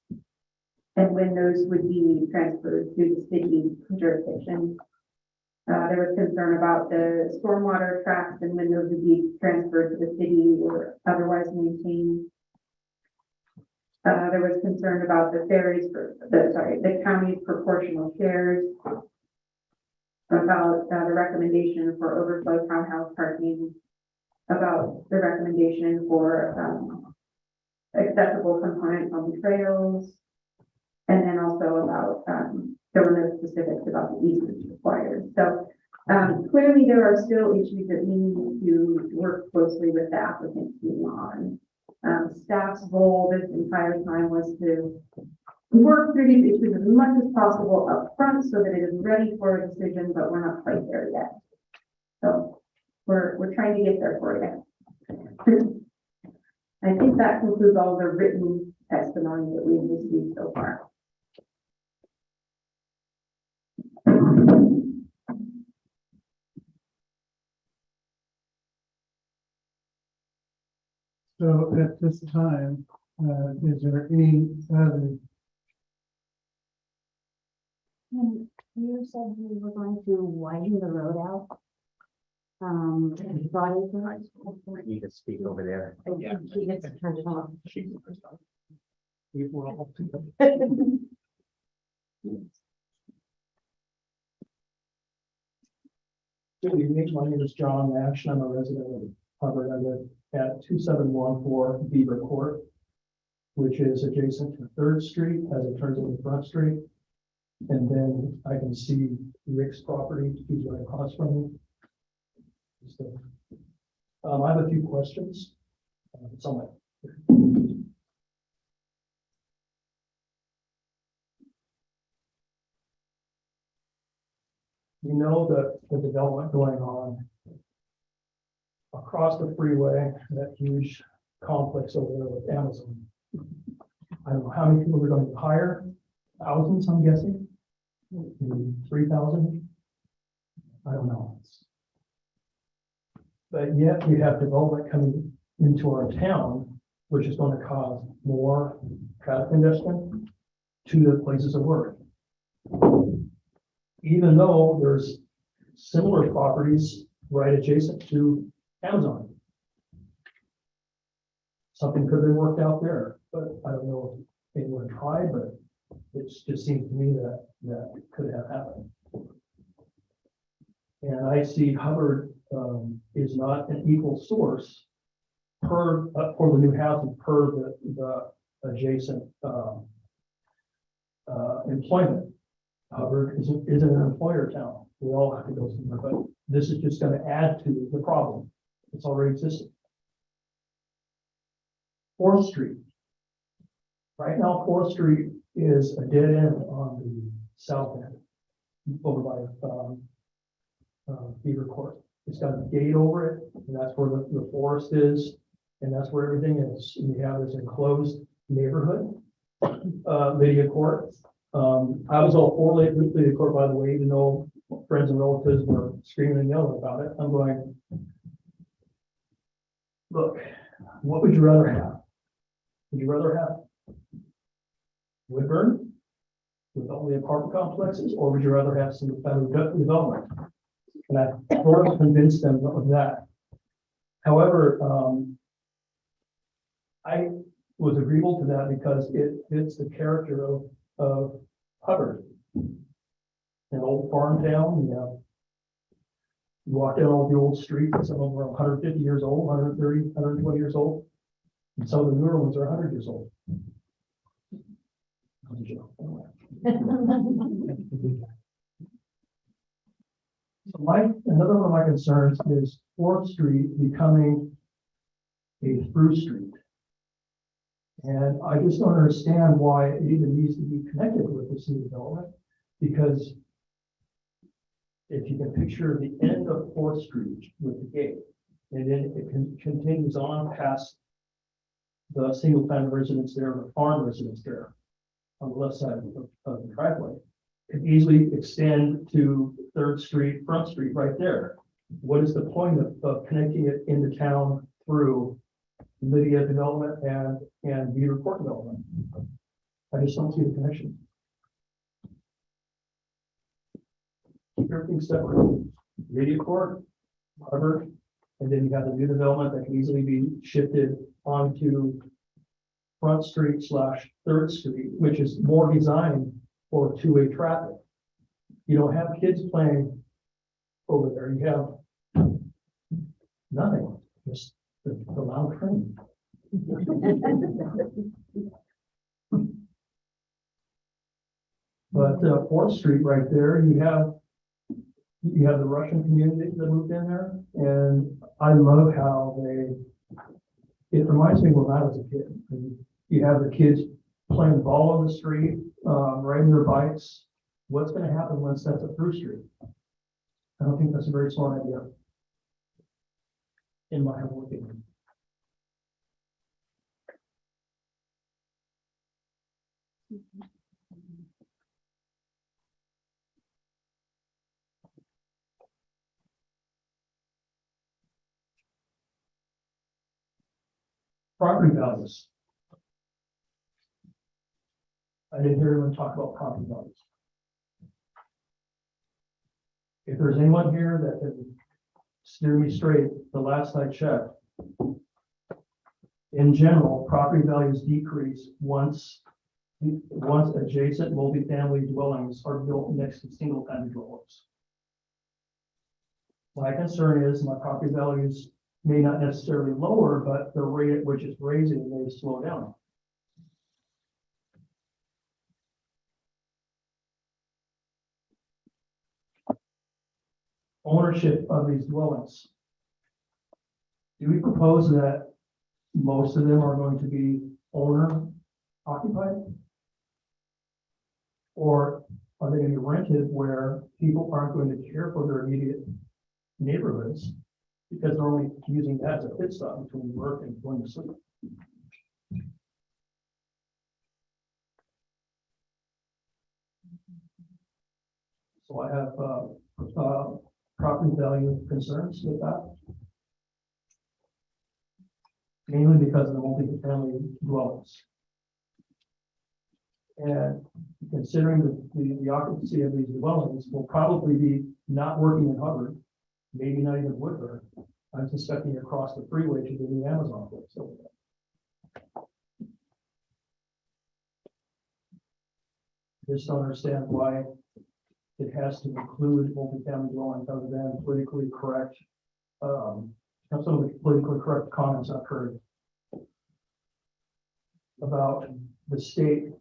and when those would be transferred to the city jurisdiction. There was concern about the stormwater tracks and when those would be transferred to the city or otherwise maintained. There was concern about the the county's proportional shares, about the recommendation for overflow townhouse parking, about the recommendation for accessible components on the trails, and then also about there were no specifics about the easements required. So clearly there are still issues that we need to work closely with the applicant team on. Staff's goal this entire time was to work through these issues as much as possible up front so that it is ready for a decision, but we're not quite there yet. So we're trying to get there for you. I think that concludes all the written testimony that we've received so far. So at this time, is there any other? You said you were going to widen the road out. Broadacre. You need to speak over there. Yeah. He gets to turn it off. Good evening, my name is John Nash, I'm a resident of Hubbard. I live at 2714 Beaver Court, which is adjacent to 3rd Street as it turns into Front Street. And then I can see Rick's property, he's right across from me. So, I have a few questions. It's on my. We know that the development going on across the freeway, that huge complex over there with Amazon. I don't know how many people are going to hire, thousands, I'm guessing, 3,000. I don't know. But yet we have development coming into our town, which is going to cause more traffic congestion to the places of work. Even though there's similar properties right adjacent to Amazon. Something could have been worked out there, but I don't know if anyone tried, but it just seems to me that that could have happened. And I see Hubbard is not an equal source per for the new housing per the adjacent employment. Hubbard isn't an employer town. We all have to go somewhere, but this is just going to add to the problem. It's already existing. 4th Street. Right now, 4th Street is a dead end on the south end, over by Beaver Court. It's got a gate over it, and that's where the forest is, and that's where everything is. And you have this enclosed neighborhood, Lydia Court, I was all for the court, by the way, even though friends and relatives were screaming and yelling about it. I'm going, look, what would you rather have? Would you rather have Woodburn with all the apartment complexes, or would you rather have single family development? And I sort of convinced them of that. However, I was agreeable to that because it fits the character of Hubbard. An old farm town, you walk down all the old streets, and some of them are 150 years old, 130, 120 years old. And some of the newer ones are 100 years old. Another one of my concerns is 4th Street becoming a through street. And I just don't understand why it even needs to be connected with this new development, because if you can picture the end of 4th Street with the gate, and then it continues on past the single family residence there, the farm residence there, on the left side of the driveway, could easily extend to 3rd Street, Front Street right there. What is the point of connecting it into town through Lydia development and Beaver Court development? I just don't see the connection. Keep everything separate. Lydia Court, Hubbard, and then you have the new development that can easily be shifted onto Front Street / 3rd Street, which is more designed for two-way traffic. You don't have kids playing over there. You have nothing, just the loud train. But 4th Street right there, you have the Russian community that moved in there, and I love how it reminds me of when I was a kid. You have the kids playing ball on the street, riding their bikes. What's going to happen once that's a through street? I don't think that's a very smart idea, in my humble opinion. Property values. I didn't hear anyone talk about property values. If there's anyone here that can steer me straight, the last I checked, in general, property values decrease once adjacent multifamily dwellings are built next to single family dwellings. My concern is my property values may not necessarily lower, but the rate at which it's raising may slow down. Ownership of these dwellings. Do we propose that most of them are going to be owner occupied? Or are they going to be rented where people aren't going to care for their immediate neighborhoods because they're only using that as a pit stop between work and going to sleep? So I have property value concerns with that. Mainly because of the multi-family dwellings. And considering the occupancy of these dwellings will probably be not working in Hubbard, maybe not even Woodburn. I'm suspecting across the freeway to the new Amazon place over there. Just don't understand why it has to include multi-family dwellings other than politically correct. Some of the politically correct comments I've heard about the state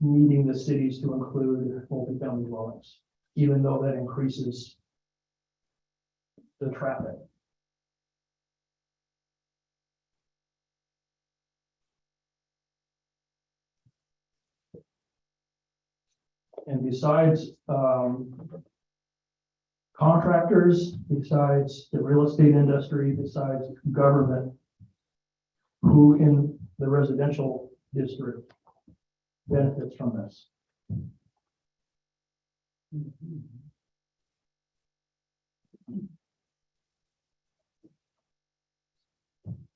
needing the cities to include multi-family dwellings, even though that increases the traffic. And besides contractors, besides the real estate industry, besides government, who in the residential district benefits from this?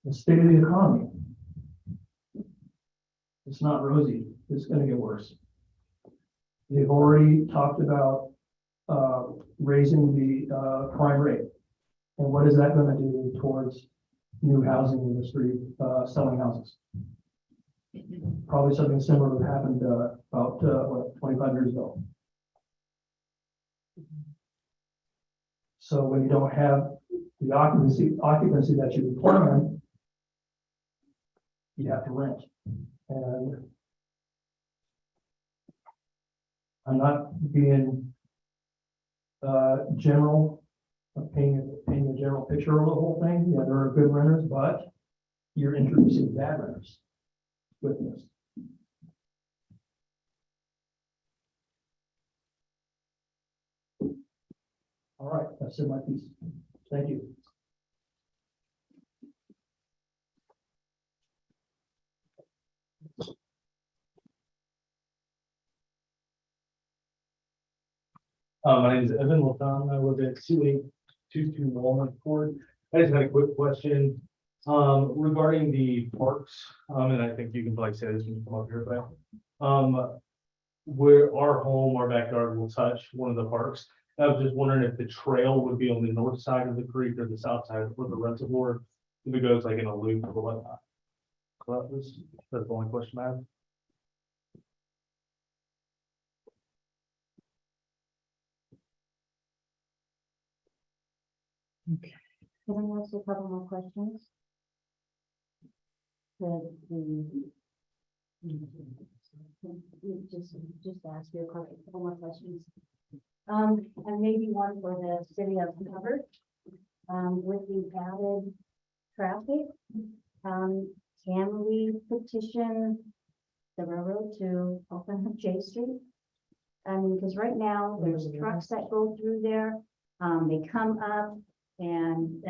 The state of the economy. It's not rosy. It's gonna get worse. They've already talked about raising the crime rate. And what is that gonna do towards new housing industry, selling houses? Probably something similar that happened about 25 years ago. So when you don't have the occupancy that you plan, you have to rent. And I'm not being general, painting a general picture of the whole thing. Yeah, there are good renters, but you're introducing bad renters with this. All right, that's it, my piece. Thank you. My name is Evan Latham. I live at 2822 Walnut Court. I just had a quick question regarding the parks. And I think you can probably say this when you come up here, but where our backyard will touch one of the parks. I was just wondering if the trail would be on the north side of the creek or the south side where the reservoir, if it goes like in a loop or whatnot. So that's the only question I have. Can I ask you a couple more questions? Just ask you a couple more questions. And maybe one for the city of Hubbard. With the added traffic, can we petition the railroad to open up J Street? Because right now, there's trucks that go through there. They come up and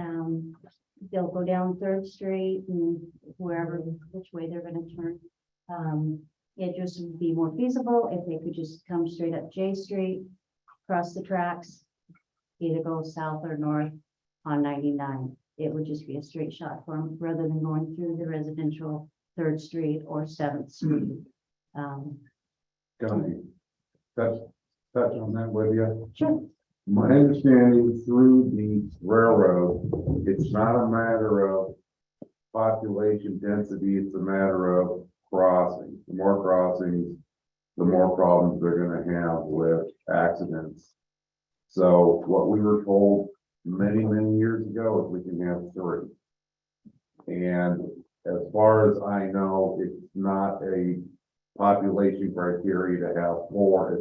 they'll go down Third Street and wherever, which way they're gonna turn. It just would be more feasible if they could just come straight up J Street, cross the tracks, either go south or north on 99. It would just be a straight shot for them rather than going through the residential Third Street or 7th Street. Can I touch on that with you? Sure. My understanding through the railroad, it's not a matter of population density, it's a matter of crossings. The more crossings, the more problems they're gonna have with accidents. So what we were told many, many years ago is we can have 3. And as far as I know, it's not a population criteria to have 4,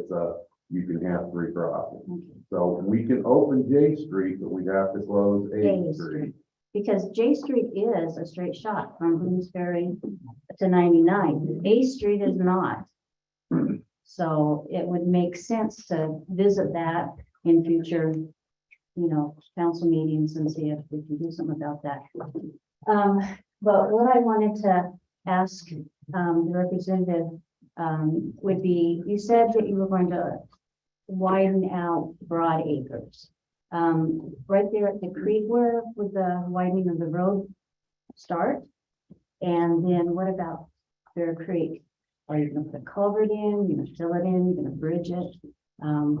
you can have 3 crossings. So we can open J Street, but we'd have to close A Street. Because J Street is a straight shot from Bloomsbury to 99. A Street is not. So it would make sense to visit that in future, council meetings and see if we can do something about that. But what I wanted to ask the representative would be, you said that you were going to widen out Broad Acres. Right there at the creek, where would the widening of the road start? And then what about Bear Creek? Are you gonna put a culvert in, you're gonna fill it in, you're gonna bridge it?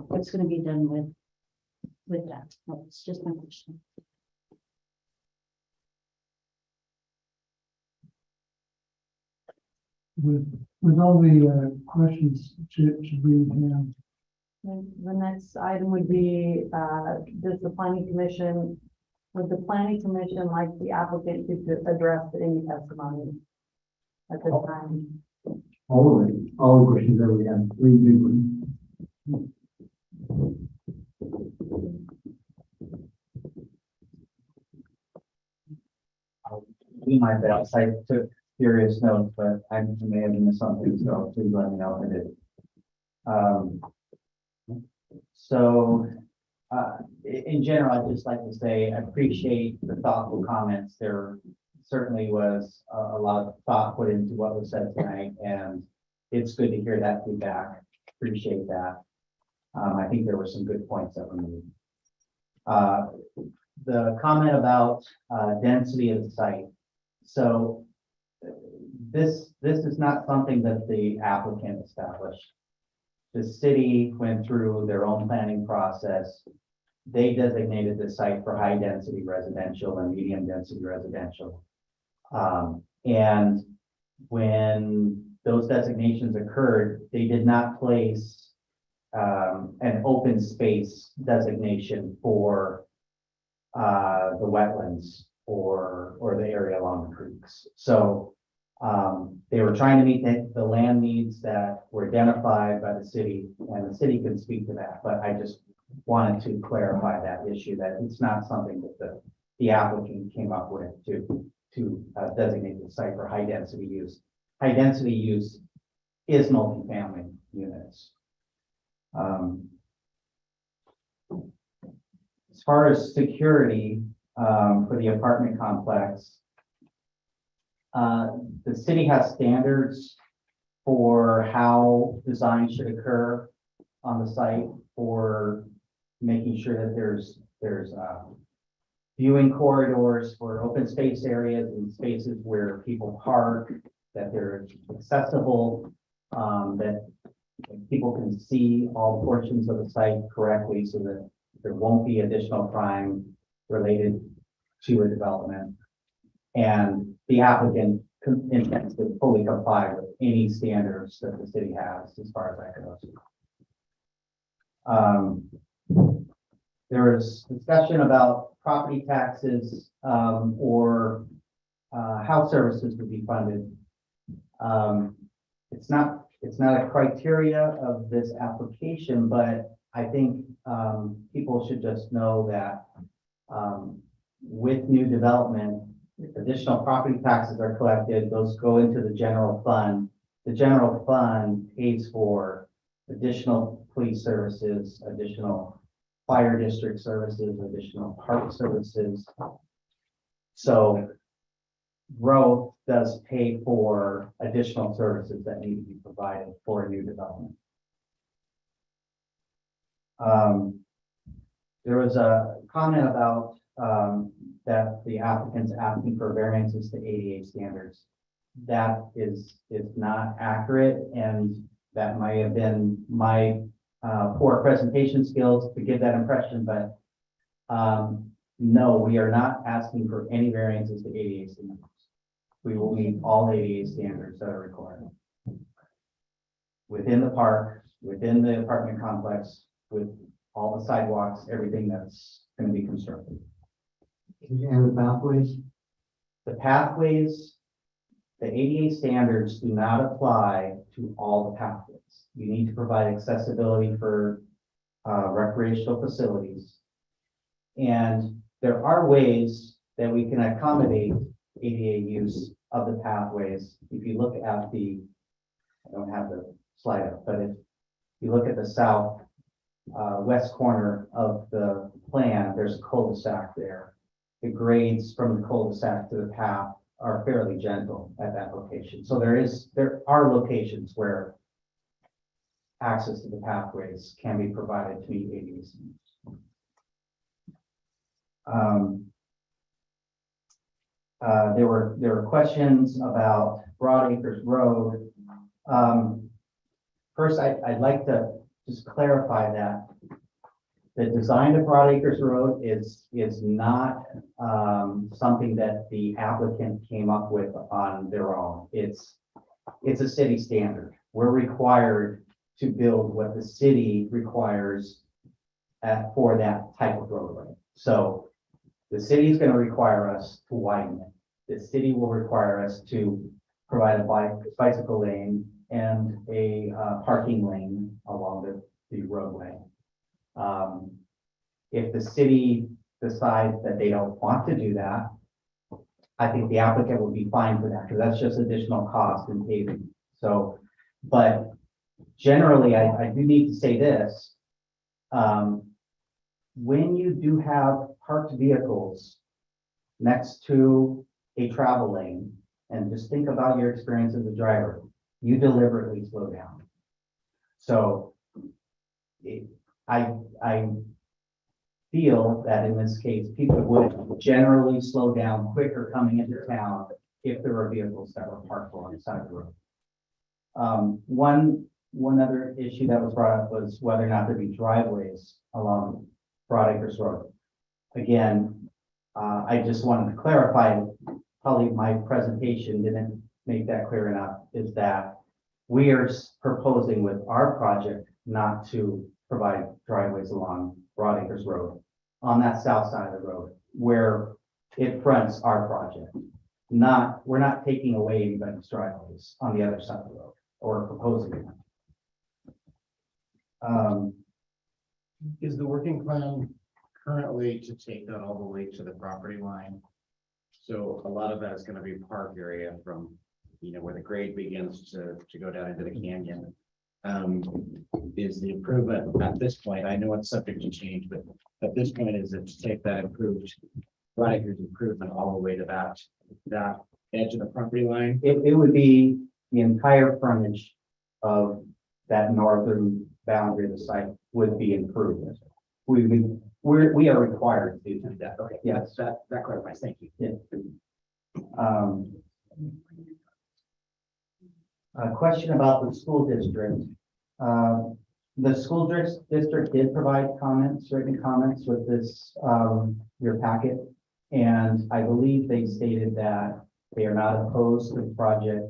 What's gonna be done with that? That's just my question. With all the questions, should we have? The next item would be, would the planning commission like the applicant to address any testimony at this time? All of it, all the questions that we have, 3 big ones. Do my best. I took serious notes, but I may have missed something, so please let me know if I did. In general, I'd just like to say, I appreciate the thoughtful comments. There certainly was a lot of thought put into what was said tonight, and it's good to hear that feedback. Appreciate that. I think there were some good points that were made. The comment about, density of the site. So this is not something that the applicant established. The city went through their own planning process. They designated the site for high density residential and medium density residential. And when those designations occurred, they did not place an open space designation for the wetlands or the area along the creeks. So they were trying to meet the land needs that were identified by the city, and the city can speak to that, but I just wanted to clarify that issue, that it's not something that the applicant came up with to designate the site for high density use. High density use is multifamily units. As far as security for the apartment complex, the city has standards for how design should occur on the site for making sure that there's viewing corridors for open space areas and spaces where people park, that they're accessible, that people can see all portions of the site correctly so that there won't be additional crime related to a development. And the applicant intends to fully comply with any standards that the city has as far as that goes. There was discussion about property taxes or how services would be funded. It's not a criteria of this application, but I think people should just know that with new development, if additional property taxes are collected, those go into the general fund. The general fund pays for additional police services, additional fire district services, additional park services. So growth does pay for additional services that need to be provided for a new development. There was a comment about that the applicant's asking for variances to ADA standards. That is not accurate, and that might have been my poor presentation skills to give that impression, but no, we are not asking for any variances to ADA standards. We will meet all ADA standards that are required within the park, within the apartment complex, with all the sidewalks, everything that's going to be constructed. And the pathways? The pathways, the ADA standards do not apply to all the pathways. You need to provide accessibility for recreational facilities. And there are ways that we can accommodate ADA use of the pathways. If you look at I don't have the slide up, but if you look at the south west corner of the plan, there's a cul-de-sac there. The grades from the cul-de-sac to the path are fairly gentle at that location. So there are locations where access to the pathways can be provided to meet ADA standards. There were questions about Broadacres Road. First, I'd like to just clarify that the design of Broadacres Road is not something that the applicant came up with on their own. It's a city standard. We're required to build what the city requires for that type of roadway. So the city is going to require us to widen it. The city will require us to provide a bicycle lane and a parking lane along the roadway. If the city decides that they don't want to do that, I think the applicant will be fine for that, because that's just additional cost in paving. So, but generally, I do need to say this. When you do have parked vehicles next to a travel lane, and just think about your experience as a driver, you deliberately slow down. So I feel that in this case, people would generally slow down quicker coming into town if there were vehicles that were parked along the side of the road. One other issue that was brought up was whether or not there'd be driveways along Broad Acres Road. Again, I just wanted to clarify, probably my presentation didn't make that clear enough, is that we are proposing with our project not to provide driveways along Broad Acres Road on that south side of the road where it fronts our project. We're not taking away anybody's driveways on the other side of the road or proposing it. Is the working plan currently to take that all the way to the property line? So a lot of that is gonna be park area from, where the grade begins to go down into the canyon. Is the improvement at this point, I know it's subject to change, but at this point, is it to take that improvement all the way to that edge of the property line? It would be the entire frontage of that northern boundary of the site would be improved. We are required to do that. Okay, Yes. that clarifies, thank you. Yeah. A question about the school district. The school district did provide written comments with this, your packet. And I believe they stated that they are not opposed to the project.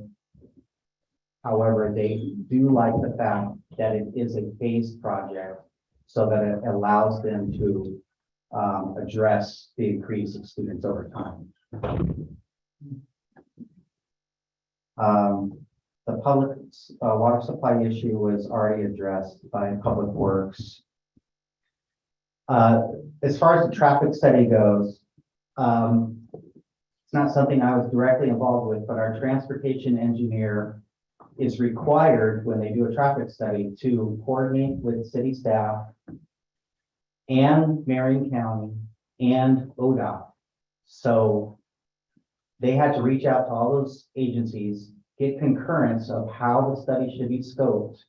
However, they do like the fact that it is a phased project so that it allows them to address the increase of students over time. The public water supply issue was already addressed by Public Works. As far as the traffic study goes, it's not something I was directly involved with, but our transportation engineer is required when they do a traffic study to coordinate with city staff and Marion County and ODOT. So they had to reach out to all those agencies, get concurrence of how the study should be scoped.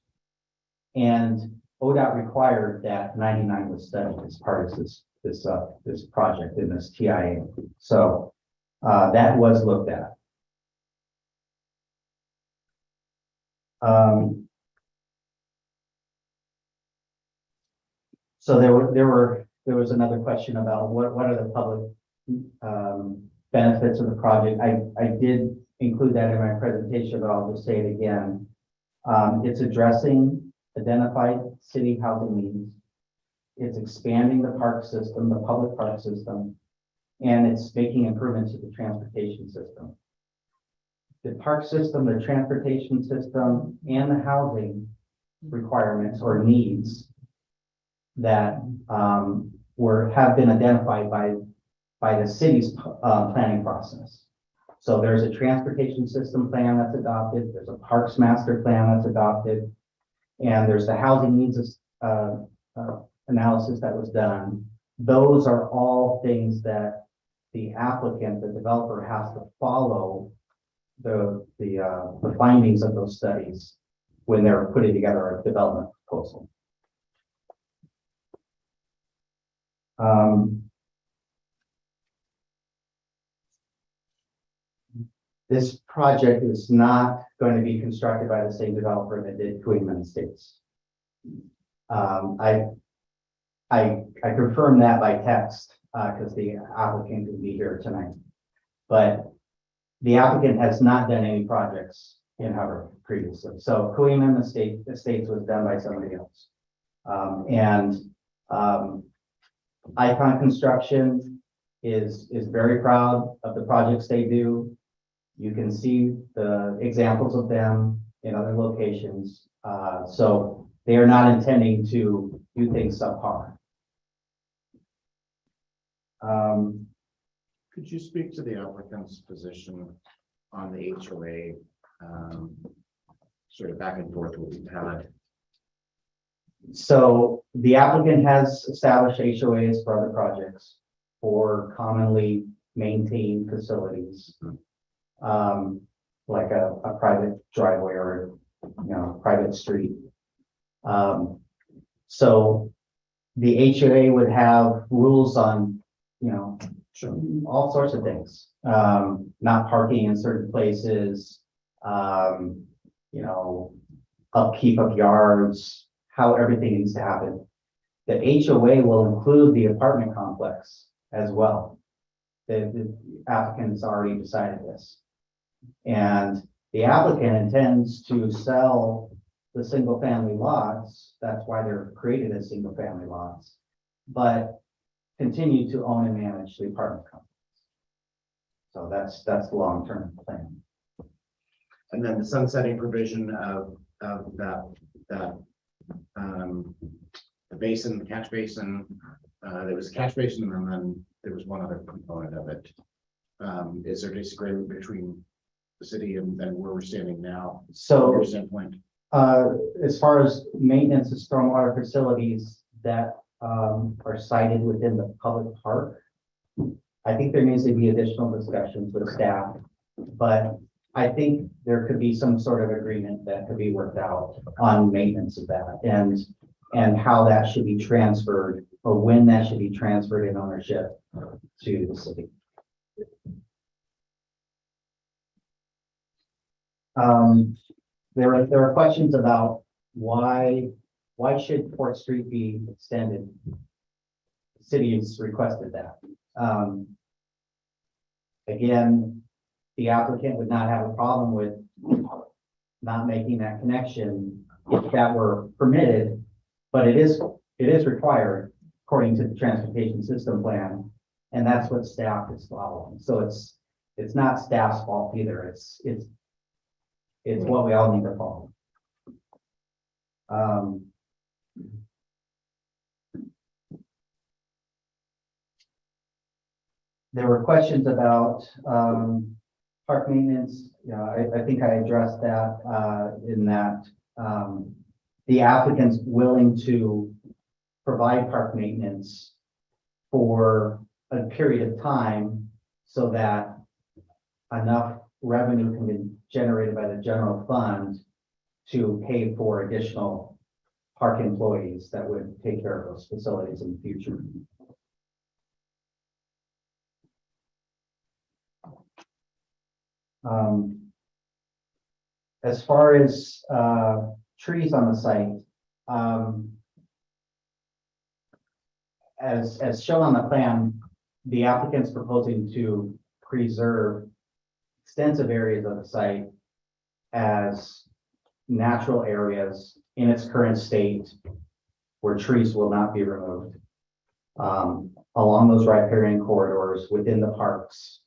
And ODOT required that 99 was studied as part of this project in this TIA. So that was looked at. So there was another question about what are the public benefits of the project. I did include that in my presentation, but I'll just say it again. It's addressing identified city housing needs. It's expanding the park system, the public park system, and it's making improvements to the transportation system. The park system, the transportation system, and the housing requirements or needs that have been identified by the city's planning process. So there's a transportation system plan that's adopted, there's a parks master plan that's adopted, and there's the housing needs analysis that was done. Those are all things that the applicant, the developer, has to follow the findings of those studies when they're putting together a development proposal. This project is not going to be constructed by the same developer that did Queen Estates. I confirm that by text because the applicant can be here tonight. But the applicant has not done any projects in Hubbard previously. So Queen Estates was done by somebody else. Icon Construction is very proud of the projects they do. You can see the examples of them in other locations. So they are not intending to do things subpar. Could you speak to the applicant's position on the HOA, sort of back and forth with we've had? So the applicant has established HOAs for other projects for commonly maintained facilities, like a private driveway or private street. So the HOA would have rules on, you know, all sorts of things. Not parking in certain places, you know, upkeep of yards, how everything needs to happen. The HOA will include the apartment complex as well. The applicant's already decided this. And the applicant intends to sell the single family lots. That's why they're created as single family lots, but continue to own and manage the apartment complex. So that's the long-term plan. And then the sunsetting provision of the basin, the catch basin, there was a catch basin and then there was one other component of it. Is there disagreement between the city and where we're standing now? So, from your standpoint? as far as maintenance of stormwater facilities that are cited within the public park, I think there needs to be additional discussions with staff, but I think there could be some sort of agreement that could be worked out on maintenance of that and how that should be transferred or when that should be transferred in ownership to the city. There are questions about why should Port Street be extended? The city has requested that. Again, the applicant would not have a problem with not making that connection if that were permitted, but it is required according to the transportation system plan, and that's what staff is following. So it's not staff's fault either. It's what we all need to follow. There were questions about park maintenance. I think I addressed that in that the applicant's willing to provide park maintenance for a period of time so that enough revenue can be generated by the general fund to pay for additional park employees that would take care of those facilities in the future. As far as trees on the site, as shown on the plan, the applicant's proposing to preserve extensive areas of the site as natural areas in its current state where trees will not be removed. Along those riparian corridors within the parks.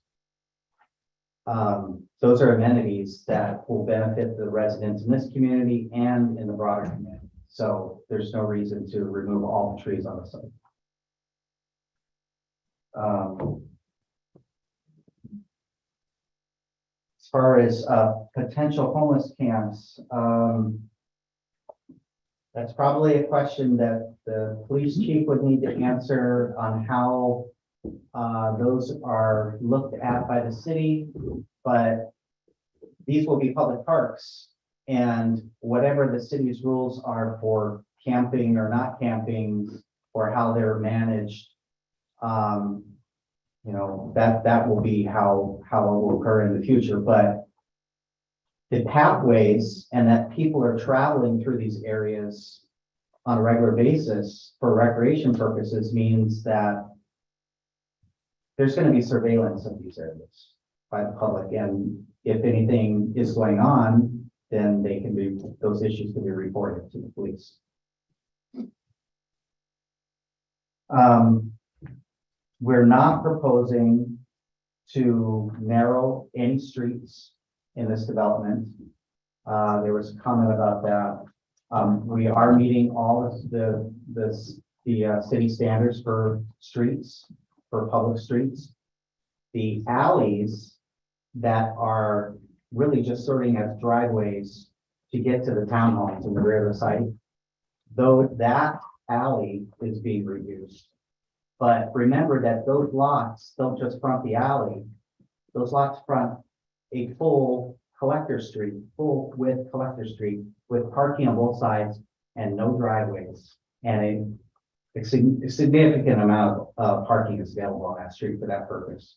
Those are amenities that will benefit the residents in this community and in the broader community. So there's no reason to remove all the trees on the site. As far as potential homeless camps, that's probably a question that the police chief would need to answer on how those are looked at by the city, but these will be public parks, and whatever the city's rules are for camping or not camping, or how they're managed, that will be how it will occur in the future. But the pathways and that people are traveling through these areas on a regular basis for recreation purposes means that there's going to be surveillance of these areas by the public, and if anything is going on, then those issues can be reported to the police. We're not proposing to narrow any streets in this development. There was a comment about that. We are meeting all of the city standards for streets, for public streets. The alleys that are really just serving as driveways to get to the townhomes in the rear of the site, though that alley is being reduced. But remember that those lots don't just front the alley. Those lots front a full collector street, full width collector street with parking on both sides and no driveways and a a significant amount of parking is available on that street for that purpose.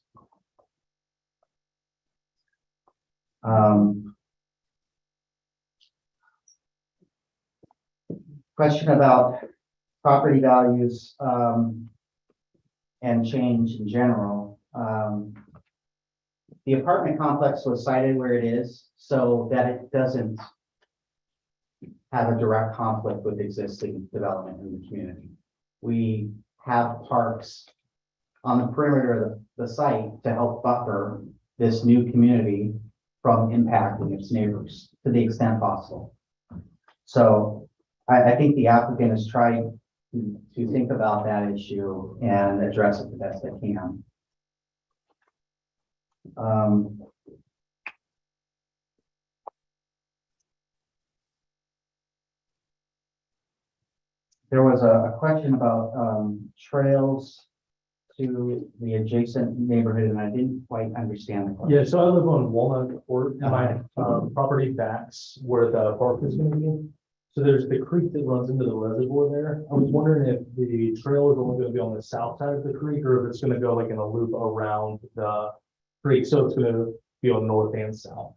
Question about property values, and change in general. The apartment complex was cited where it is so that it doesn't have a direct conflict with existing development in the community. We have parks on the perimeter of the site to help buffer this new community from impacting its neighbors to the extent possible. So I think the applicant has tried to think about that issue and address it the best they can. There was a question about trails to the adjacent neighborhood, and I didn't quite understand the question. Yeah, so I live on Walnut Court, and my property backs where the park is gonna be. So there's the creek that runs into the reservoir there. I was wondering if the trail is only gonna be on the south side of the creek, or if it's gonna go like in a loop around the creek, so it's gonna be on north and south.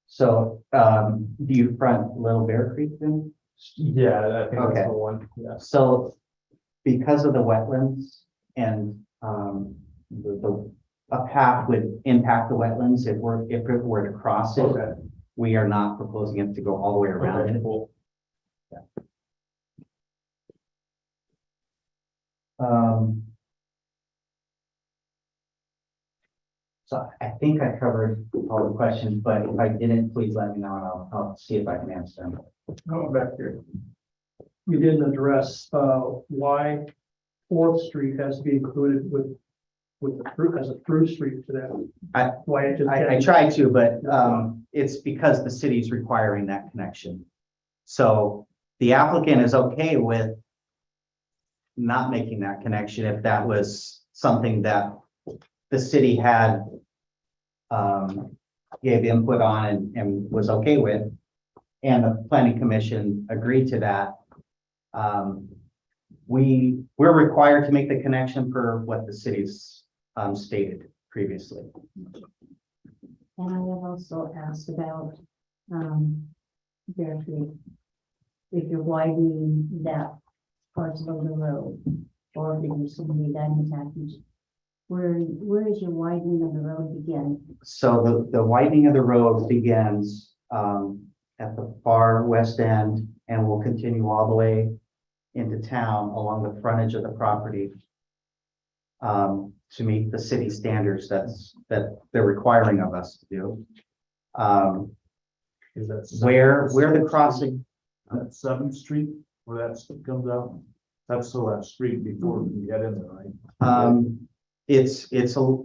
So, do you front Little Bear Creek then? Yeah, I think Okay. that's the one, yeah. So because of the wetlands and a path would impact the wetlands if it were to cross it. Okay. We are not proposing it to go all the way around Okay, it. cool. So I think I covered all the questions, but if I didn't, please let me know and I'll see if I can answer them. Oh, back here. We didn't address, why Fourth Street has to be included with the through, as a through street to that. Why it just. I tried to, but it's because the city's requiring that connection. So the applicant is okay with not making that connection if that was something that the city had gave input on and was okay with, and the planning commission agreed to that. We're required to make the connection for what the city's stated previously. And I have also asked about, Bear Creek. If you're widening that parcel of the road, or if you're simply that intact, where is your widening of the road begin? So the widening of the road begins at the far west end and will continue all the way into town along the frontage of the property to meet the city standards that they're requiring of us to do. Is that Where the crossing, That Seventh Street, where that comes out, that's still that street before you get in there, right?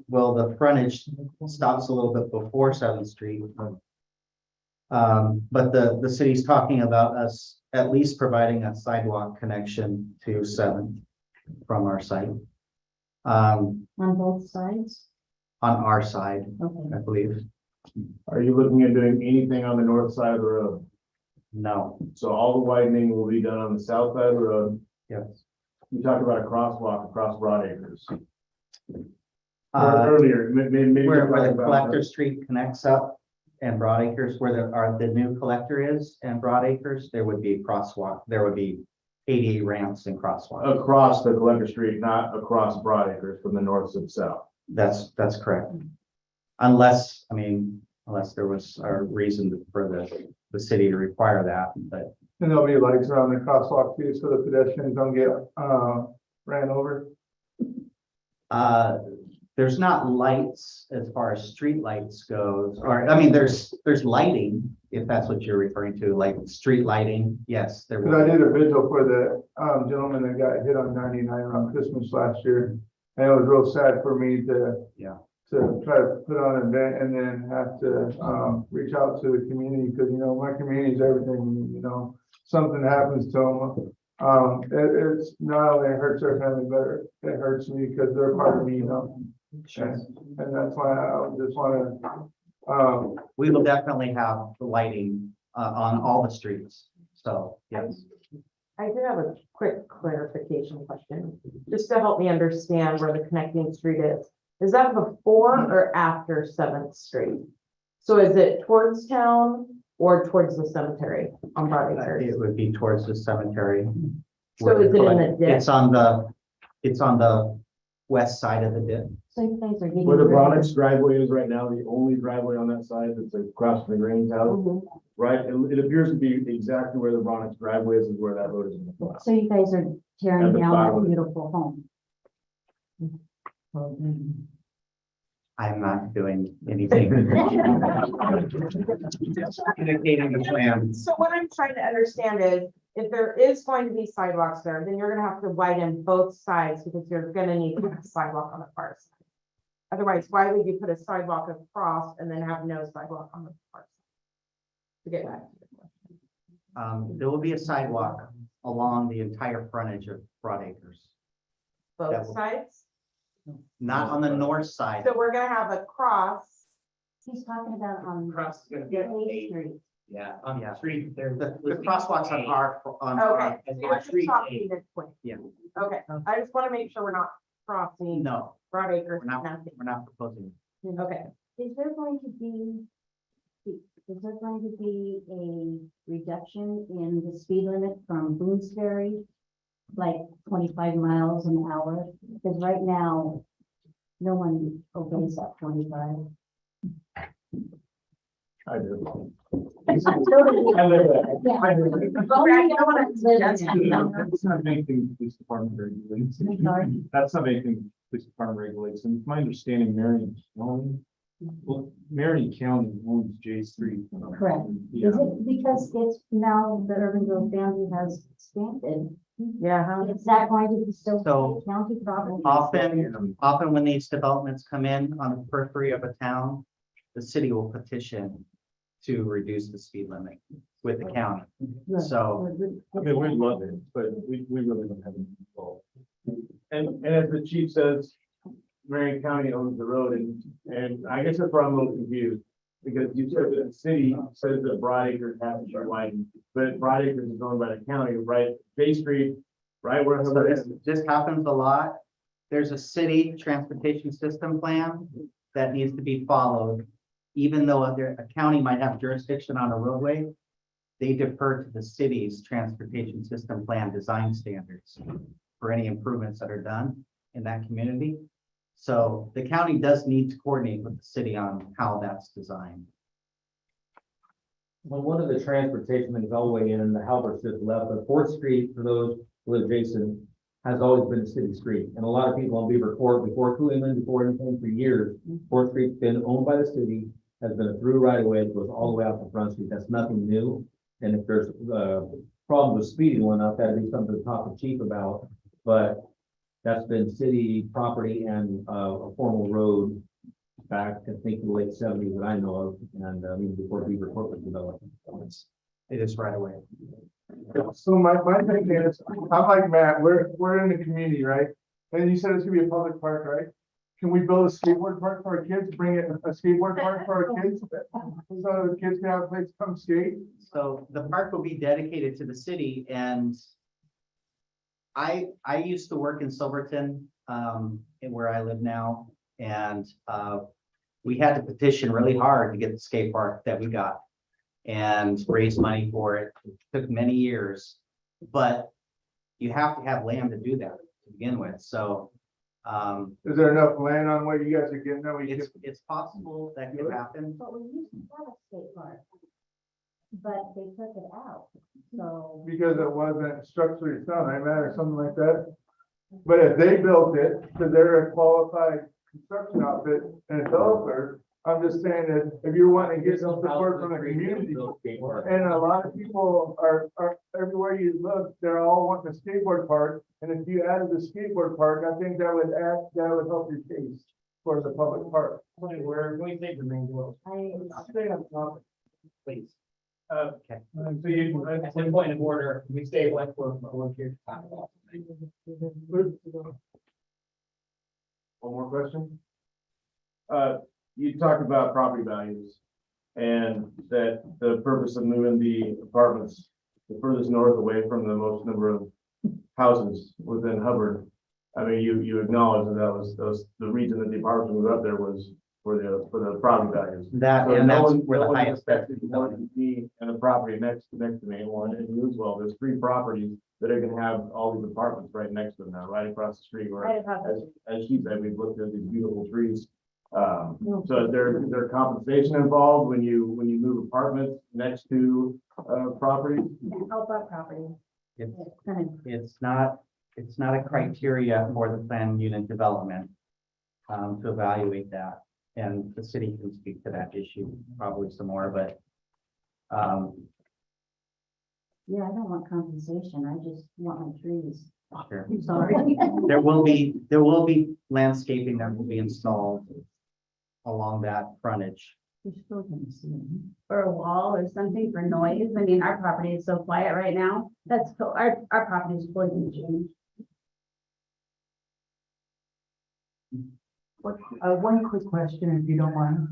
well, the frontage stops a little bit before 7th Street. But the city's talking about us at least providing a sidewalk connection to 7th from our site. On both sides? On our side, Okay. I believe. Are you looking at doing anything on the north side of the road? No, So all the widening will be done on the south side of the road. yes. You talked about a crosswalk across Broad Acres. Uh, Earlier, maybe. Where the Collector Street connects up and Broad Acres, where the new collector is and Broad Acres, there would be a crosswalk. There would be ADA ramps and crosswalks. Across the Collector Street, not across Broad Acres from the north to the south. That's correct. Unless there was a reason for the city to require that, but And there'll be lights around the crosswalk too, so the pedestrians don't get, ran over. there's not lights as far as street lights goes, or, there's lighting, if that's what you're referring to, like street lighting, yes, there Cause I will. did a vigil for the, gentleman that got hit on 99 around Christmas last year. And it was real sad for me to try to put on an event and then have to, reach out to the community, cause my community is everything, something happens to them. It's not only hurts their family, but it hurts me because they're part of me, Sure. And that's why I just wanna, We will definitely have the lighting on all the streets, so, yes. I do have a quick clarification question, just to help me understand where the connecting street is. Is that before or after Seventh Street? So is it towards town or towards the cemetery on Broadacre? It would be towards the cemetery. So is it in the ditch? It's on the west side of the dip. So you guys are getting. Where the rid of- Bronx driveway is right now, the only driveway on that side that's across from the Grange house, Mhm. right? It appears to be exactly where the Bronx driveway is where that road is. So you guys are tearing At the down bottom. that beautiful home. I'm not doing anything. Indicating the plan. So what I'm trying to understand is, if there is going to be sidewalks there, then you're gonna have to widen both sides because you're gonna need to have a sidewalk on the far side. Otherwise, why would you put a sidewalk across and then have no sidewalk on the far side? To get back to the question. There will be a sidewalk along the entire frontage of Broadacres, That Both will- sides? not on the north side. So we're gonna have a cross. He's talking about on Cross is gonna Main Street. Yeah, on the street, the crosswalks on our, on Okay, our. so you're just talking this way. Yeah. Okay, I just wanna make sure we're not crossing No, Broadacre. we're not, nothing. we're not proposing. Okay, Is there going to be, a reduction in the speed limit from Bloomsbury? Like 25 miles an hour? Because right now, no one obeys that 25. I do. I live there. That's not anything police department regulates. I'm sorry? That's not anything police department regulates. And it's my understanding, Marion County, well, Marion County owns J Street. Correct. Yeah. Is it because it's now the urban growth boundary has expanded? yeah, huh? Is that going to be still So, county property? Often when these developments come in on the periphery of a town, the city will petition to reduce the speed limit with the county. So, I mean, we love it, but we really don't have any control. And as the chief says, Marion County owns the road and I guess that's where I'm a little confused. Because you said that the city says that Broadacre has to be widened, but Broadacre is owned by the county, right? Bay Street, right where. so this happens a lot. There's a city transportation system plan that needs to be followed. Even though a county might have jurisdiction on a roadway, they defer to the city's transportation system plan design standards for any improvements that are done in that community. So the county does need to coordinate with the city on how that's designed. Well, one of the transportation things all the way in, and the Halberts just left, but Fourth Street, for those who live adjacent, has always been a city street. And a lot of people on Beaver Court, before Cooling, before anything for years, Fourth Street's been owned by the city, has been a through right of way, it goes all the way out to Front Street. That's nothing new. And if there's problems with speeding one up, that'd be something to talk to chief about. But that's been city property and a formal road back, I think, in the late 70s that I know of, and even before Beaver Court was developed. It is right away. So my thing is, I'm like Matt, we're in the community, right? And you said it's gonna be a public park, right? Can we build a skateboard park for our kids, bring it a skateboard park for our kids? So the kids can have a place to come skate? So the park will be dedicated to the city, and I used to work in Silverton, where I live now, and we had to petition really hard to get the skate park that we got and raise money for it. It took many years, but you have to have land to do that to begin with. So Is there enough land on what you guys are getting? No, it's possible that could happen. But we used to have a skate park, but they took it out, so. because it wasn't structurally sound, right, Matt, or something like that. But if they built it, because they're a qualified construction outfit and a developer, I'm just saying that if you're wanting to get some support from the community, and a lot of people are everywhere you look, they're all wanting a skateboard park. And if you added the skateboard park, I think that would help your case for the public park. Where, we think the main road. I'll stay on topic. Please. Okay. So you, at one point of order, we stay with one here. One more question? You talked about property values and that the purpose of moving the apartments the furthest north away from the most number of houses within Hubbard. I mean, you acknowledge that the reason that the apartments moved up there was for the property values. That, So and no that's one- where no the one highest. expected more than me and the property next to me, one and you as well. There's 3 properties that are gonna have all these apartments right next to them now, right across the street, where, Right across the as she said, we've looked at these beautiful trees. So there compensation involved when you move apartments next to, property? Help our property. It's not a criteria for the planned unit development to evaluate that. And the city can speak to that issue probably some more, but Yeah, I don't want compensation. I just want my trees. sure. I'm sorry. There will be landscaping that will be installed along that frontage. You're still gonna see them. Or a wall or something for noise. I mean, our property is so quiet right now. Our property is fully gonna change. One quick question, if you don't mind.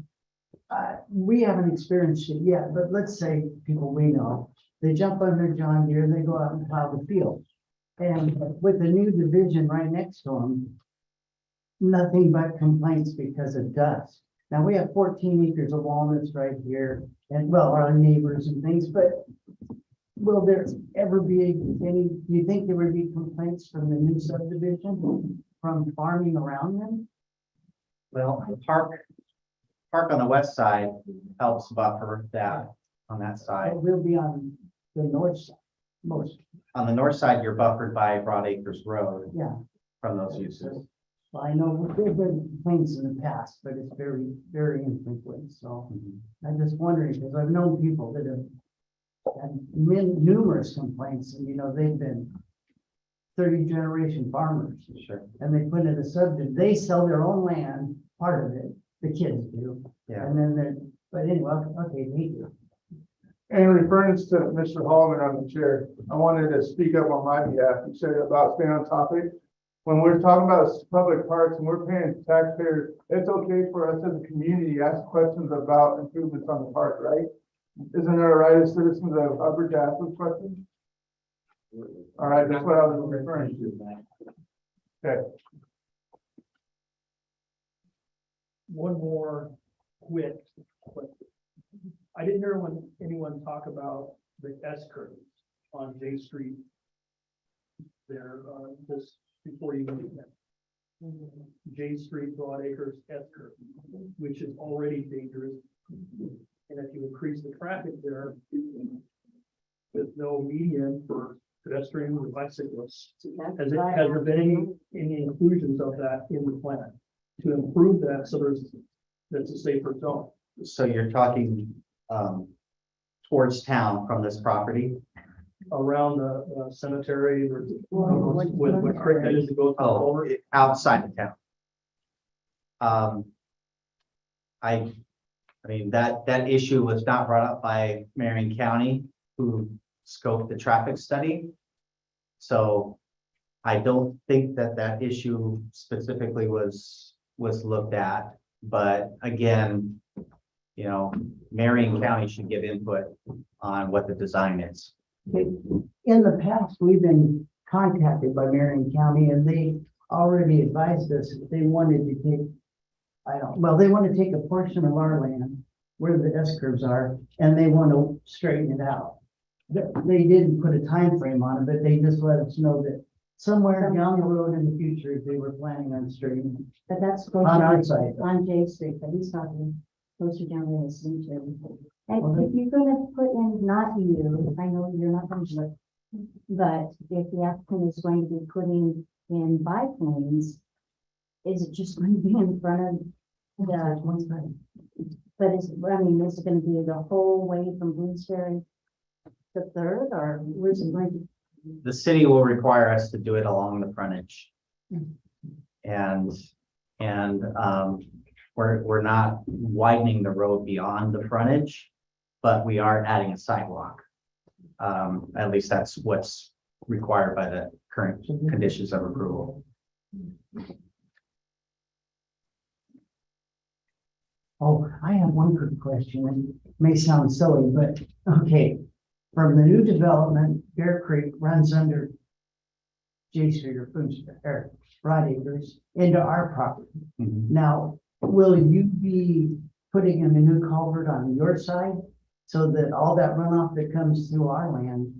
We haven't experienced it yet, but let's say people we know, they jump on their John Deere, they go out and plow the field. And with the new division right next to them, nothing but complaints because of dust. Now, we have 14 acres of walnuts right here, and well, our neighbors and things, but will there ever be any, do you think there would be complaints from the new subdivision from farming around them? Well, the park on the west side helps buffer that on that side. It will be on the north side, most, On the north side, you're buffered by Broad Acres Road yeah. from those uses. Well, I know there've been complaints in the past, but it's very, very infrequent, so I'm just wondering, because I've known people that have had numerous complaints, and they've been 30-generation farmers, Sure. and they put in a subdivision, they sell their own land, part of it, the kids do, Yeah. and then but anyway, okay, thank you. In reference to Mr. Hallman on the chair, I wanted to speak up on my behalf. You said about staying on topic. When we're talking about public parks and we're paying taxpayers, it's okay for us as a community to ask questions about improvements on the park, right? Isn't there a right as citizens of Hubbard to ask those questions? All right, that's what I was referring to. Okay. One more quick question. I didn't hear anyone talk about the S curves on J Street. There, just before you move that. J Street, Broad Acres, S curve, which is already dangerous. And if you increase the traffic there, with no median for pedestrians or bicyclists, has there been any inclusions of that in the plan to improve that so that's a safer zone? So you're talking towards town from this property? Around the cemetery or with creek that is to go over? Outside of town. I mean, that issue was not brought up by Marion County, who scoped the traffic study. So I don't think that issue specifically was looked at, but again, Marion County should give input on what the design is. In the past, we've been contacted by Marion County, and they already advised us that they wanted to take, they want to take a portion of our land where the S curves are, and they want to straighten it out. They didn't put a time frame on it, but they just let us know that somewhere down the road in the future, they were planning on straightening. But that's On our side. on J Street, but he's talking closer down there in the cemetery. And if you're gonna put in, not you, I know you're not gonna do it, but if the applicant is going to be putting in bike lanes, is it just going to be in front of the one side? But is it gonna be the whole way from Bloomsbury to Third, or where's it going to? The city will require us to do it along the frontage. And we're not widening the road beyond the frontage, but we are adding a sidewalk. At least that's what's required by the current conditions of approval. Oh, I have one quick question, and it may sound silly, but okay. from the new development, Bear Creek runs under J Street or Boone Street, or Broad Acres into our property. Now, will you be putting in a new culvert on your side so that all that runoff that comes through our land?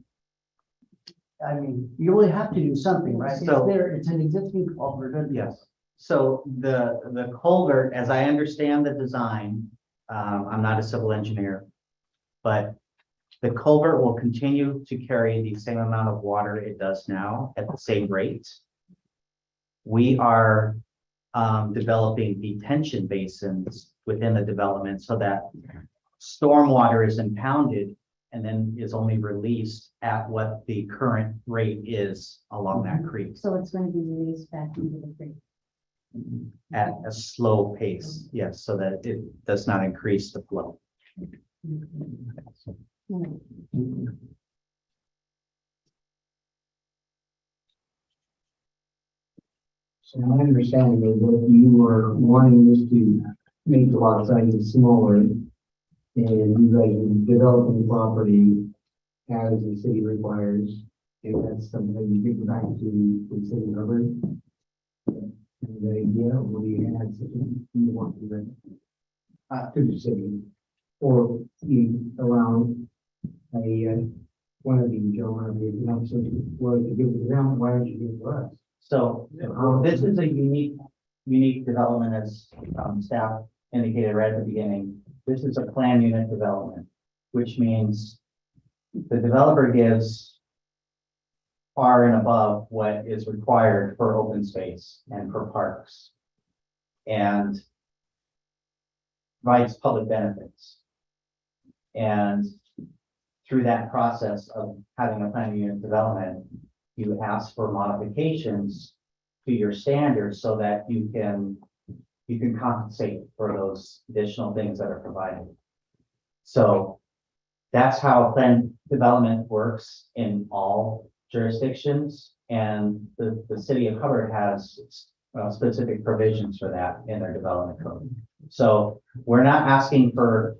I mean, you really have to do something, right? It's So- there, it's an existing culvert. isn't it? Yes, so the culvert, as I understand the design, I'm not a civil engineer, but the culvert will continue to carry the same amount of water it does now at the same rate. We are developing detention basins within the development so that stormwater is impounded and then is only released at what the current rate is along that creek. So it's going to be released back into the creek. At a slow pace, yes, so that it does not increase the flow. So my understanding is that you were wanting this to make the lot sizes smaller. And you guys are developing property as the city requires. And that's something you give back to the city government. The idea, will you add something you want to to the city? Or you allow one of the gentlemen, if you have something, well, to give it to them, why don't you give it to us? So this is a unique development as staff indicated right at the beginning. This is a plan unit development, which means the developer gives far and above what is required for open space and for parks. And provides public benefits. And through that process of having a plan unit development, you ask for modifications to your standards so that you can compensate for those additional things that are provided. So that's how plan development works in all jurisdictions. And the city of Hubbard has specific provisions for that in their development code. So we're not asking for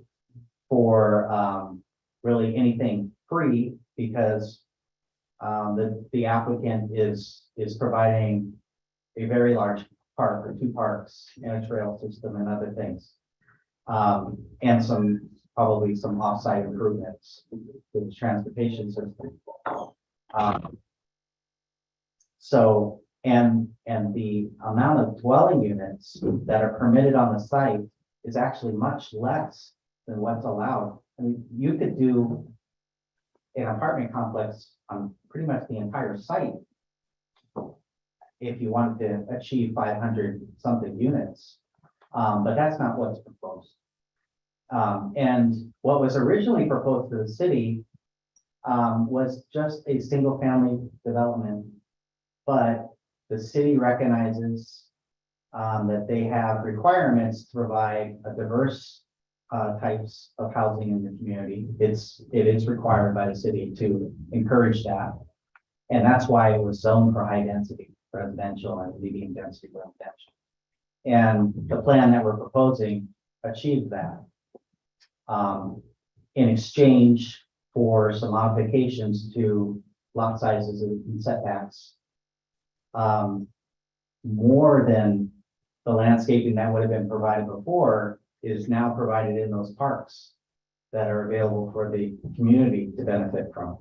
really anything free because the applicant is providing a very large park or two parks and a trail system and other things. And probably some off-site improvements to the transportation system. So, and the amount of dwelling units that are permitted on the site is actually much less than what's allowed. I mean, you could do an apartment complex on pretty much the entire site if you wanted to achieve 500 something units. But that's not what's proposed. And what was originally proposed to the city was just a single family development. But the city recognizes that they have requirements to provide a diverse types of housing in the community. It is required by the city to encourage that. And that's why it was zoned for high density residential and medium density residential. And the plan that we're proposing achieves that. In exchange for some modifications to lot sizes and setbacks. More than the landscaping that would have been provided before is now provided in those parks that are available for the community to benefit from.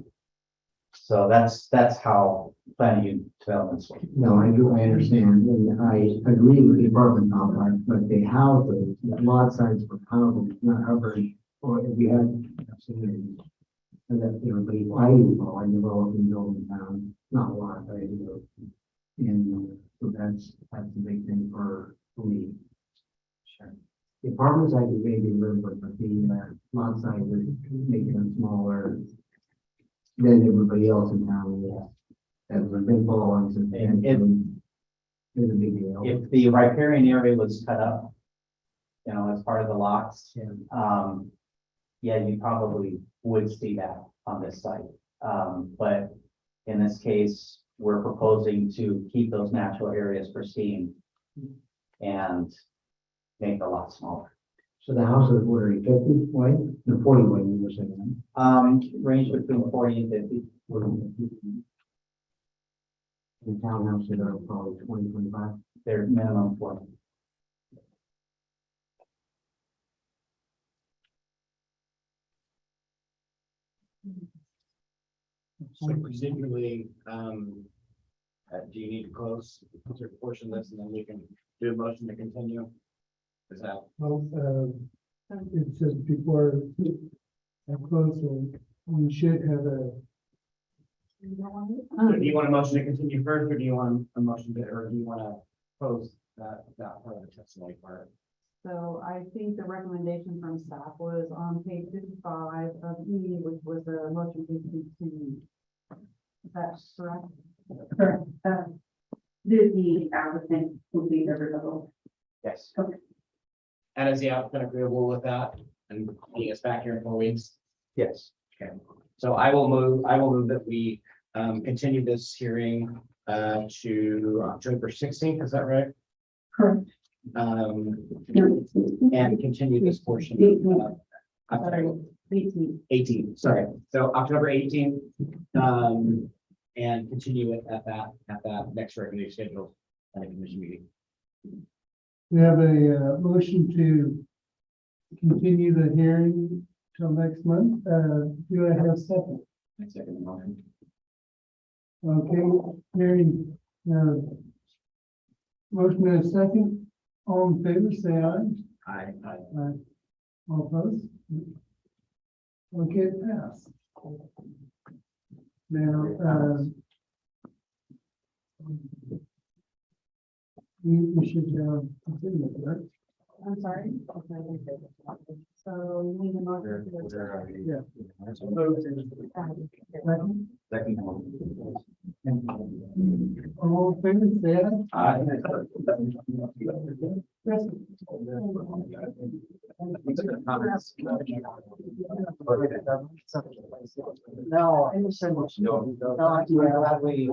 So that's how planning developments work. No, I understand, and I agree with the apartment complex, but the houses, the lot size for houses, not covered, or if we had. And that, but if I develop in building town, not a lot, but I do. And so that's a big thing for me. Sure. The apartments I could maybe live with, but the lot size would make them smaller than everybody else in town. As a big ball, it's a big deal. If the riparian area was cut up, as part of the lots, you probably would see that on this site. But in this case, we're proposing to keep those natural areas pristine and make the lot smaller. So the house is what, 50 wide, the 40 wide, you were saying, Range between 40 and 50. right? And townhouses are probably 20, 25. They're minimum 40. So presumably, do you need to close a certain portion of this and then we can do a motion to continue? Is that? Well, it says before I close, we should have a, So do you want a motion to continue first, or do you want a motion to, or do you want to close that part of the testimony part? So I think the recommendation from staff was on page 55 of E, which was a motion to continue. Is that correct? The applicant will be available. Yes. Okay. And is the applicant agreeable with that and meeting us back here in 4 weeks? Yes. Okay, so I will move that we continue this hearing to October 16th, is that right? Correct. And continue this portion. I'm sorry, 18, sorry. So October 18th, and continue it at that next regularly scheduled commission meeting. we have a motion to continue the hearing till next month. Do I have a second? I second the motion. Okay, hearing, motion and a second. All in favor, say aye. Aye. Aye. All opposed? Okay, it passed. Now, we should, continue, right? I'm sorry. So you need a motion. Yeah. Second. All in favor, say aye. No, I understand what you. No, I'm glad we.